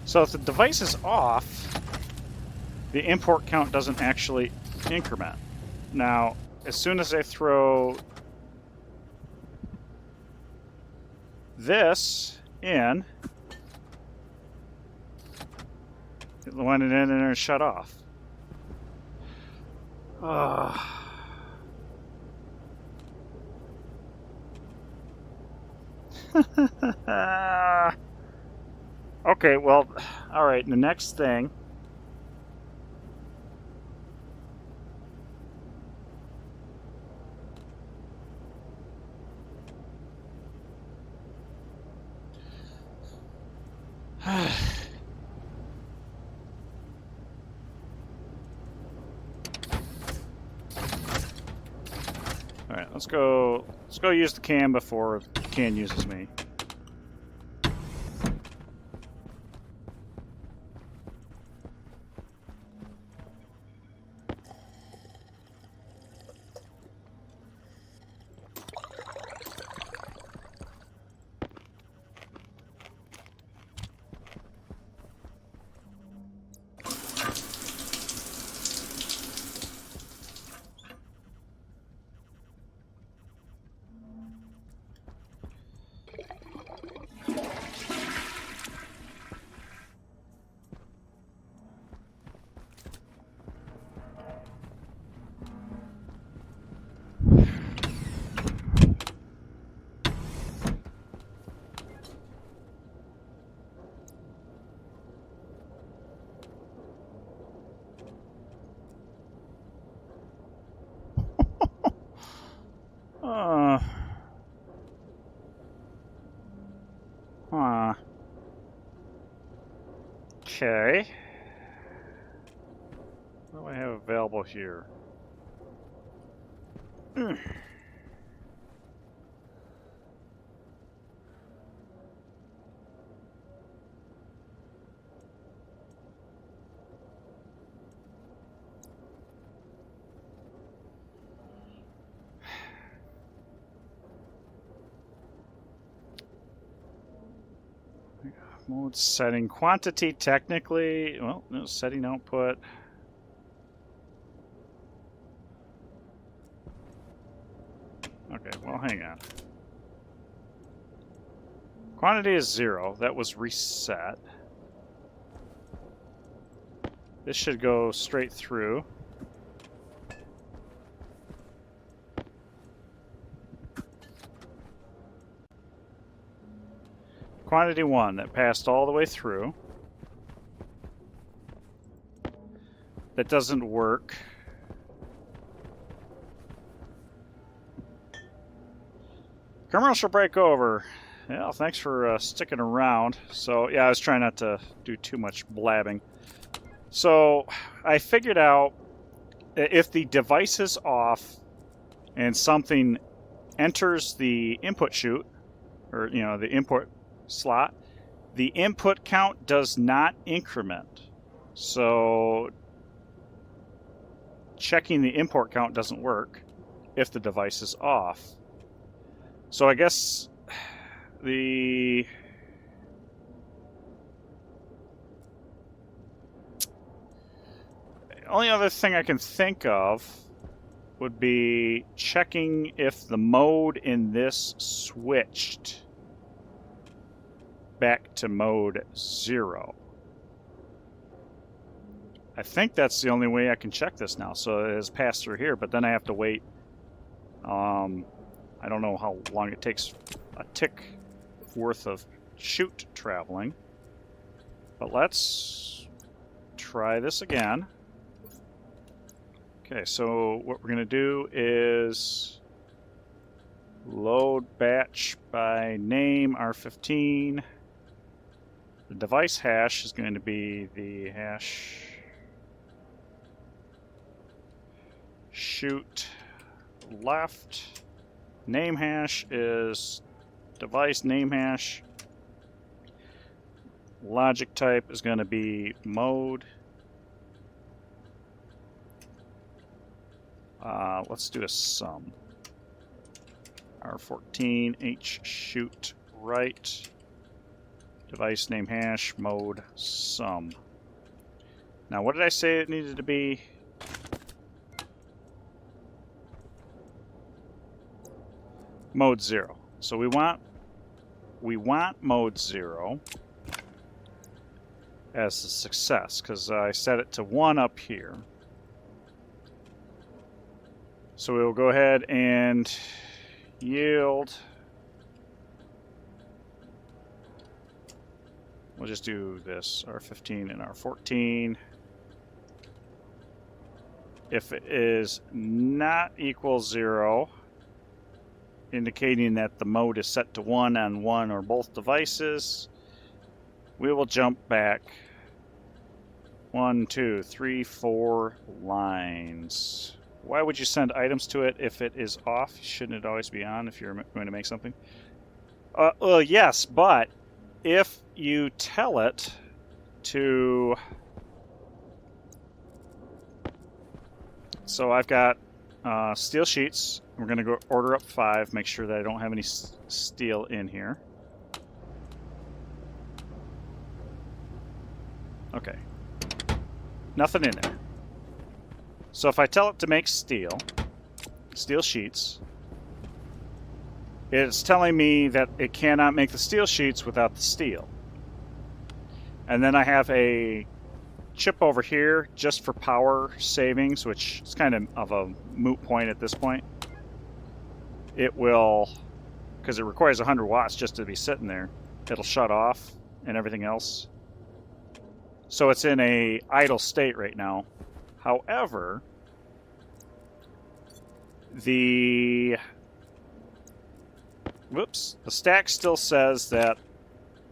So if the device is off, the import count doesn't actually increment. Now, as soon as I throw this in, it went in and shut off. Okay, well, all right, the next thing. All right, let's go use the can before the can uses me. Okay. What do I have available here? Mode setting. Quantity, technically. Well, no, setting output. Okay, well, hang on. Quantity is 0. That was reset. This should go straight through. Quantity 1, that passed all the way through. That doesn't work. Commercial break over. Well, thanks for sticking around. So, yeah, I was trying not to do too much blabbing. So, I figured out if the device is off and something enters the input chute, or, you know, the input slot, the input count does not increment. So checking the import count doesn't work if the device is off. So I guess the only other thing I can think of would be checking if the mode in this switched back to mode 0. I think that's the only way I can check this now. So it has passed through here, but then I have to wait. I don't know how long it takes a tick worth of chute traveling. But let's try this again. Okay, so what we're going to do is load batch by name R15. The device hash is going to be the hash chute left. Name hash is device name hash. Logic type is going to be mode. Let's do a sum. R14 H chute right. Device name hash mode sum. Now, what did I say it needed to be? Mode 0. So we want mode 0 as a success because I set it to 1 up here. So we will go ahead and yield. We'll just do this, R15 and R14. If it is not equal 0, indicating that the mode is set to 1 on one or both devices, we will jump back 1, 2, 3, 4 lines. Why would you send items to it if it is off? Shouldn't it always be on if you're going to make something? Well, yes, but if you tell it to... So I've got steel sheets. We're going to go order up 5, make sure that I don't have any steel in here. Okay. Nothing in there. So if I tell it to make steel sheets, it's telling me that it cannot make the steel sheets without the steel. And then I have a chip over here just for power savings, which is kind of a moot point at this point. It will, because it requires 100 watts just to be sitting there, it'll shut off and everything else. So it's in a idle state right now. However, the stack still says that,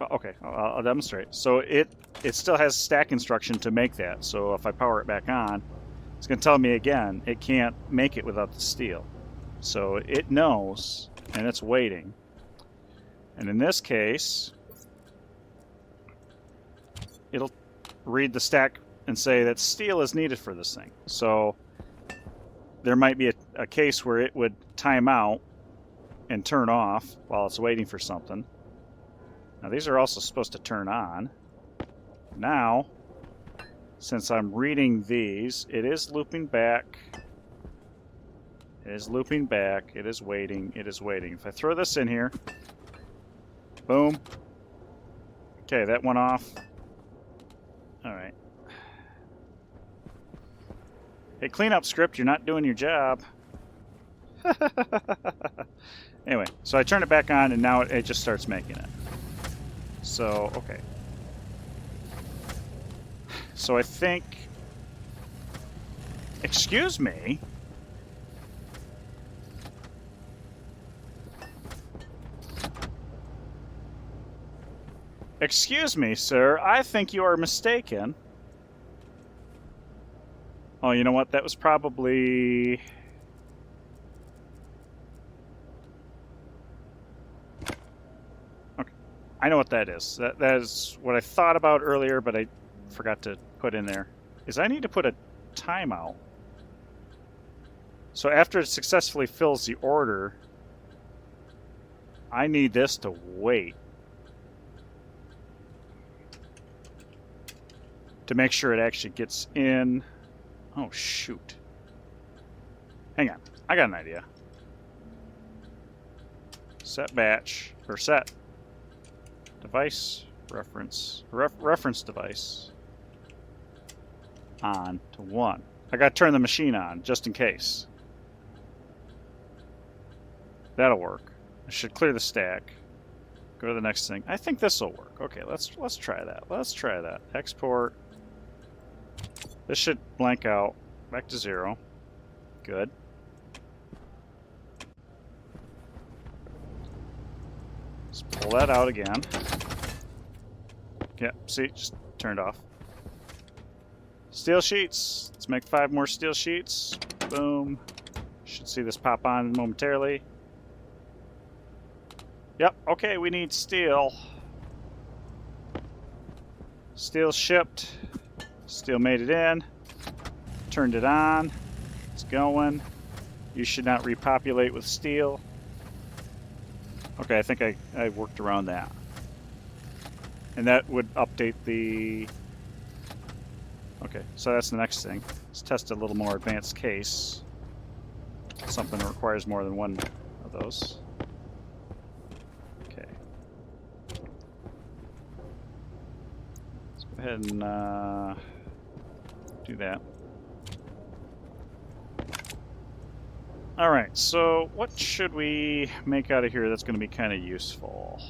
okay, I'll demonstrate. So it still has stack instruction to make that. So if I power it back on, it's going to tell me again, it can't make it without the steel. So it knows, and it's waiting. And in this case, it'll read the stack and say that steel is needed for this thing. So there might be a case where it would time out and turn off while it's waiting for something. Now these are also supposed to turn on. Now, since I'm reading these, it is looping back. It is looping back. It is waiting. It is waiting. If I throw this in here, boom. Okay, that went off. All right. Hey, cleanup script, you're not doing your job. Anyway, so I turn it back on, and now it just starts making it. So, okay. So I think... Excuse me? Excuse me, sir. I think you are mistaken. Oh, you know what? That was probably... Okay. I know what that is. That is what I thought about earlier, but I forgot to put in there. Is I need to put a timeout. So after it successfully fills the order, I need this to wait. To make sure it actually gets in. Oh, shoot. Hang on. I got an idea. Set batch, or set device reference, reference device. on to 1. I gotta turn the machine on, just in case. That'll work. I should clear the stack. Go to the next thing. I think this will work. Okay, let's try that. Let's try that. Export. This should blank out. Back to 0. Good. Let's pull that out again. Yeah, see, just turned off. Steel sheets. Let's make 5 more steel sheets. Boom. Should see this pop on momentarily. Yep, okay, we need steel. Steel shipped. Steel made it in. Turned it on. It's going. You should not repopulate with steel. Okay, I think I worked around that. And that would update the... Okay, so that's the next thing. Let's test a little more advanced case. Something that requires more than one of those. Okay. Let's go ahead and do that. Alright, so what should we make out of here that's going to be kind of useful?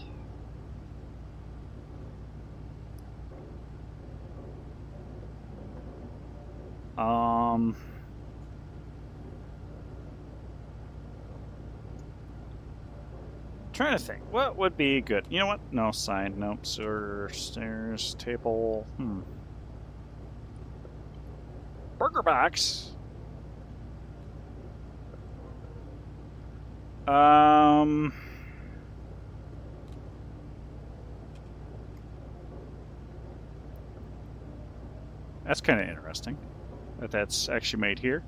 Trying to think. What would be good? You know what? No, sign. Nope. Sewer, stairs, table. Burger box. That's kind of interesting that that's actually made here.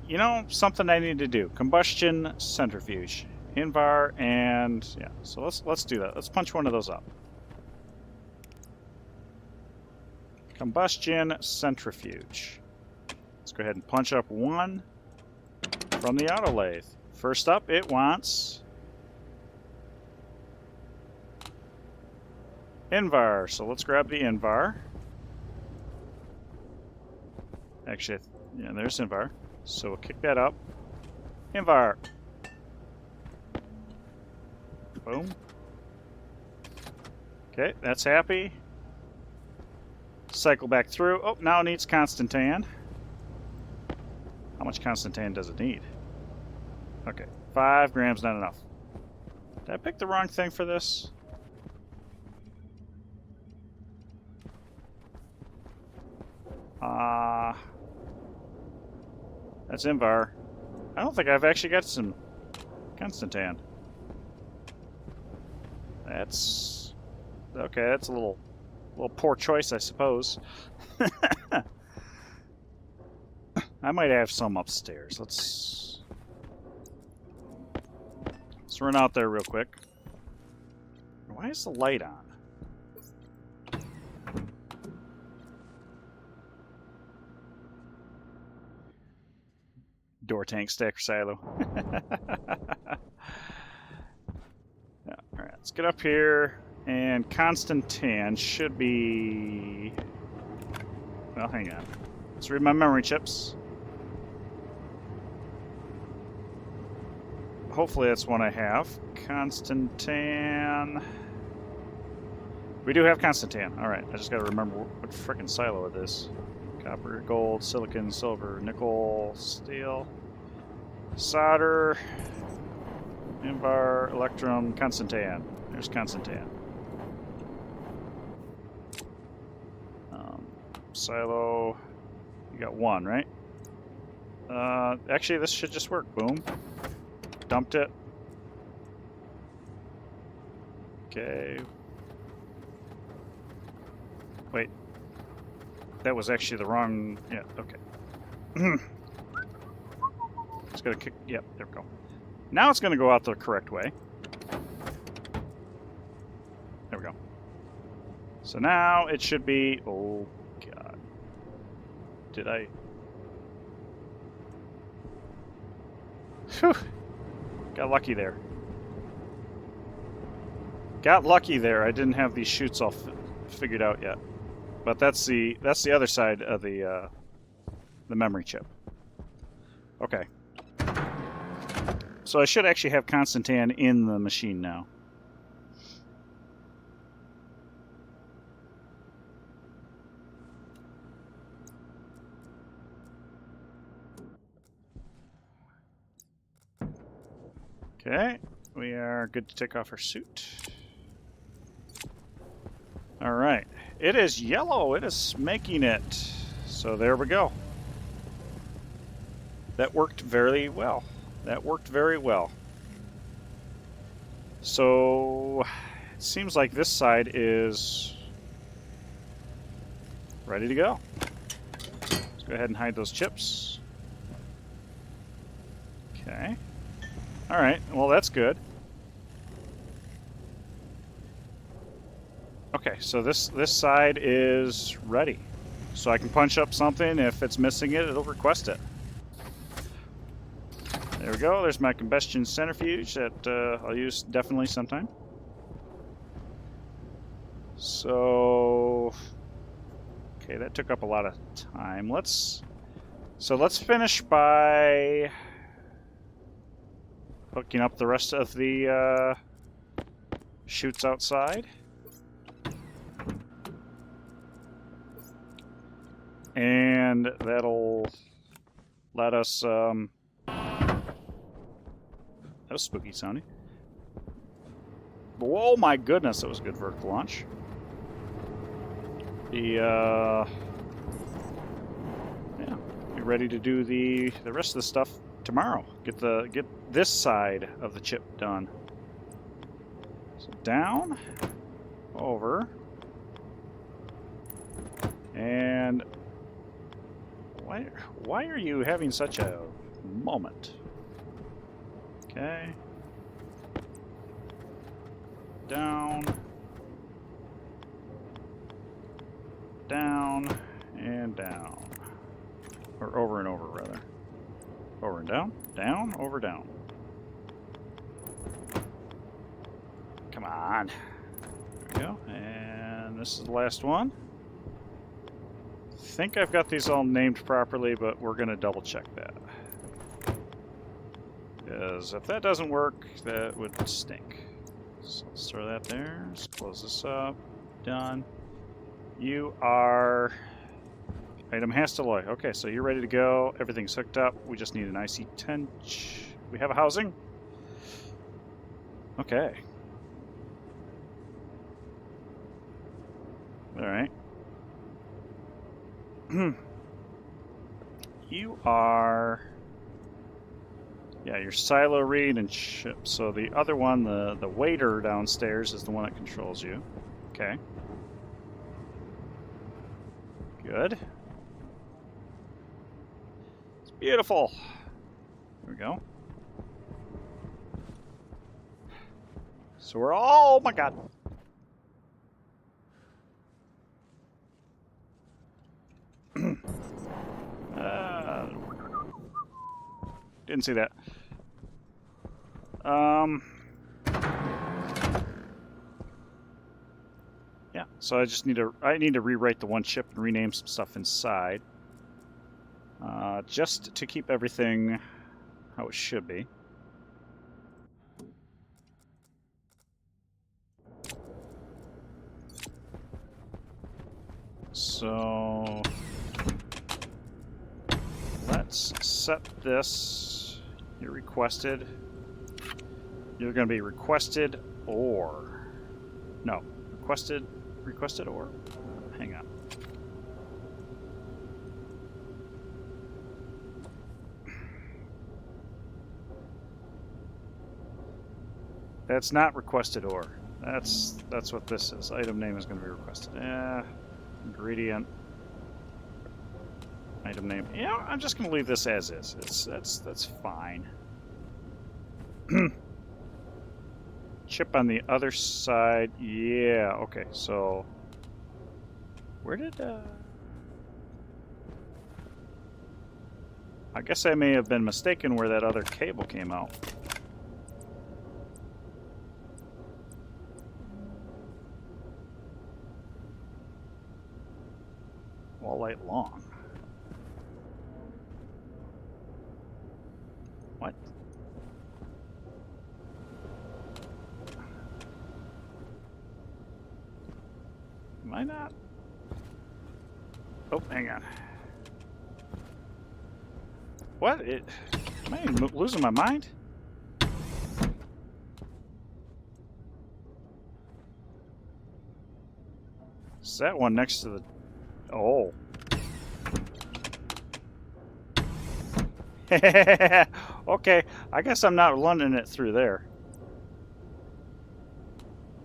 You know, something I need to do. Combustion centrifuge. Invar and yeah. So let's do that. Let's punch one of those up. Combustion centrifuge. Let's go ahead and punch up one from the auto lathe. First up, it wants Invar. So let's grab the Invar. Actually, yeah, there's Invar. So we'll kick that up. Invar. Boom. Okay, that's happy. Cycle back through. Oh, now it needs Constantan. How much Constantan does it need? Okay, 5 grams, not enough. Did I pick the wrong thing for this? That's Invar. I don't think I've actually got some Constantan. That's... Okay, that's a little poor choice, I suppose. I might have some upstairs. Let's run out there real quick. Why is the light on? Door tank stacker silo. Yeah, alright, let's get up here. And Constantan should be... Well, hang on. Let's read my memory chips. Hopefully that's one I have. Constantan. We do have Constantan. Alright, I just gotta remember what frickin' silo it is. Copper, gold, silicon, silver, nickel, steel, solder, Invar, electrum, Constantan. There's Constantan. Silo, you got 1, right? Actually, this should just work. Boom. Dumped it. Okay. Wait. That was actually the wrong... Yeah, okay. It's gonna kick... Yep, there we go. Now it's gonna go out the correct way. There we go. So now it should be... Oh, God. Did I... Whew. Got lucky there. Got lucky there. I didn't have these chutes all figured out yet. But that's the other side of the memory chip. Okay. So I should actually have Constantan in the machine now. Okay, we are good to take off our suit. All right, it is yellow. It is making it. So there we go. That worked very well. That worked very well. So it seems like this side is ready to go. Let's go ahead and hide those chips. Okay. All right, well, that's good. Okay, so this side is ready. So I can punch up something. If it's missing it, it'll request it. There we go. There's my combustion centrifuge that I'll use definitely sometime. So, okay, that took up a lot of time. Let's finish by hooking up the rest of the chutes outside. And that'll let us, that was spooky sounding. Oh my goodness, that was a good vertical launch. Yeah, be ready to do the rest of the stuff tomorrow. Get this side of the chip done. So down, over, and why are you having such a moment? Okay. Down. Down and down. Or over and over, rather. Over and down. Down, over, down. Come on. There we go. And this is the last one. I think I've got these all named properly, but we're going to double check that. Because if that doesn't work, that would stink. So let's throw that there. Let's close this up. Done. You are item Hastelloy. Okay, so you're ready to go. Everything's hooked up. We just need an IC-10. We have a housing? Okay. Alright. You are... Yeah, your silo read and ship. So the other one, the waiter downstairs, is the one that controls you. Okay. Good. It's beautiful. There we go. So we're all... Oh my god. Didn't see that. Yeah, so I need to rewrite the one chip and rename some stuff inside. Just to keep everything how it should be. So let's set this. You're requested. You're going to be requested or... No. Requested or... Hang on. That's not requested or. That's what this is. Item name is going to be requested. Ingredient. Item name. Yeah, I'm just going to leave this as is. That's fine. Chip on the other side. Yeah, okay. So where did I guess I may have been mistaken where that other cable came out. all night long. What? Am I not? Oh, hang on. What? Am I losing my mind? Is that one next to the... Oh. Okay, I guess I'm not running it through there.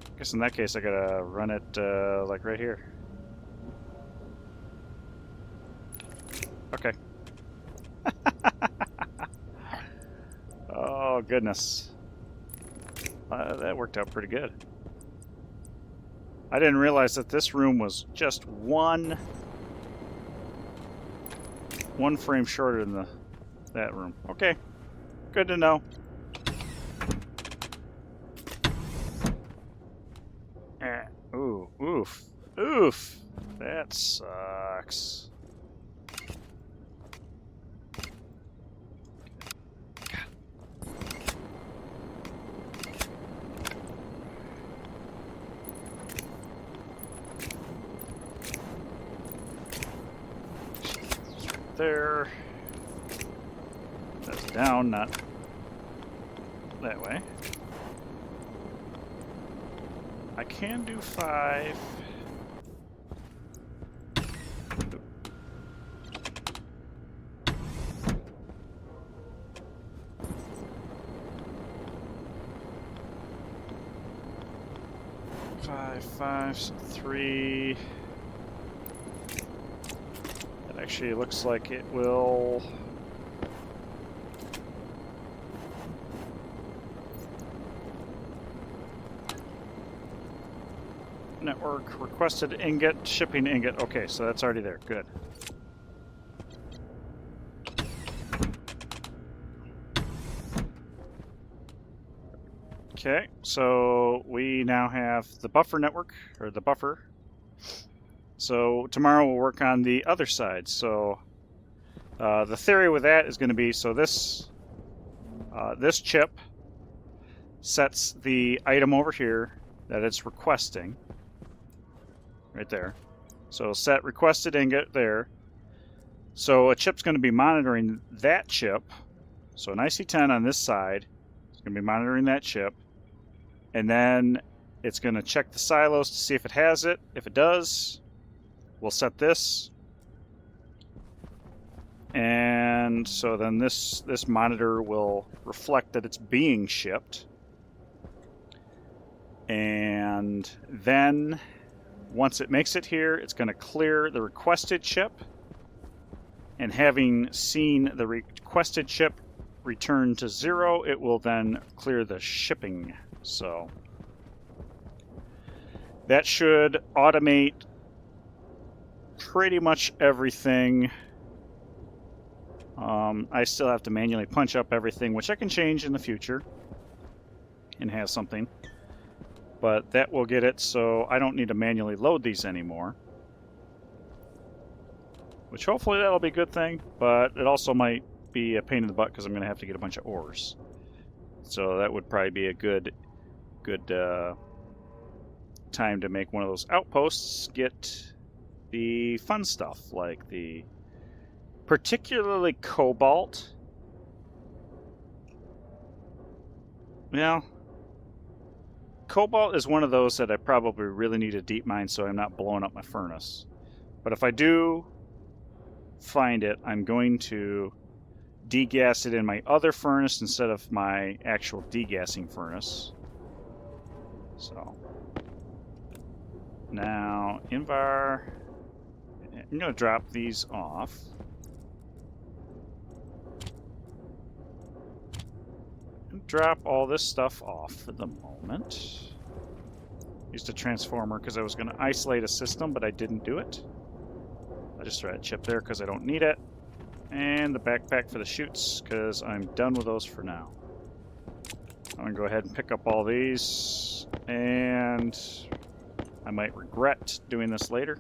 I guess in that case I gotta run it like right here. Okay. Oh goodness. That worked out pretty good. I didn't realize that this room was just one frame shorter than that room. Okay, good to know. Ooh, oof, oof. That sucks. There. That's down, not that way. I can do 5. Five, 3. It actually looks like it will. Network requested ingot, shipping ingot. Okay, so that's already there. Good. Okay, so we now have the buffer network, or the buffer. So tomorrow we'll work on the other side. So the theory with that is going to be, so this chip sets the item over here that it's requesting. Right there. So set requested ingot there. So a chip's going to be monitoring that chip. So an IC10 on this side is going to be monitoring that chip. And then it's going to check the silos to see if it has it. If it does, we'll set this. And so then this monitor will reflect that it's being shipped. And then once it makes it here, it's going to clear the requested chip. And having seen the requested chip return to 0, it will then clear the shipping. So that should automate pretty much everything. I still have to manually punch up everything, which I can change in the future and have something. But that will get it so I don't need to manually load these anymore. Which hopefully that'll be a good thing, but it also might be a pain in the butt because I'm going to have to get a bunch of ores. So that would probably be a good time to make one of those outposts, get the fun stuff, like the particularly cobalt. Well, cobalt is one of those that I probably really need a deep mine so I'm not blowing up my furnace. But if I do find it, I'm going to degas it in my other furnace instead of my actual degassing furnace. So now Invar, I'm going to drop these off. Drop all this stuff off for the moment. Used a transformer because I was going to isolate a system, but I didn't do it. I just threw that chip there because I don't need it. And the backpack for the chutes because I'm done with those for now. I'm going to go ahead and pick up all these. And I might regret doing this later.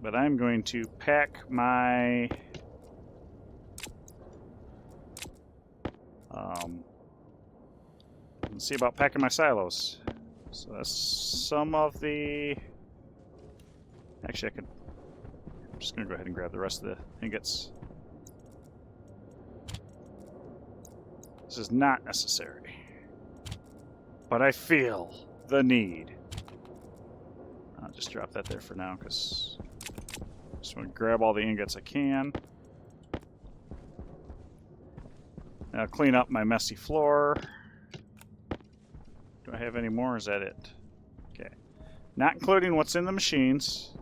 But I'm going to pack my... let's see about packing my silos. So that's some of the... Actually, I'm just going to go ahead and grab the rest of the ingots. This is not necessary. But I feel the need. I'll just drop that there for now, because I just want to grab all the ingots I can. Now clean up my messy floor. Do I have any more, or is that it? Okay. Not including what's in the machines.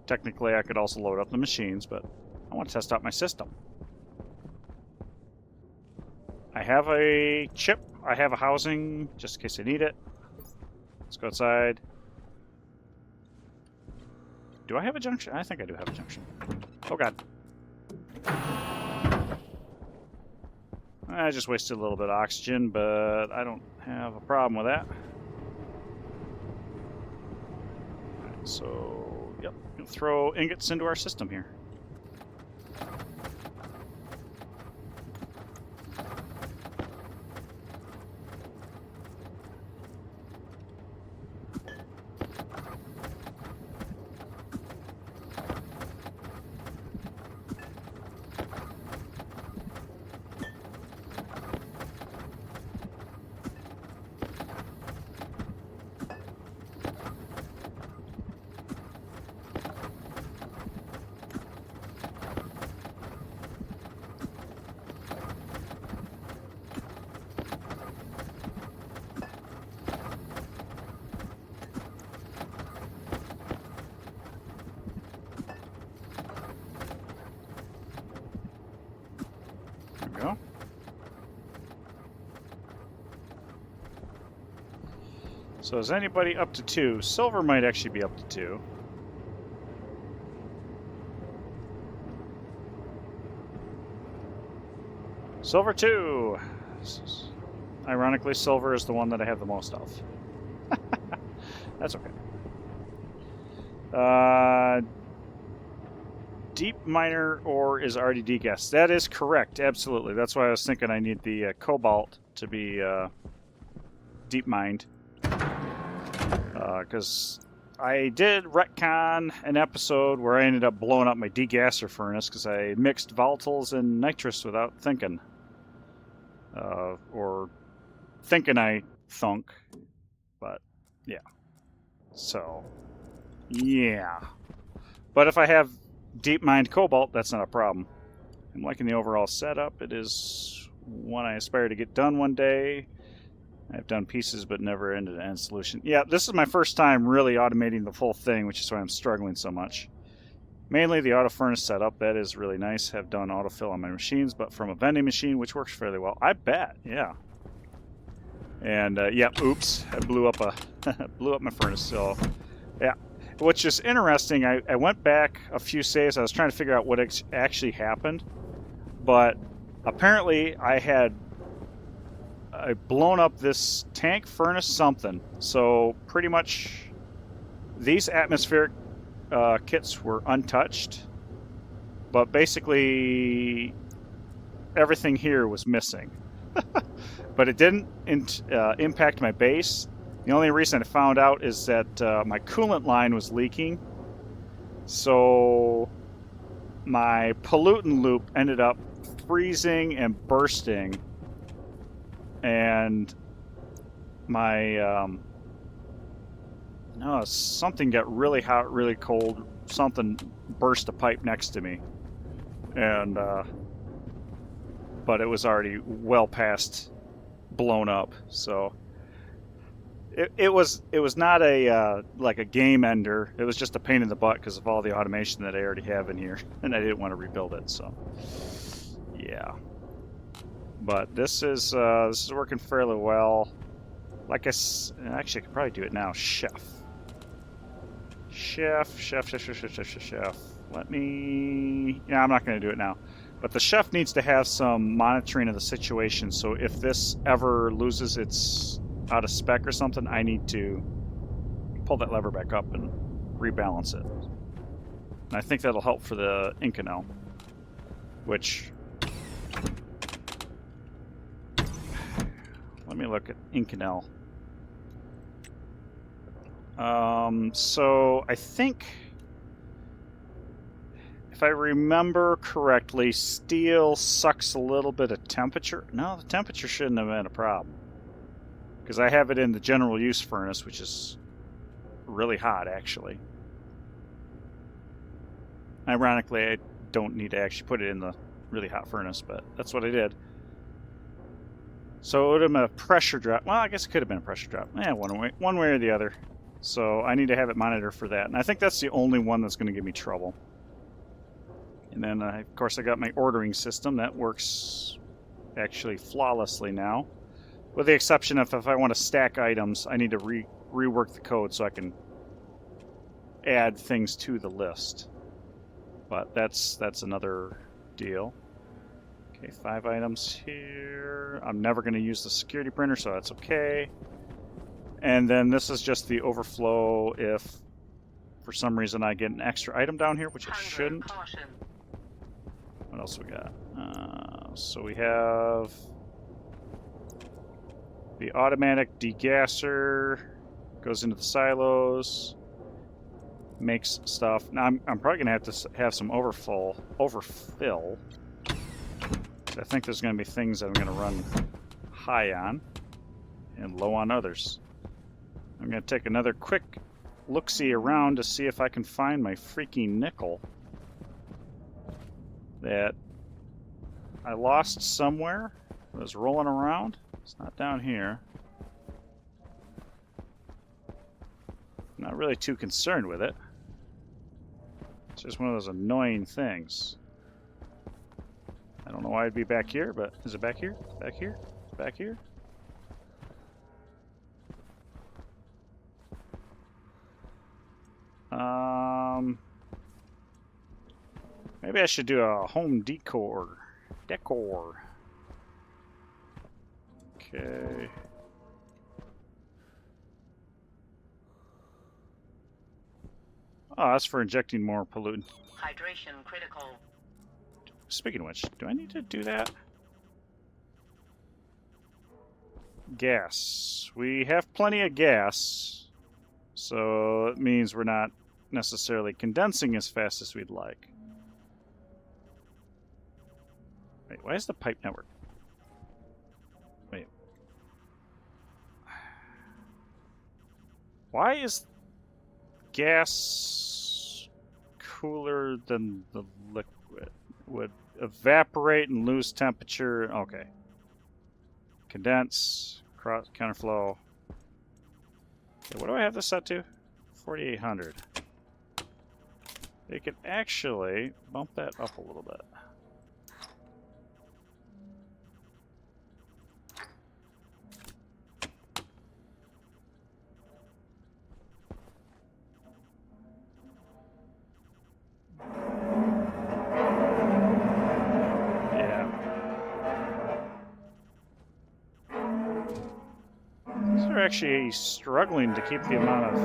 Technically, I could also load up the machines, but I want to test out my system. I have a chip. I have a housing, just in case I need it. Let's go outside. Do I have a junction? I think I do have a junction. Oh, God. I just wasted a little bit of oxygen, but I don't have a problem with that. Alright, so, yep, we'll throw ingots into our system here. Go. So is anybody up to 2? Silver might actually be up to 2. Silver 2! Ironically, silver is the one that I have the most of. That's okay. Deep miner ore is already degassed. That is correct, absolutely. That's why I was thinking I need the cobalt to be deep mined. Because I did retcon an episode where I ended up blowing up my degasser furnace because I mixed volatiles and nitrous without thinking. Or thinking I thunk. But, yeah. So, yeah. But if I have deep mined cobalt, that's not a problem. I'm liking the overall setup. It is one I aspire to get done one day. I've done pieces but never end-to-end solution. Yeah, this is my first time really automating the full thing, which is why I'm struggling so much. Mainly the auto furnace setup. That is really nice. Have done autofill on my machines, but from a vending machine, which works fairly well. I bet, yeah. And yeah, oops, I blew up my furnace. So yeah. What's just interesting, I went back a few saves. I was trying to figure out what actually happened, but apparently I'd blown up this tank furnace something. So pretty much these atmospheric kits were untouched, but basically everything here was missing. But it didn't impact my base. The only reason I found out is that my coolant line was leaking. So my pollutant loop ended up freezing and bursting. And my, no, something got really hot, really cold. Something burst a pipe next to me. And, but it was already well past blown up, so... It was not a like a game ender. It was just a pain in the butt because of all the automation that I already have in here, and I didn't want to rebuild it. So, yeah. But this is working fairly well. Like actually, I could probably do it now. Chef. Let me. Yeah, I'm not going to do it now. But the chef needs to have some monitoring of the situation. So if this ever loses its out of spec or something, I need to pull that lever back up and rebalance it. And I think that'll help for the Inconel, which... Let me look at Inconel. So I think, if I remember correctly, steel sucks a little bit of temperature. No, the temperature shouldn't have been a problem, because I have it in the general use furnace, which is really hot, actually. Ironically, I don't need to actually put it in the really hot furnace, but that's what I did. So it would have been a pressure drop. Well, I guess it could have been a pressure drop. One way or the other. So I need to have it monitor for that. And I think that's the only one that's going to give me trouble. And then, of course, I got my ordering system. That works actually flawlessly now. With the exception of if I want to stack items, I need to rework the code so I can add things to the list. But that's another deal. Okay, 5 items here. I'm never going to use the security printer, so that's okay. And then this is just the overflow if for some reason I get an extra item down here, which I shouldn't. What else we got? So we have the automatic degasser, goes into the silos, makes stuff. Now I'm probably going to have to have some overfill. I think there's going to be things that I'm going to run high on and low on others. I'm going to take another quick look-see around to see if I can find my freaking nickel that I lost somewhere. It was rolling around. It's not down here. I'm not really too concerned with it. It's just one of those annoying things. I don't know why it'd be back here, but is it back here? Back here? Back here? Maybe I should do a home decor. Okay. Oh, that's for injecting more pollutant. Hydration critical. Speaking of which, do I need to do that? Gas. We have plenty of gas, so it means we're not necessarily condensing as fast as we'd like. Wait, why is the pipe network? Wait. Why is gas cooler than the liquid? Would evaporate and lose temperature. Okay. Condense, cross, counterflow. Okay, what do I have this set to? 4,800. They could actually bump that up a little bit. They're actually struggling to keep the amount of...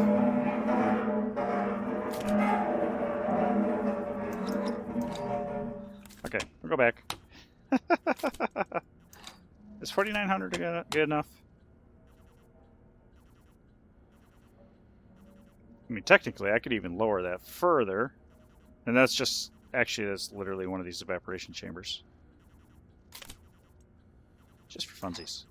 Okay, we'll go back. Is 4,900 good enough? I mean, technically, I could even lower that further. And that's just... Actually, that's literally one of these evaporation chambers. Just for funsies.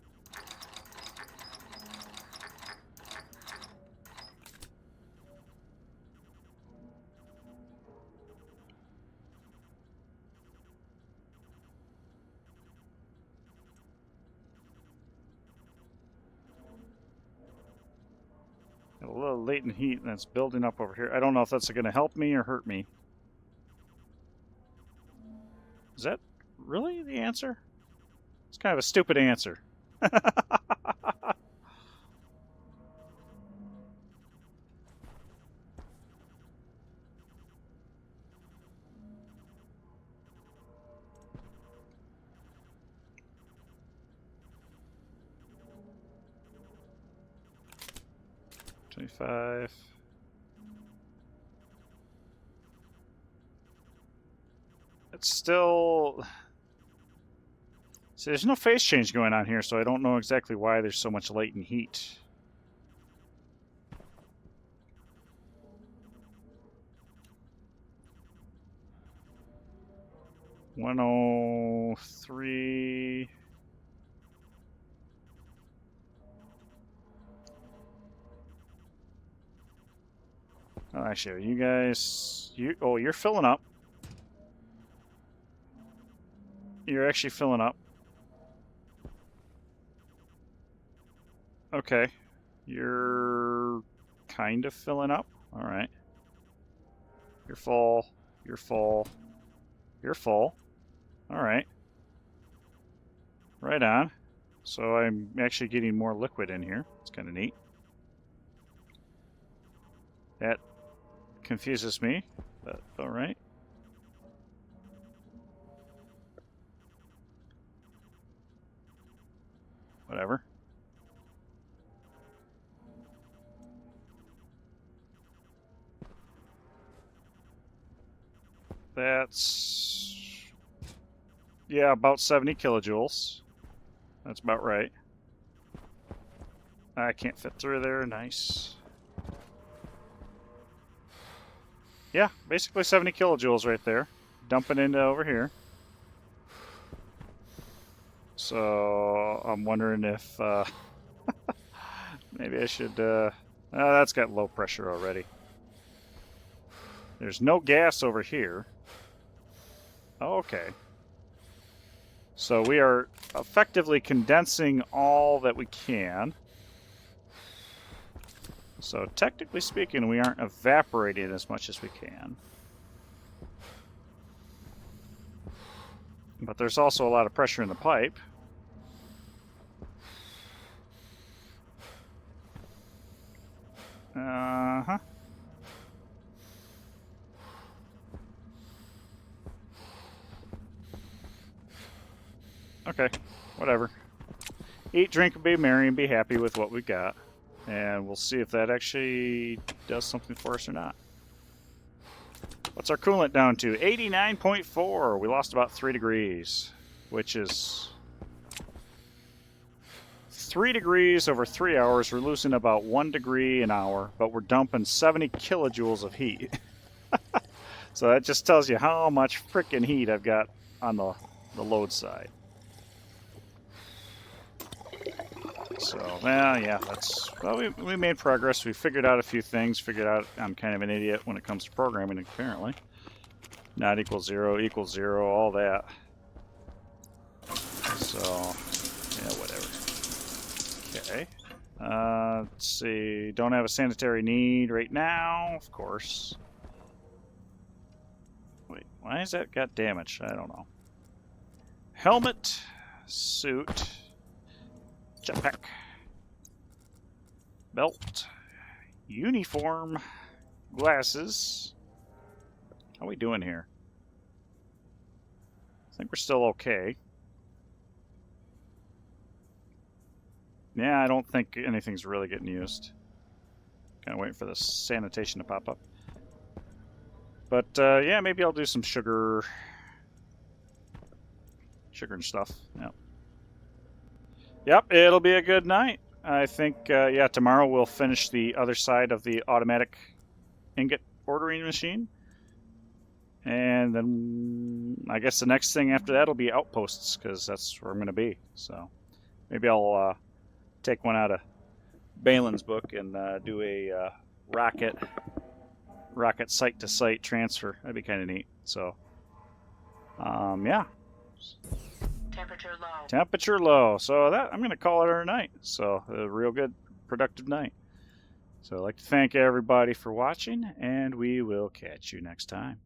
A little latent heat that's building up over here. I don't know if that's going to help me or hurt me. Is that really the answer? It's kind of a stupid answer. $25. it's still... See, there's no phase change going on here, so I don't know exactly why there's so much latent heat. $103. Oh, actually, you guys... Oh, you're filling up. You're actually filling up. Okay. You're kind of filling up. Alright. You're full. You're full. You're full. Alright. Right on. So I'm actually getting more liquid in here. It's kind of neat. That confuses me, but alright. Whatever. That's... yeah, about 70 kilojoules. That's about right. I can't fit through there. Nice. Yeah, basically 70 kilojoules right there. Dumping into over here. So I'm wondering if maybe I should... that's got low pressure already. There's no gas over here. Oh, okay. So we are effectively condensing all that we can. So technically speaking, we aren't evaporating as much as we can. But there's also a lot of pressure in the pipe. Uh-huh. Okay, whatever. Eat, drink, and be merry, and be happy with what we got. And we'll see if that actually does something for us or not. What's our coolant down to? 89.4. We lost about 3 degrees, which is 3 degrees over 3 hours. We're losing about 1 degree an hour, but we're dumping 70 kilojoules of heat. So that just tells you how much frickin' heat I've got on the load side. So, well, yeah, that's... well, we made progress. We figured out a few things. Figured out I'm kind of an idiot when it comes to programming, apparently. Not equals 0, equals 0, all that. So, yeah, whatever. Okay. Let's see. Don't have a sanitary need right now, of course. Wait, why has that got damaged? I don't know. Helmet, suit... jetpack, belt, uniform, glasses. How are we doing here? I think we're still okay. Yeah, I don't think anything's really getting used. Kind of waiting for the sanitation to pop up. But yeah, maybe I'll do some sugar and stuff. Yep. Yep, it'll be a good night. I think, yeah, tomorrow we'll finish the other side of the automatic ingot ordering machine. And then I guess the next thing after that will be outposts, because that's where I'm going to be. So maybe I'll take one out of Balin's book and do a rocket site-to-site transfer. That'd be kind of neat. So, yeah. Temperature low. Temperature low. So that I'm going to call it our night. So a real good, productive night. So I'd like to thank everybody for watching, and we will catch you next time.